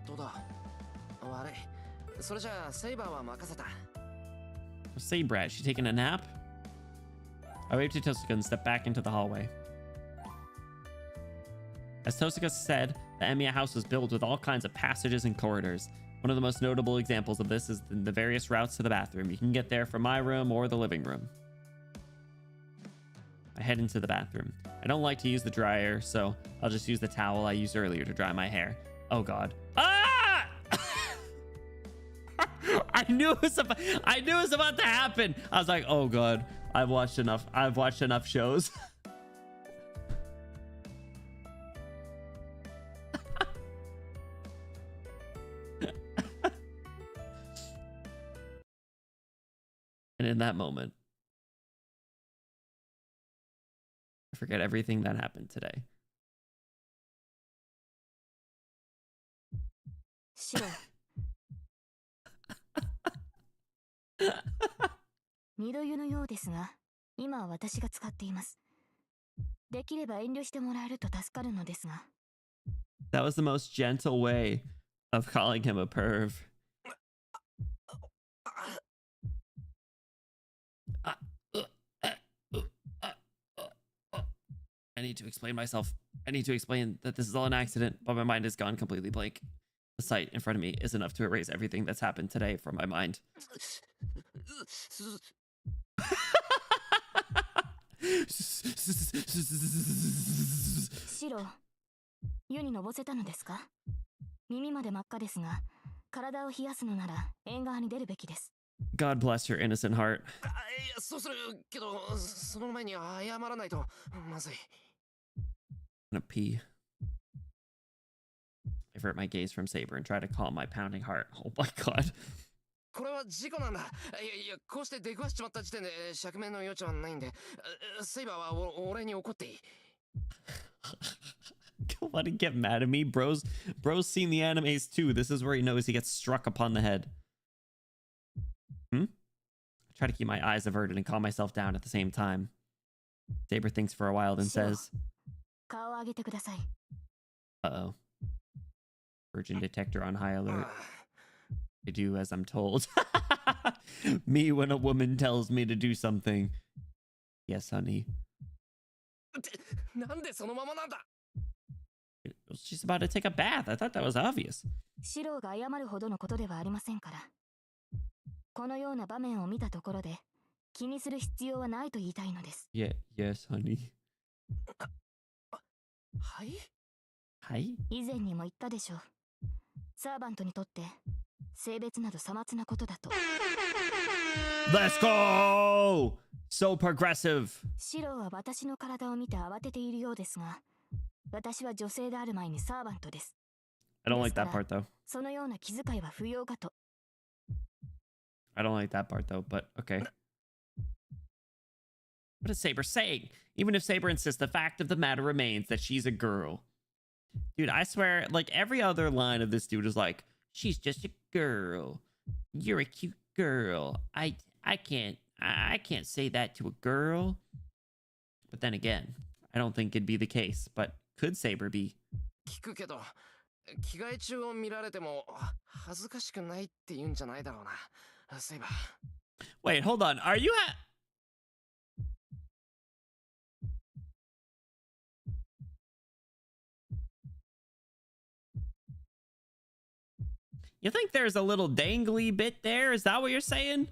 当だ。悪い。それじゃあセイバーは任せた。 Saber, is she taking a nap? I waved to Tosuka and stepped back into the hallway. As Tosuka said, the Emiya house was built with all kinds of passages and corridors. One of the most notable examples of this is the various routes to the bathroom. You can get there from my room or the living room. I head into the bathroom. I don't like to use the dryer, so I'll just use the towel I used earlier to dry my hair. Oh god. Ah! I knew it was about to happen. I was like, oh god, I've watched enough shows. And in that moment, I forget everything that happened today. シロ二度湯のようですが、今は私が使っています。できれば遠慮してもらえると助かるのですが。That was the most gentle way of calling him a perv. I need to explain myself. I need to explain that this is all an accident, but my mind has gone completely blank. The sight in front of me is enough to erase everything that's happened today from my mind. シロ、湯にのぼせたのですか？耳まで真っ赤ですが、体を冷やすのなら縁側に出るべきです。God bless your innocent heart. いや、そうするけど、その前に謝らないとまずい。I'm gonna pee. I avert my gaze from Saber and try to calm my pounding heart. Oh my god. これは事故なんだ。いや、こうして出くわしちまった時点で釈明の余地はないんで、セイバーは俺に怒っていい。Don't let him get mad at me. Bro's seen the animes too. This is where he knows he gets struck upon the head. I try to keep my eyes averted and calm myself down at the same time. Saber thinks for a while, then says, 顔を上げてください。uh-oh. Virgin detector on high alert. I do as I'm told. Me when a woman tells me to do something. Yes, honey. なんでそのままなんだ。 She's about to take a bath. I thought that was obvious. シロが謝るほどのことではありませんから。このような場面を見たところで気にする必要はないと言いたいのです。Yeah, yes, honey. はい？はい？以前にも言ったでしょう。サーバントにとって性別などさまつなことだと。Let's go! So progressive. シロは私の体を見て慌てているようですが、私は女性である前にサーバントです。I don't like that part though. そのような気遣いは不要かと。I don't like that part though, but okay. What is Saber saying? Even if Saber insists, the fact of the matter remains that she's a girl. Dude, I swear, like every other line of this dude is like, she's just a girl. You're a cute girl. I can't say that to a girl. But then again, I don't think it'd be the case, but could Saber be? 聞くけど、着替え中を見られても恥ずかしくないって言うんじゃないだろうな。セイバー。 Wait, hold on. Are you at... You think there's a little dangly bit there? Is that what you're saying?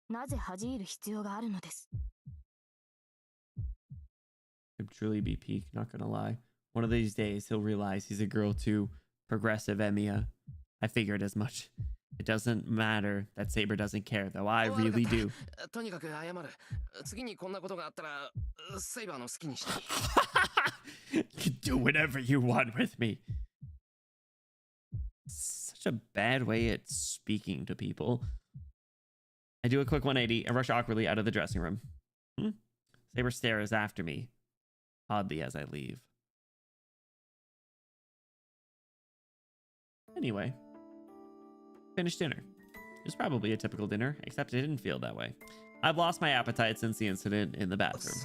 なぜ恥じる必要があるのです。 Could truly be peak, not gonna lie. One of these days, he'll realize he's a girl too. Progressive Emiya. I figured as much. It doesn't matter that Saber doesn't care, though. I really do. とにかく謝る。次にこんなことがあったら、セイバーの好きにして。You can do whatever you want with me. Such a bad way at speaking to people. I do a quick 180 and rush awkwardly out of the dressing room. Saber stares after me, oddly as I leave. Anyway, finished dinner. It was probably a typical dinner, except it didn't feel that way. I've lost my appetite since the incident in the bathroom.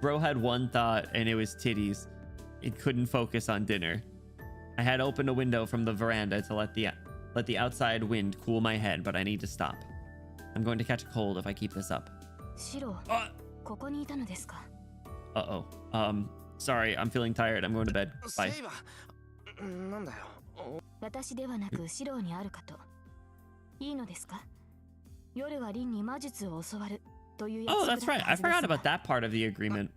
Bro had one thought, and it was titties. it couldn't focus on dinner. I had opened a window from the veranda to let the outside wind cool my head, but I need to stop. I'm going to catch a cold if I keep this up. シロ、ここにいたのですか? Uh-oh. Sorry, I'm feeling tired. I'm going to bed. Bye. セイバー、なんだよ。私ではなくシロにあるかと。いいのですか? 夜はリンに魔術を教わるという約 Oh, 束 that's だ right. った I はずです forgot が。 about that part of the agreement.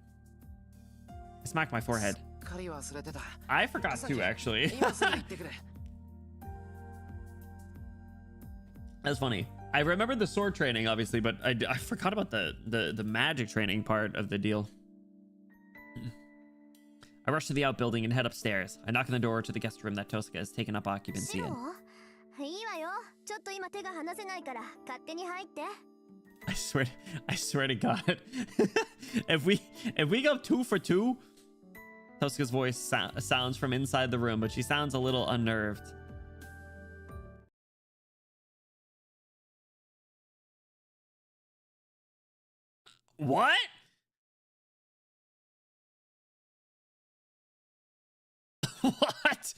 I smacked my forehead. すっかり忘れてた。 I forgot too, actually. 今すぐ行ってくれ。That's funny. I remembered the sword training, obviously, but I forgot about the magic training part of the deal. I rush to the outbuilding and head upstairs. I knock on the door to the guest room that Tosca has taken up occupancy シロ in. いいわよ。ちょっと今手が離せないから勝手に入って。 I swear to God. if we go 2 for 2, Tosca's voice sounds from inside the room, but she sounds a little unnerved. What? What?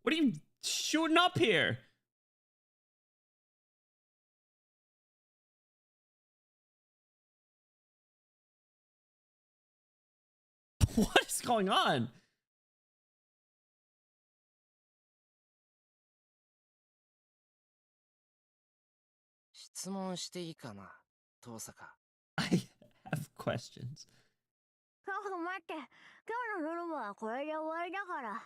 What are you shooting up here? What is going on? 質問していいかな、遠坂。I have questions. ちょっと待って。今日の夜はこれで終わりだから。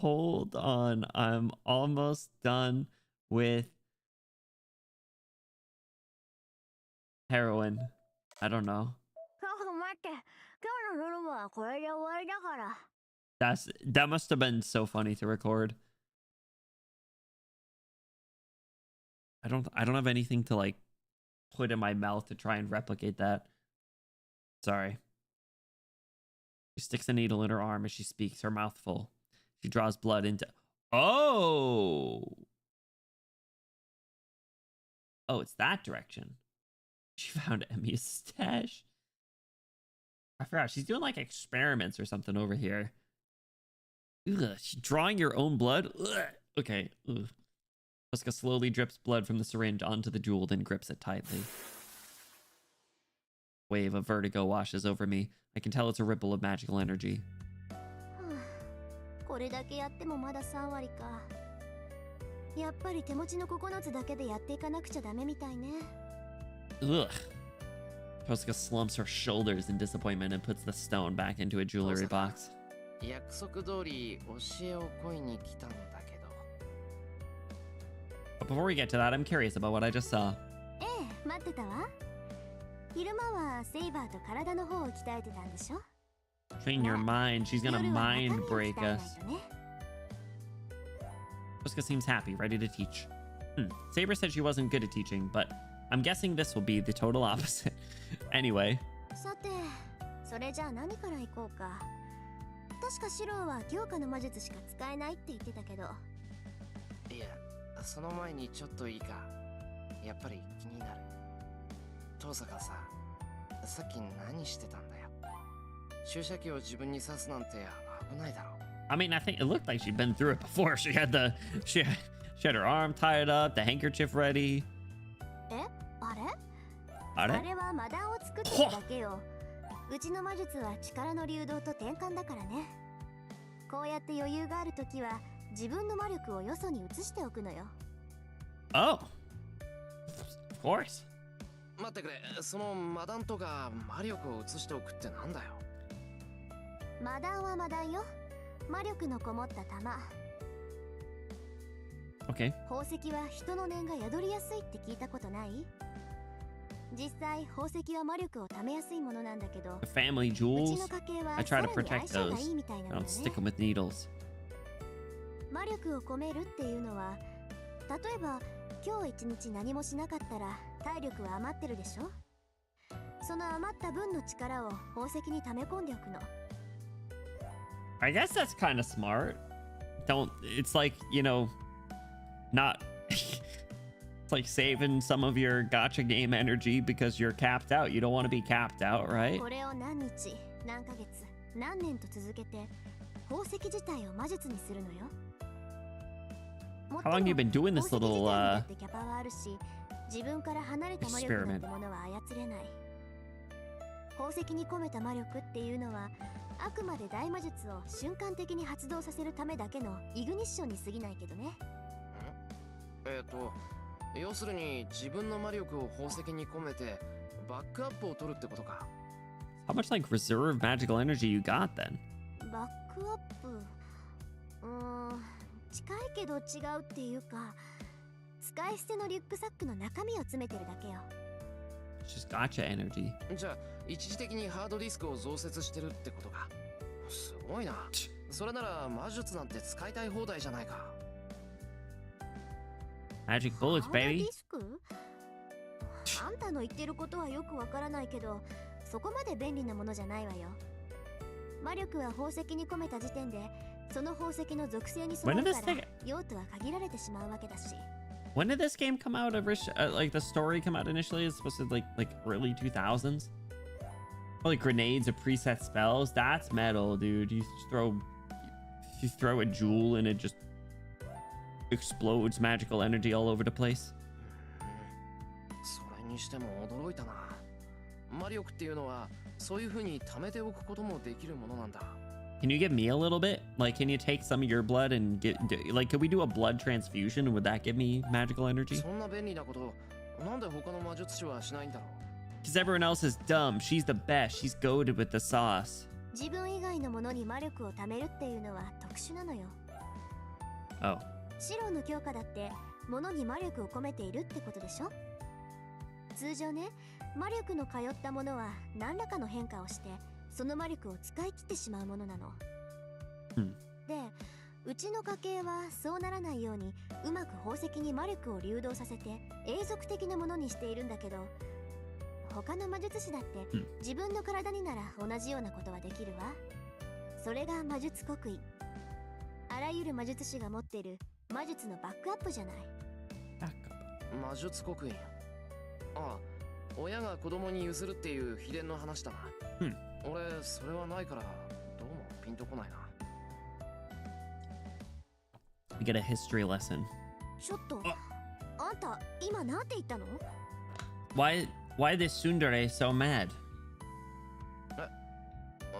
Hold on. I'm almost done with heroin. I don't know. ちょっと待って。今日の夜はこれで終わりだから。That must have been so funny to record. I don't have anything to like put in my mouth to try and replicate that. Sorry. She sticks a needle in her arm as she speaks, her mouth full. She draws blood into... Oh! Oh, it's that direction. She found Emmy's stash. I forgot. She's doing like experiments or something over here. Ugh, she's drawing your own blood? Ugh. Okay. Ugh. Tosca slowly drips blood from the syringe onto the jewel, then grips it tightly. Wave of vertigo washes over me. I can tell it's a ripple of magical energy. これだけやってもまだ3割か。やっぱり手持ちの9つだけでやっていかなくちゃダメみたいね。Ugh. Tosca slumps her shoulders in disappointment and puts the stone back into a jewelry box. 約束通り教えを恋に来たんだけど。 But before we get to that, I'm curious about what I just saw. ええ、待ってたわ。昼間はセイバーと体の方を鍛えてたんでしょ。 Train your mind. She's gonna 夜は mind 中身を break 鍛えない us. とね。 Tosca seems happy, ready to teach. Saber said she wasn't good at teaching, but I'm guessing this will be the total opposite. Anyway. さて、それじゃあ何から行こうか。確かシロは強化の魔術しか使えないって言ってたけど。いや、その前にちょっといいか。やっぱり気になる。遠坂さ、さっき何してたんだよ。注射器を自分に刺すなんて危ないだろ。I mean, I think it looked like she'd been through it before. She had her arm tied up, the handkerchief ready. え、あれ？あれ？あれは魔弾を作ってただけよ。うちの魔術は力の流動と転換だからね。こうやって余裕があるときは自分の魔力をよそに移しておくのよ。Oh. Of course. 待ってくれ、その魔弾とか魔力を移しておくってなんだよ。魔弾は魔弾よ。魔力のこもった玉。Okay. 宝石は人の念が宿りやすいって聞いたことない？実際宝石は魔力を貯めやすいものなんだけど、 The family うち jewels. の家系は I さ try ら to に protect 相性が those. いいみたいな I の don't ね。 stick them with needles. 魔力を込めるっていうのは、例えば今日一日何もしなかったら体力は余ってるでしょ。その余った分の力を宝石に溜め込んでおくの。 I guess that's kind of smart. Don't. It's like, you know, not It's like saving some of your gacha game energy because you're capped out. You don't want to be capped out, right? これを何日、何ヶ月、何年と続けて宝石自体を魔術にするのよ。 How long have you been doing this little キャパはあるし、自分から離れた魔力なんてものは操れない。宝石に込めた魔力っていうのはあくまで大魔術を瞬間的に発動させるためだけのイグニッションに過ぎないけどね。要するに自分の魔力を宝石に込めてバックアップを取るってことか。 How much like reserve magical energy you got then? バックアップ、近いけど違うっていうか、使い捨てのリュックサックの中身を詰めてるだけよ。 It's just gacha energy. じゃあ一時的にハードディスクを増設してるってことか。すごいな。それなら魔術なんて使いたい放題じゃないか。 Magic bullets, ハードディ baby. スク？あんたの言ってることはよくわからないけど、そこまで便利なものじゃないわよ。魔力は宝石に込めた時点で、その宝石の属性に備わるから用途は限られてしまうわけだし。 When did this game come out? Like the story come out initially? It's supposed to like early 2000s. Oh, like grenades or preset spells. That's metal, dude. You throw a jewel and it just explodes magical energy all over the place. それにしても驚いたな。魔力っていうのはそういう風に貯めておくこともできるものなんだ。 Can you give me a little bit? Like, can you take some of your blood and like, could we do a blood transfusion? Would that give me magical energy? そんな便利なことなんで他の魔術師はしないんだろう。 Because everyone else is dumb. She's the best. She's goated with the sauce. 自分以外のものに魔力を貯めるっていうのは特殊なのよ。 Oh. 白の強化だって物に魔力を込めているってことでしょ。通常ね、魔力の通ったものは何らかの変化をしてその魔力を使い切ってしまうものなの。で、うちの家系はそうならないようにうまく宝石に魔力を流動させて永続的なものにしているんだけど、他の魔術師だって自分の体になら同じようなことはできるわ。それが魔術刻印。あらゆる魔術師が持っている魔術のバックアップじゃない。魔術刻印。ああ、親が子供に譲るっていう秘伝の話だな。俺それはないからどうもピンとこないな。 We get a history lesson. ちょっと、あんた今なんて言ったの？ Why this tsundere so mad?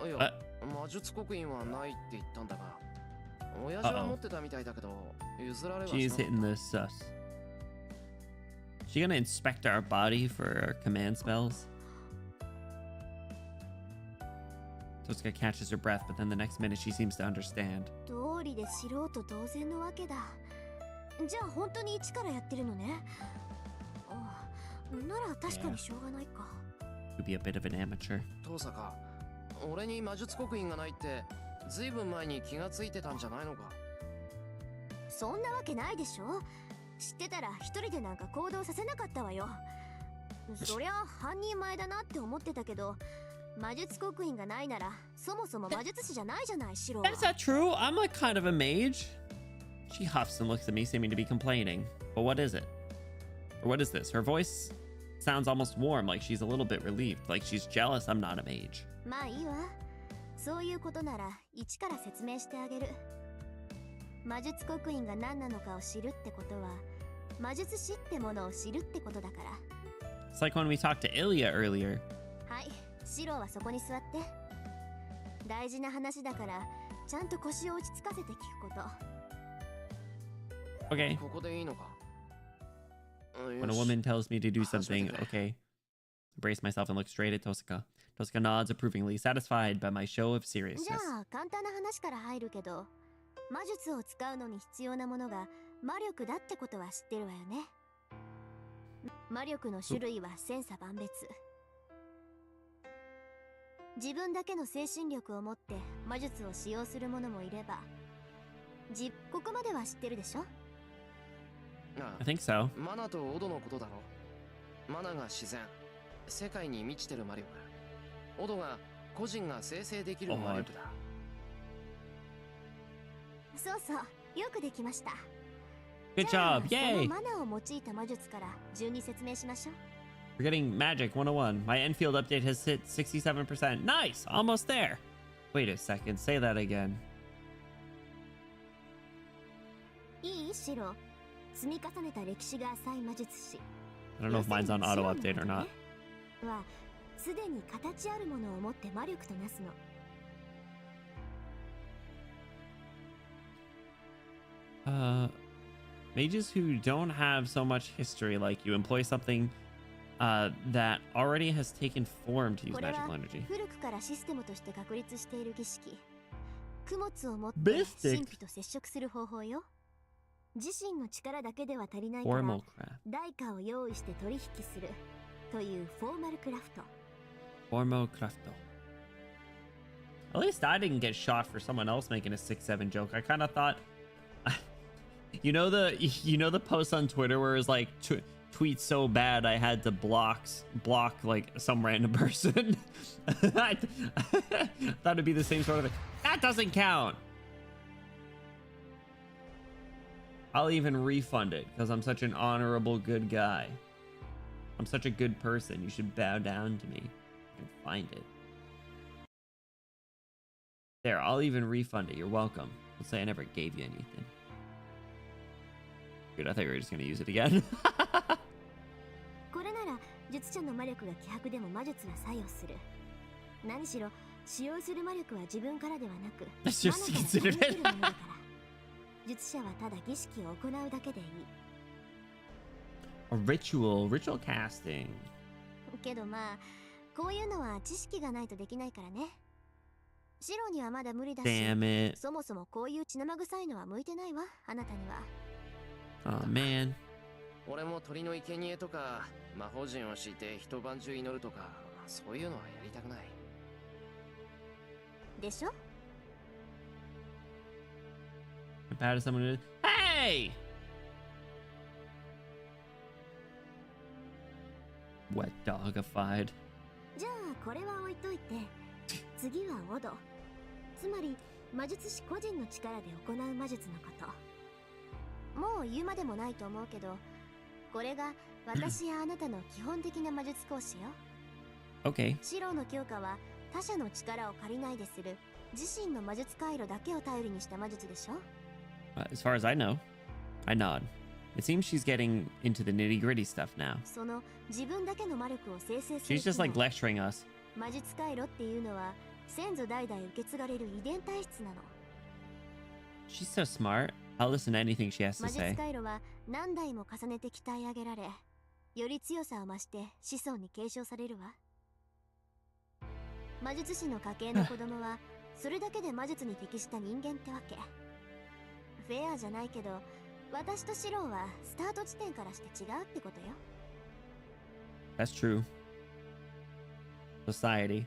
いや、魔術刻印はないって言ったんだが、親父は持ってたみたいだけど譲られはしなかった。 She's hitting the sus. She gonna inspect our body for our command spells? Tosuka catches her breath, but then the next minute she seems to understand. 道理で素人同然のわけだ。じゃあ本当に一からやってるのね。なら確かにしょうがないか。Could be a bit of an amateur. トサカ、俺に魔術刻印がないってずいぶん前に気がついてたんじゃないのか。そんなわけないでしょ。知ってたら一人でなんか行動させなかったわよ。そりゃ半人前だなって思ってたけど、魔術刻印がないならそもそも魔術師じゃないじゃない、シロは。 That's not true. I'm like kind of a mage. She huffs and looks at me, seeming to be complaining. But what is it? Or what is this? Her voice sounds almost warm, like she's a little bit relieved, like she's jealous I'm not a mage. まあいいわ。そういうことなら一から説明してあげる。魔術刻印が何なのかを知るってことは、魔術師ってものを知るってことだから。 It's like when we talked to Ilya earlier. はい、シロはそこに座って。大事な話だから、ちゃんと腰を落ち着かせて聞くこと。Okay. ここでいいのか。 When a woman tells me to do something, okay. I brace myself and look straight at Tosuka. Tosuka nods approvingly, satisfied by my show of じゃ seriousness. あ簡単な話から入るけど、魔術を使うのに必要なものが魔力だってことは知ってるわよね。魔力の種類は千差万別。自分だけの精神力を持って魔術を使用する者もいれば、ここまでは知ってるでしょ。 I think so. マナとオドのことだろ。マナが自然、世界に満ちてる魔力。オドが個人が生成できる魔力だ。そうそう、よくできました。Good じゃあ job. その Yay. マナーを用いた魔術から順に説明しましょう。 We're getting magic 101. My Enfield update has hit 67%. Nice. Almost there. Wait a second. Say that again. いいシロ、積み重ねた歴史が浅い魔術師 I don't know if mine's on auto update or not. はすでに形あるものを持って魔力となすの。 Mages who don't have so much history like you employ something that already has taken form to use これは magical energy. 古くからシステムとして確立している儀式。供物を持って Mystic 神秘と接触する方法よ。自身の力だけでは足りないから Formal craft. 代価を用意して取引するというフォーマルクラフト。 Formal crafto. At least I didn't get shot for someone else making a 6-7 joke. I kind of thought, you know the post on Twitter where it's like tweet so bad I had to block like some random person. I thought it'd be the same sort of thing. That doesn't count. I'll even refund it because I'm such an honorable good guy. I'm such a good person. You should bow down to me. I can find it. There, I'll even refund it. You're welcome. Let's say I never gave you anything. Good, I thought you were just gonna use it again. これなら術者の魔力が希薄でも魔術は作用する。何しろ使用する魔力は自分からではなく Let's just マナ consider から it. 取り入れるものだから。術者はただ儀式を行うだけでいい。 A ritual casting. けどまあこういうのは知識がないとできないからね。シロにはまだ無理だし、 Damn it. そもそもこういう血生臭いのは向いてないわ、あなたには。 Oh man. 俺も鳥の生贄とか魔法陣を敷いて一晩中祈るとかそういうのはやりたくない。でしょ？ Bad as someone who... Hey! Wet dogified. じゃあこれは置いといて、次はオド。つまり魔術師個人の力で行う魔術のこと。もう言うまでもないと思うけど、これが私やあなたの基本的な魔術講師よ。 Okay. シロの強化は他者の力を借りないでする自身の魔術回路だけを頼りにした魔術でしょ。 As far as I know. I nod. It seems she's getting into the nitty-gritty stuff now. その自分だけの魔力を生成する She's just like lecturing us. 魔術回路っていうのは先祖代々受け継がれる遺伝体質なの。 She's so smart. I'll listen to anything she has 魔 to 術 say. 回路は何代も重ねて鍛え上げられ、より強さを増して子孫に継承されるわ。魔術師の家系の子供はそれだけで魔術に適した人間ってわけ。フェアじゃないけど、私とシローはスタート地点からして違うってことよ。 That's true. Society.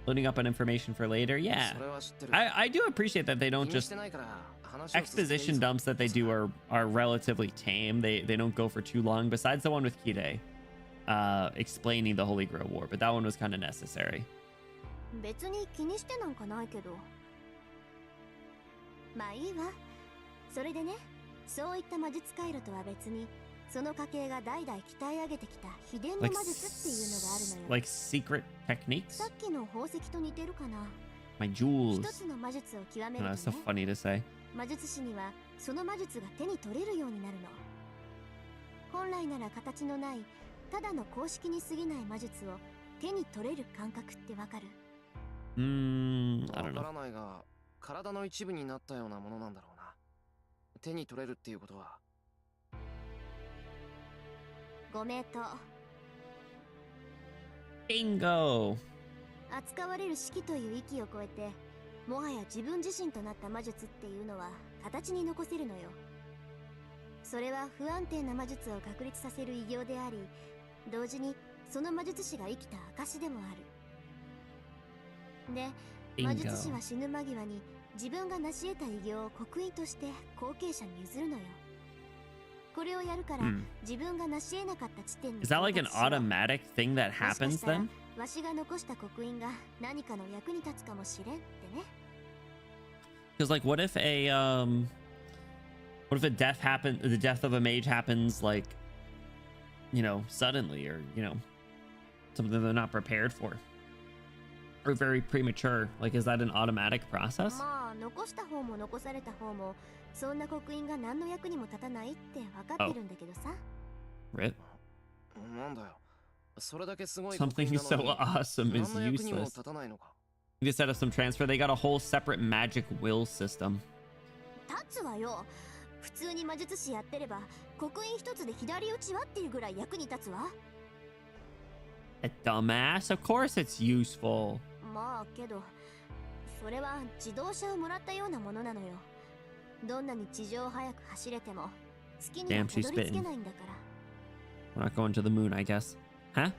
Loading up on information for later. Yeah. それは知ってる。 I do appreciate that they don't 気にし just てないから話を続けていいぞ。 exposition dumps that they do are relatively tame. They don't go for too long. Besides the one with Kide, explaining the Holy Grail War, but that one was kind of necessary. 別に気にしてなんかないけど。まあいいわ。それでね、そういった魔術回路とは別に、その家系が代々鍛え上げてきた秘伝の Like 魔術っていうのがあるのよ。 like secret techniques. さっきの宝石と似てるかな。 My jewels. 一つの魔術を極め I don't know, る it's と so ね、 funny to say. 魔術師にはその魔術が手に取れるようになるの。本来なら形のないただの公式に過ぎない魔術を手に取れる感覚ってわかる？ I わ don't か know. らないが体の一部になったようなものなんだろうな。手に取れるっていうことは。ご名答。 Bingo. 扱われる式という域を超えて、もはや自分自身となった魔術っていうのは形に残せるのよ。それは不安定な魔術を確立させる偉業であり、同時にその魔術師が生きた証でもある。で、魔術師は死ぬ間際に自分が成し得た偉業を刻印として後継者に譲るのよ。これをやるから、自分が成し得なかった地点に Is that like an automatic thing that もしか happens したら then? わしが残した刻印が何かの役に立つかもしれんってね。 Because like what if What if a death happen? The death of a mage happens like, you know, suddenly, or you know, something they're not prepared for, or very premature. Like, is that an automatic process? まあ残した方も残された方もそんな刻印が何の役にも立たないって分かってるんだけどさ。Rip. なんだよ。それだけすごい Something so awesome is 何の役にも useless. 立たないのか。 You set up some transfer. They got a whole separate magic will system. 立つわよ。普通に魔術師やってれば刻印一つで左打ちはっていうぐらい役に立つわ。A dumbass. Of course it's useful. まあけどそれは自動車をもらったようなものなのよ。どんなに地上を速く走れても月には Damn, た she's どり着けないんだか We're not going to the moon, I guess. Huh? ら。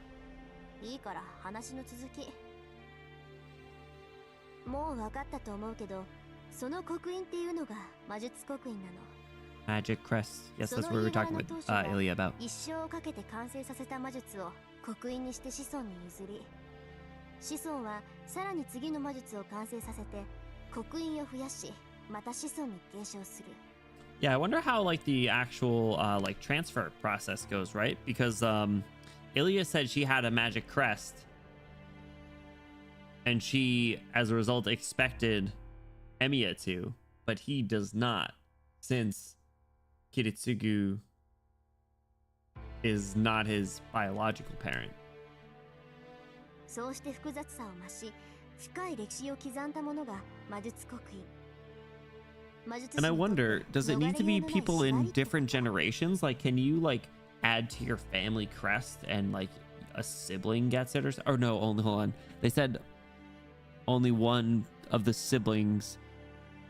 いいから話の続き。もう分かったと思うけどその刻印っていうのが魔術刻印なの。 Magic crest. Yes, that's what we were talking with Ilya about. 一生をかけて完成させた魔術を刻印にして子孫に譲り、子孫はさらに次の魔術を完成させて刻印を増やし、また子孫に継承する。 Yeah, I wonder how like the actual like transfer process goes, right? Because Ilya said she had a magic crest, and she, as a result, expected Emiya to, but he does not, since Kiritsugu is not his biological parent. そうして複雑さを増し、深い歴史を刻んだものが魔術刻印。 And I wonder, does it need to be people in different generations? Like, can you like add to your family crest and like a sibling gets it, or no? Only hold on. They said only one of the siblings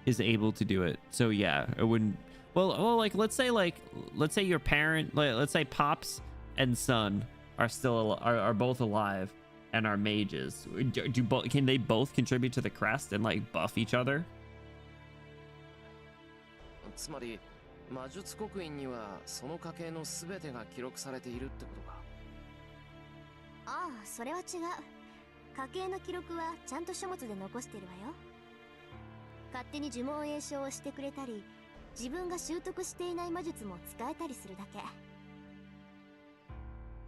is able to do it. So yeah, it wouldn't. Well, like let's say your parent, let's say Pops and son are still are both alive and are mages. Can they both contribute to the crest and like buff each other? つまり魔術刻印にはその家系のすべてが記録されているってことか。ああ、それは違う。家系の記録はちゃんと書物で残してるわよ。勝手に呪文詠唱をしてくれたり、自分が習得していない魔術も使えたりするだけ。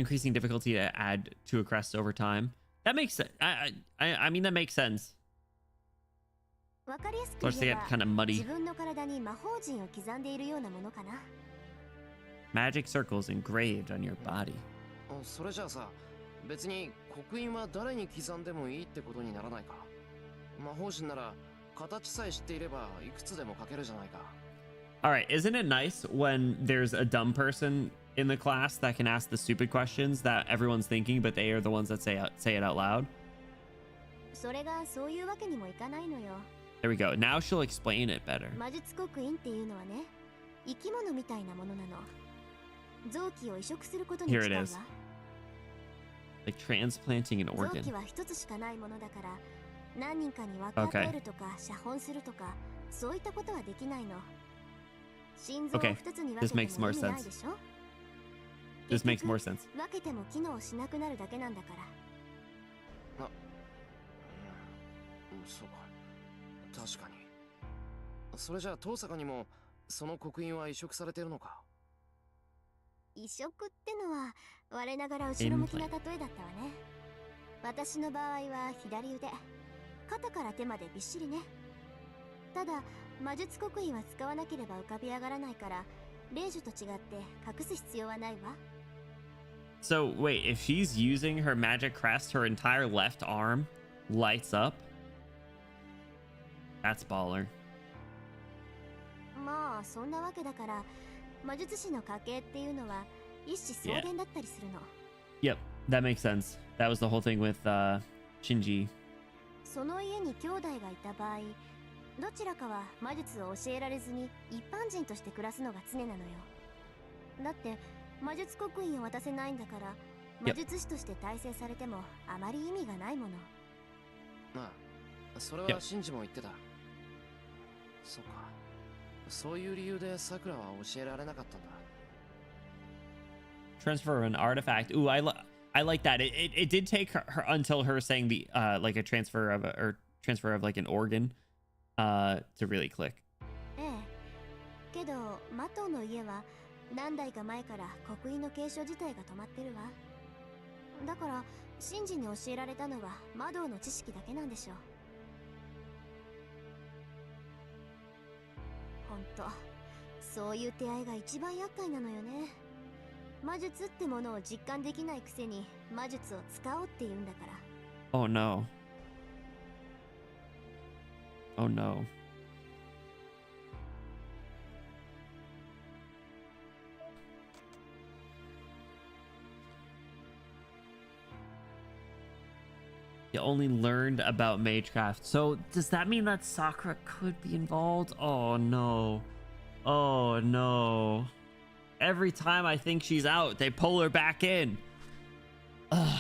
Increasing difficulty to add to a crest over time. That makes sense. I mean that makes sense. わかりやすく Plus they 言え get ば、 kind of muddy. 自分の体に魔法陣を刻んでいるようなものかな。 Magic circles engraved on your body. それじゃあさ、別に刻印は誰に刻んでもいいってことにならないか。魔法陣なら形さえ知っていればいくつでも書けるじゃないか。 All right, isn't it nice when there's a dumb person in the class that can ask the stupid questions that everyone's thinking, but they are the ones that say it out loud? それがそういうわけにもいかないのよ。 There we go. Now she'll explain it better. 魔術刻印っていうのはね、生き物みたいなものなの。臓器を移植することに近い Here わ。 it is. Like transplanting an 臓 organ. 器は一つしかないものだから、何人かに分け与えるとか、写本するとか、そういったことはできないの。心臓を Okay, 二つに分 this けて makes も more 意味ない sense. でしょ。 This makes more sense. 分けても機能しなくなるだけなんだから。そうか。確かに。それじゃあ遠坂にもその刻印は移植されてるのか。移植ってのは我ながら後ろ向きな例えだったわね。私の場合は左腕、肩から手までびっしりね。ただ魔術刻印は使わなければ浮かび上がらないから、霊樹と違って隠す必要はないわ。 So wait, if she's using her magic crest, her entire left arm lights up? That's baller. まあそんなわけだから、魔術師の家系っていうのは一子相伝だったりするの。 Yep, that makes sense. That was the whole thing with Shinji. その家に兄弟がいた場合、どちらかは魔術を教えられずに一般人として暮らすのが常なのよ。だって魔術刻印を渡せないんだから、魔術師として大成されてもあまり意味がないもの。ああ、それはシンジも言ってた。そうか。そういう理由でさくらは教えられなかったんだ。 Transfer an artifact. Ooh, I like that. It did take her until her saying the like a transfer of like an organ to really click. ええ、けどマトの家は何代か前から刻印の継承自体が止まってるわ。だから神事に教えられたのは魔道の知識だけなんでしょう。ほんとそういう手合いが一番厄介なのよね。魔術ってものを実感できないくせに魔術を使おうって言うんだから。 Oh no. Oh no. You only learned about magecraft. So does that mean that Sakura could be involved? Oh no. Oh no. Every time I think she's out, they pull her back in. Ugh.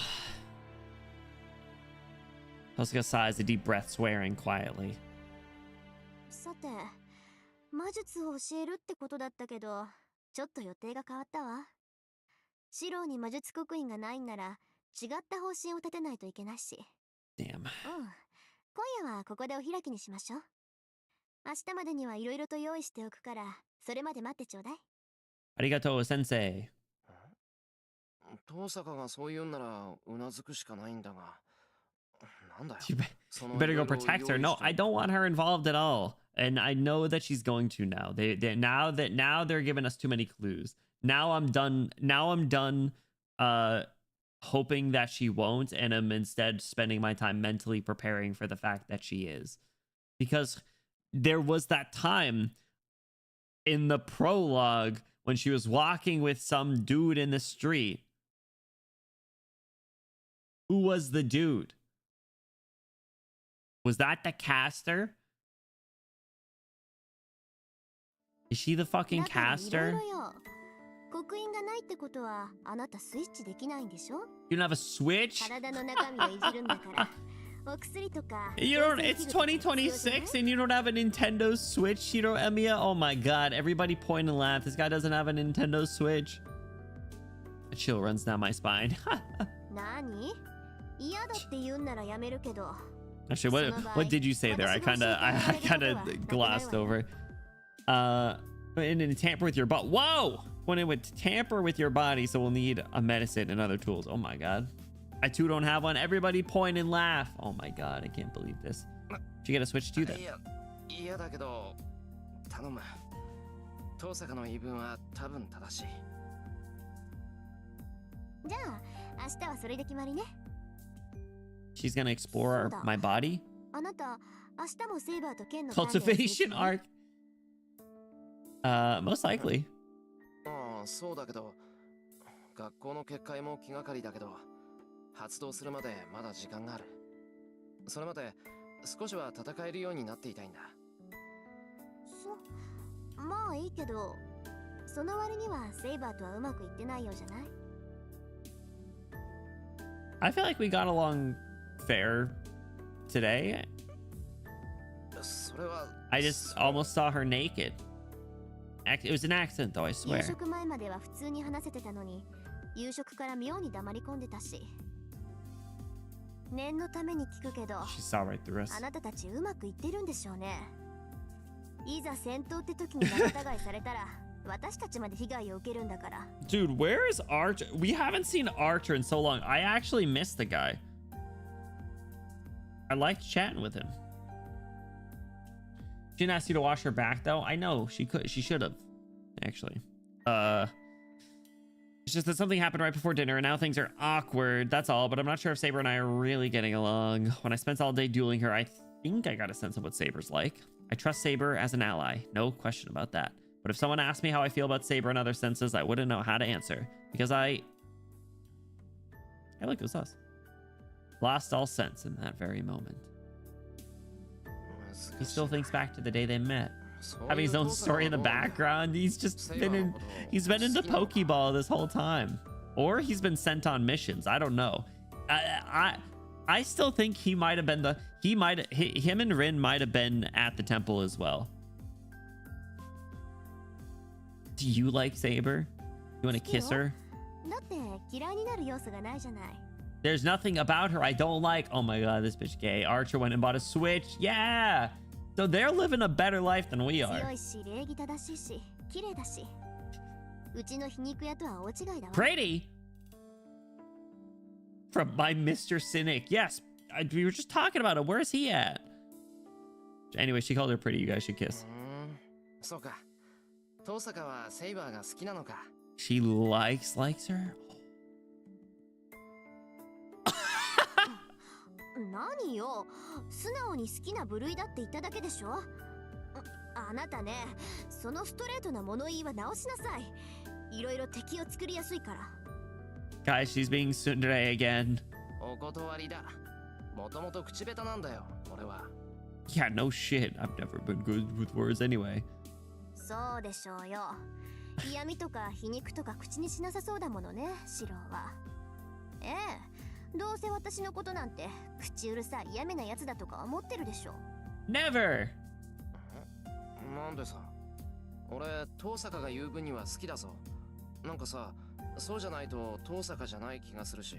Tosuka sighs a deep breath, swearing quietly. さて魔術を教えるってことだったけどちょっと予定が変わったわ。シローに魔術刻印がないんなら違った方針を立てないといけないし。 Damn. 今夜はここでお開きにしましょう。明日までにはいろいろと用意しておくからそれまで待ってちょうだい。Arigato, sensei. 遠坂がそう言うんならうなずくしかないんだが、なんだよ。 You better go protect her. No, I don't want her involved at all. And I know that she's going to now. Now they're giving us too many clues. Now I'm done. Hoping that she won't, and I'm instead spending my time mentally preparing for the fact that she is. Because there was that time in the prologue when she was walking with some dude in the street. Who was the dude? Was that the caster? Is she the fucking caster? 刻印がないってことはあなたスイッチできないんでしょ? You don't have a switch? 体の中身をいじるんだからお薬とか You don't. It's 2026 and you don't have a Nintendo Switch, Shiro Emiya. Oh my god! Everybody point and laugh. This guy doesn't have a Nintendo Switch. A chill runs down my spine. 何? 嫌だって言うんならやめるけど Actually, what did you say there? I kind of glossed over. And tamper with your butt. Whoa! When it would tamper with your body, so we'll need a medicine and other tools. Oh my god. I too don't have one. Everybody point and laugh. Oh my god, I can't believe this. Did you get a switch too then? いやだけど頼む。遠坂の言い分は多分正しい。じゃあ明日はそれで決まりね。 She's gonna explore my body? あなた明日もセイバーと剣の Cultivation arc? Most likely. ああ、そうだけど学校の結界も気がかりだけど発動するまでまだ時間がある。それまで少しは戦えるようになっていたいんだ。まあいいけどその割にはセイバーとはうまくいってないようじゃない? I feel like we got along fair today. それは I just almost saw her naked. It was an accident though, I 夕 swear. 食前までは普通に話せてたのに夕食から妙に黙り込んでたし。念のために聞くけど She saw right through us. あなたたちうまくいってるんでしょうね。いざ戦闘って時に仲違いされたら私たちまで被害を受けるんだから。 Dude, where is Archer? We haven't seen Archer in so long. I actually missed the guy. I liked chatting with him. She didn't ask you to wash her back though. I know she could. She should have, actually. It's just that something happened right before dinner and now things are awkward. That's all. But I'm not sure if Saber and I are really getting along. When I spent all day dueling her, I think I got a sense of what Saber's like. I trust Saber as an ally. No question about that. But if someone asked me how I feel about Saber in other senses, I wouldn't know how to answer. Because I look, it was us. Lost all sense in that very moment. He still thinks back to the day they met. Having his own story in the background. He's been in the Pokeball this whole time. Or he's been sent on missions. I don't know. I still think he might have been him and Rin might have been at the temple as well. Do you like Saber? You want to kiss her? だって嫌いになる要素がないじゃない。 There's nothing about her I don't like. Oh my god, this bitch gay. Archer went and bought a Switch. Yeah! So they're living a better life than we 強 are. いし礼儀正しいし綺麗だし、うちの皮肉屋とは大違いだわ。 Pretty? From my Mr. Cynic. Yes, we were just talking about him. Where's he at? Anyway, she called her pretty. You guys should kiss. そうか。遠坂はセイバーが好きなのか。 She likes her? 何よ、素直に好きな部類だって言っただけでしょ。あなたね、そのストレートな物言いは直しなさい。いろいろ敵を作りやすいから。 Guys, she's being tsundere again. お断りだ。もともと口下手なんだよ、俺は。 Yeah, no shit. I've never been good with words anyway. そうでしょうよ。嫌味とか皮肉とか口にしなさそうだものね、シロは。ええ、どうせ私のことなんて口うるさい嫌味なやつだとか思ってるでしょ。 Never! なんでさ。俺、遠坂が言う分には好きだぞ。なんかさ、そうじゃないと遠坂じゃない気がするし。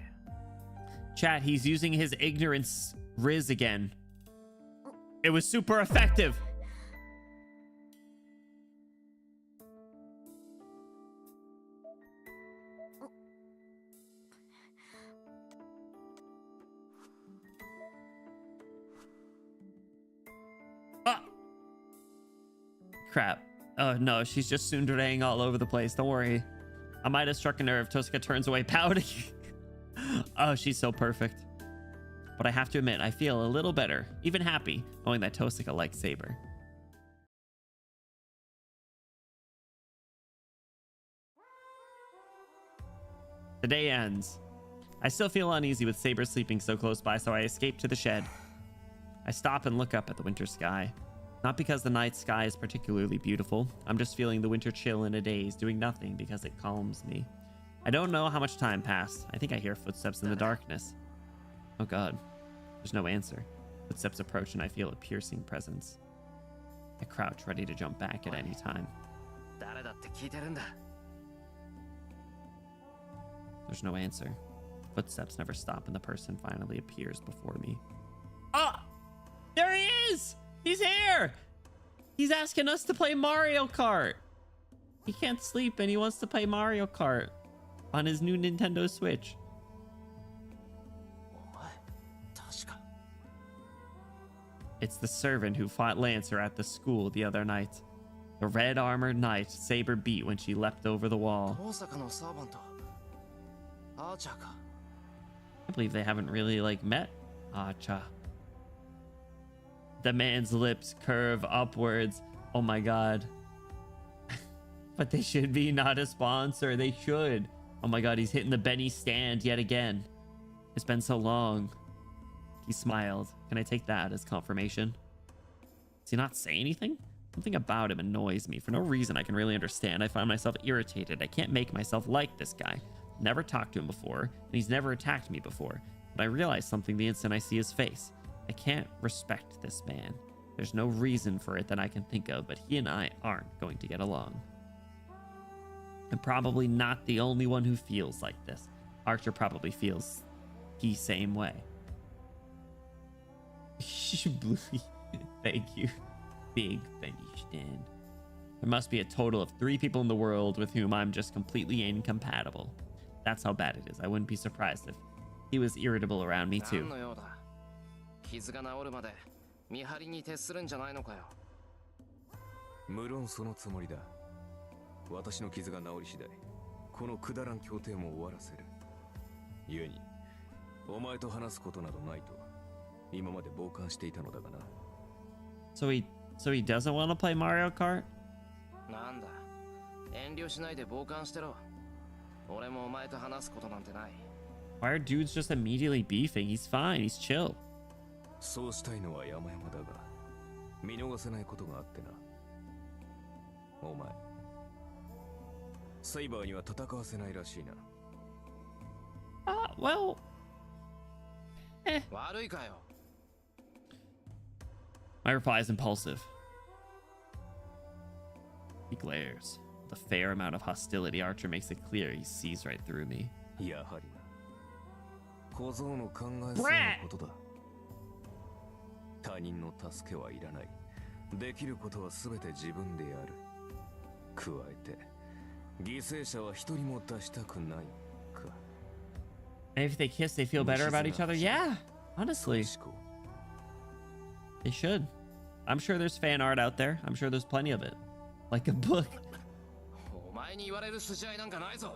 Chat, he's using his ignorance riz again. It was super effective. Ah! Crap. Oh no, she's just tsundereing all over the place. Don't worry. I might have struck a nerve. Tosca turns away pouting. Oh, she's so perfect. But I have to admit, I feel a little better, even happy, knowing that Tosca likes Saber. The day ends. I still feel uneasy with Saber sleeping so close by, so I escape to the shed. I stop and look up at the winter sky. Not because the night sky is particularly beautiful. I'm just feeling the winter chill in a daze, doing nothing because it calms me. I don't know how much time passed. I think I hear footsteps in the darkness. Oh god. There's no answer. Footsteps approach and I feel a piercing presence. I crouch, ready to jump back at any time. 誰だって聞いてるんだ。 There's no answer. Footsteps never stop and the person finally appears before me. Oh! There he is! He's here! He's asking us to play Mario Kart. He can't sleep and he wants to play Mario Kart on his new Nintendo Switch. お前、確か。 It's the servant who fought Lancer at the school the other night. The red armored knight Saber beat when she leapt over the wall. 遠坂のサーバント。アーチャーか。 I believe they haven't really met. Acha. The man's lips curve upwards. Oh my god. But they should be not a sponsor. They should. Oh my god, he's hitting the Benny stand yet again. It's been so long. He smiled. Can I take that as confirmation? Does he not say anything? Something about him annoys me. For no reason I can really understand. I find myself irritated. I can't make myself like this guy. Never talked to him before, and he's never attacked me before. But I realize something the instant I see his face. I can't respect this man. There's no reason for it that I can think of, but he and I aren't going to get along. I'm probably not the only one who feels like this. Archer probably feels the same way. Thank you, Big Benny Stand. There must be a total of 3 people in the world with whom I'm just completely incompatible. That's how bad it is. I wouldn't be surprised if he was irritable around me too. 何の用だ。傷が治るまで見張りに徹するんじゃないのかよ。無論そのつもりだ。私の傷が治り次第、このくだらん協定も終わらせる。故に、お前と話すことなどないと、今まで傍観していたのだがな。So he doesn't want to play Mario Kart? なんだ。遠慮しないで傍観してろ。俺もお前と話すことなんてない。Why are dudes just immediately beefing? He's fine. He's chill. そうしたいのは山々だが、見逃せないことがあってな。お前、サイバーには戦わせないらしいな。Well. 悪いかよ。My reply is impulsive. He glares. With a fair amount of hostility, Archer makes it clear he sees right through me. やはりな。小僧の考えそうなことだ。他人の助けはいらない。できることは全て自分でやる。加えて犠牲者は一人も出したくないか。 And if they kiss, they feel better about each other. Yeah, honestly, they should. I'm sure there's fan art out there. I'm sure there's plenty of it, like a book. お前に言われる筋合いなんかないぞ。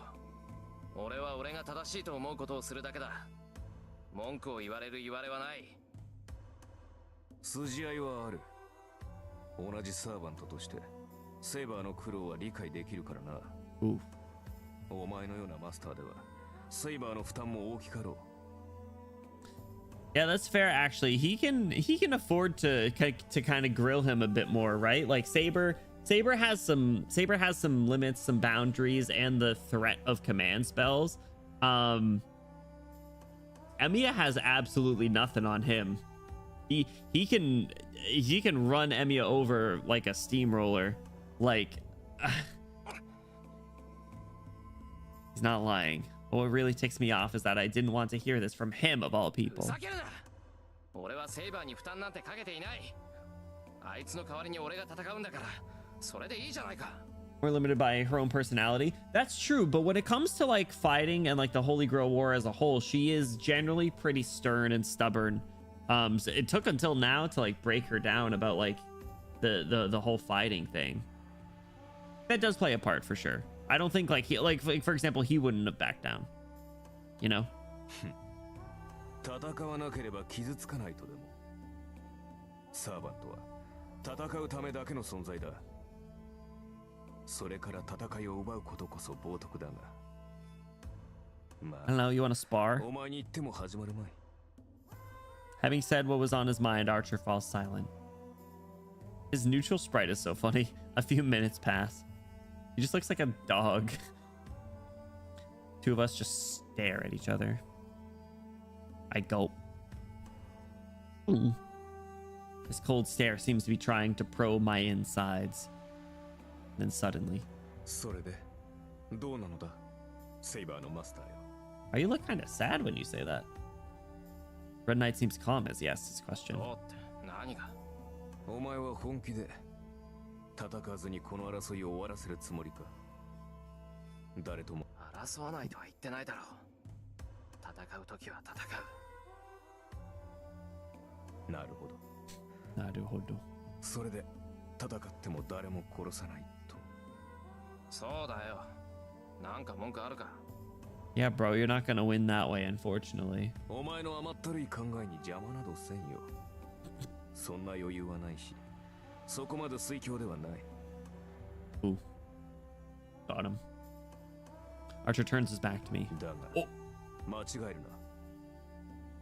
俺は俺が正しいと思うことをするだけだ。文句を言われる言われはない。筋合いはある。同じサーバントとしてセイバーの苦労は理解できるからな。お前のようなマスターではセイバーの負担も大きかろう。 Yeah, that's fair. Actually, he can afford to kind of grill him a bit more, right? Like Saber has some limits, some boundaries, and the threat of command spells. Emiya has absolutely nothing on him. He can run Emiya over like a steamroller. Like he's not lying. What really ticks me off is that I didn't want to hear this from him of all people. 俺はセイバーに負担なんてかけていない。あいつの代わりに俺が戦うんだから、それでいいじゃないか。 We're limited by her own personality. That's true, but when it comes to like fighting and like the Holy Grail War as a whole, she is generally pretty stern and stubborn. So it took until now to like break her down about like the whole fighting thing. That does play a part for sure. I don't think like for example, he wouldn't have backed down. You know? 戦わなければ傷つかないとでも。サーバントは戦うためだけの存在だ。それから戦いを奪うことこそ冒涜だが。ま I don't know, you want to spar? お前に言っても始まるまい。 Having said what was on his mind, Archer falls silent. His neutral sprite is so funny. A few minutes pass. He just looks like a dog. Two of us just stare at each other. I gulp. This cold stare seems to be trying to probe my insides. Then suddenly, それでどうなのだ、セイバーのマスターよ。 oh, you look kind of sad when you say that. Red Knight seems calm as he asks this question. おって何が？お前は本気で戦わずにこの争いを終わらせるつもりか。誰とも争わないとは言ってないだろう。戦うときは戦う。なるほど。なるほど。それで戦っても誰も殺さないと。そうだよ。なんか文句あるか？ Yeah, bro, you're not gonna win that way, unfortunately. お前の甘ったるい考えに邪魔などせんよ。そんな余裕はないし、そこまで水強ではない。 Ooh. Got him. Archer turns his back to me. だが、間違えるな。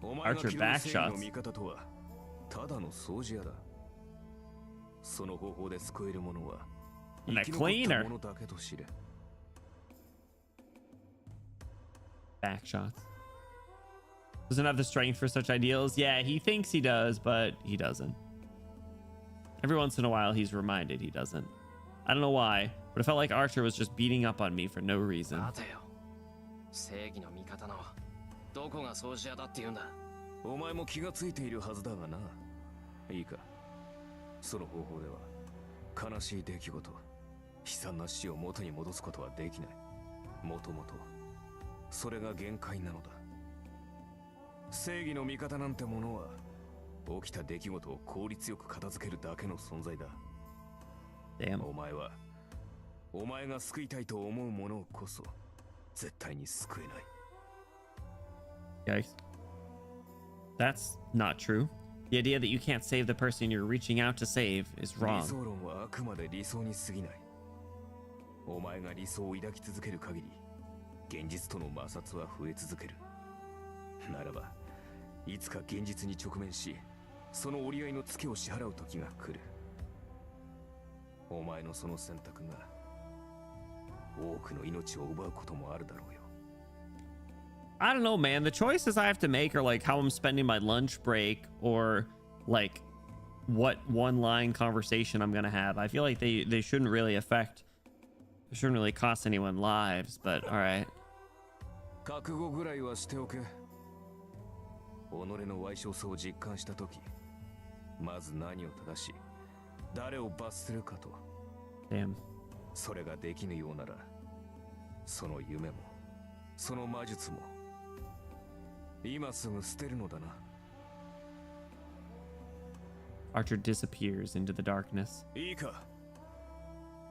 お前が Archer 着る back 正義 shots. の味方とは、ただの掃除屋だ。その方法で救えるものは、 And a 生き残った cleaner. ものだけと知れ。 Back shots. Doesn't have the strength for such ideals. Yeah, he thinks he does, but he doesn't. Every once in a while, he's reminded he doesn't. I don't know why, but it felt like Archer was just beating up on me for no reason. 待てよ。正義の味方のどこが掃除屋だって言うんだ。お前も気がついているはずだがな。いいか。その方法では悲しい出来事、悲惨な死を元に戻すことはできない。もともとそれが限界なのだ。正義の味方なんてものは起きた出来事を効率よく片付けるだけの存在だ。Damn. お前はお前が救いたいと思うものこそ絶対に救えない。 Yikes. That's not true. The idea that you can't save the person you're reaching out to save is 理 wrong. 想論はあくまで理想に過ぎない。お前が理想を抱き続ける限り現実との摩擦は増え続ける。ならばいつか現実に直面し、その折り合いのツケを支払う時が来る。お前のその選択が多くの命を奪うこともあるだろうよ。 I don't know, man. The choices I have to make are like how I'm spending my lunch break or like what one line conversation I'm gonna have. I feel like they shouldn't really shouldn't really cost anyone lives, but all right. 覚悟ぐらいはしておけ。己の歪小さを実感した時、まず何を正し、誰を罰するかと。 Damn. それができぬようなら、その夢もその魔術も今すぐ捨てるのだな。 Archer disappears into the darkness. いいか、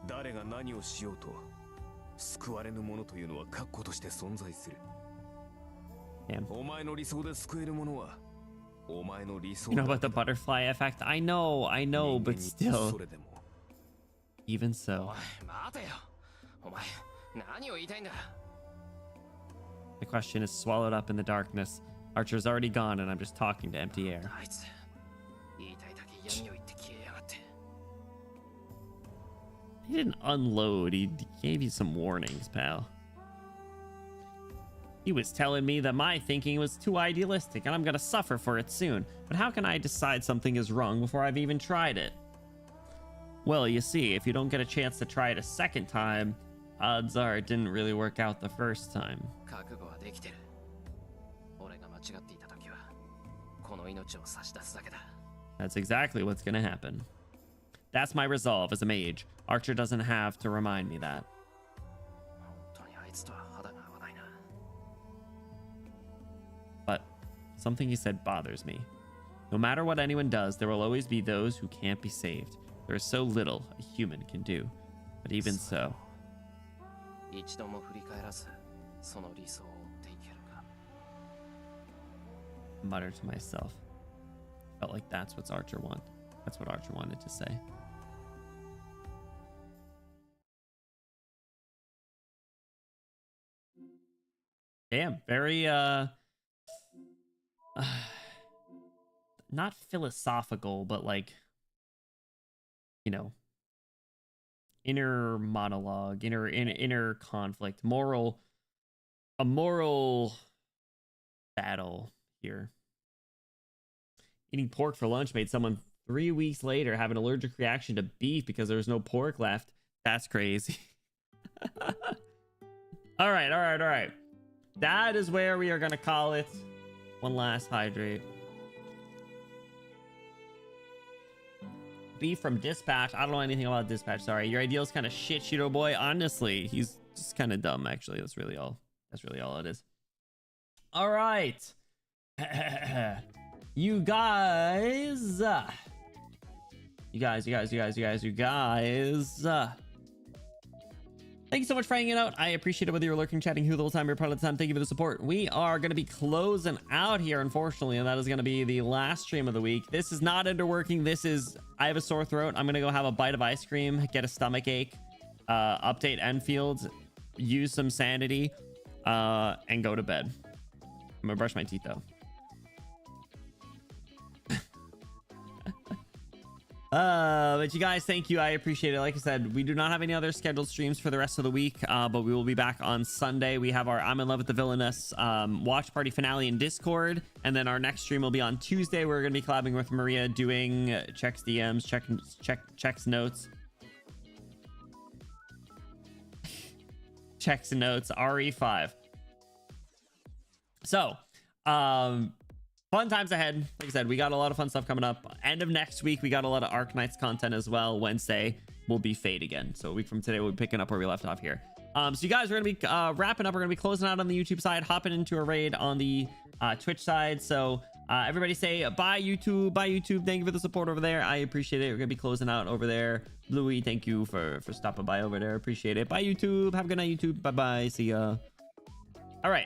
誰が何をしようと救われぬものというのは確固として存在する。 Damn. お前の理想で救えるものはお前の理想 You know だ about the butterfly effect? I know, but そ still. れでも Even so. おい待てよ。お前何を言いたいんだ。 The question is swallowed up in the darkness. Archer's already gone, and I'm just talking to empty air. あいつ言いたいだけ闇を言って消えやがって。 He didn't unload, he gave you some warnings, pal. He was telling me that my thinking was too idealistic and I'm gonna suffer for it soon. But how can I decide something is wrong before I've even tried it? Well, you see, if you don't get a chance to try it a second time, odds are it didn't really work out the first time. 覚悟はできてる。俺が間違っていた時はこの命を差し出すだけだ。 That's exactly what's gonna happen. That's my resolve as a mage. Archer doesn't have to remind me that. 本当にあいつとは肌が合わないな。 But something he said bothers me. No matter what anyone does, there will always be those who can't be saved. There is so little a human can do. But even so. 一度も振り返らずその理想を追っていけるか。 Mutter to myself. Felt like that's what Archer wanted. That's what Archer wanted to say. Damn, very not philosophical, but like, you know, inner monologue, inner conflict, a moral battle here. Eating pork for lunch made someone 3 weeks later have an allergic reaction to beef because there was no pork left. That's crazy. All right. That is where we are going to call it. One last hydrate. Beef from Dispatch. I don't know anything about Dispatch. Sorry. Your ideal's kind of shit, Cheeto boy. Honestly, he's just kind of dumb, actually. That's really all it is. All right. You guys. Thank you so much for hanging out. I appreciate it, whether you're lurking, chatting, who the whole time, you're part of the time. Thank you for the support. We are going to be closing out here, unfortunately, and that is going to be the last stream of the week. This is not underworking. This is, I have a sore throat. I'm going to go have a bite of ice cream, get a stomach ache, update Enfield, use some sanity, and go to bed. I'm going to brush my teeth, though. But you guys, thank you. I appreciate it. Like I said, we do not have any other scheduled streams for the rest of the week, but we will be back on Sunday. We have our I'm in love with the villainess watch party finale in Discord, and then our next stream will be on Tuesday. We're going to be collabing with Maria, doing checks DMs, checks notes, checks and notes, RE5. So fun times ahead. Like I said, we got a lot of fun stuff coming up. End of next week, we got a lot of Arknights content as well. Wednesday will be Fate again. So a week from today, we'll be picking up where we left off here. So you guys are going to be wrapping up. We're going to be closing out on the YouTube side, hopping into a raid on the Twitch side. So everybody say bye, YouTube. Bye, YouTube. Thank you for the support over there. I appreciate it. We're going to be closing out over there. Bluey, thank you for stopping by over there. Appreciate it. Bye, YouTube. Have a good night, YouTube. Bye-bye. See ya. All right.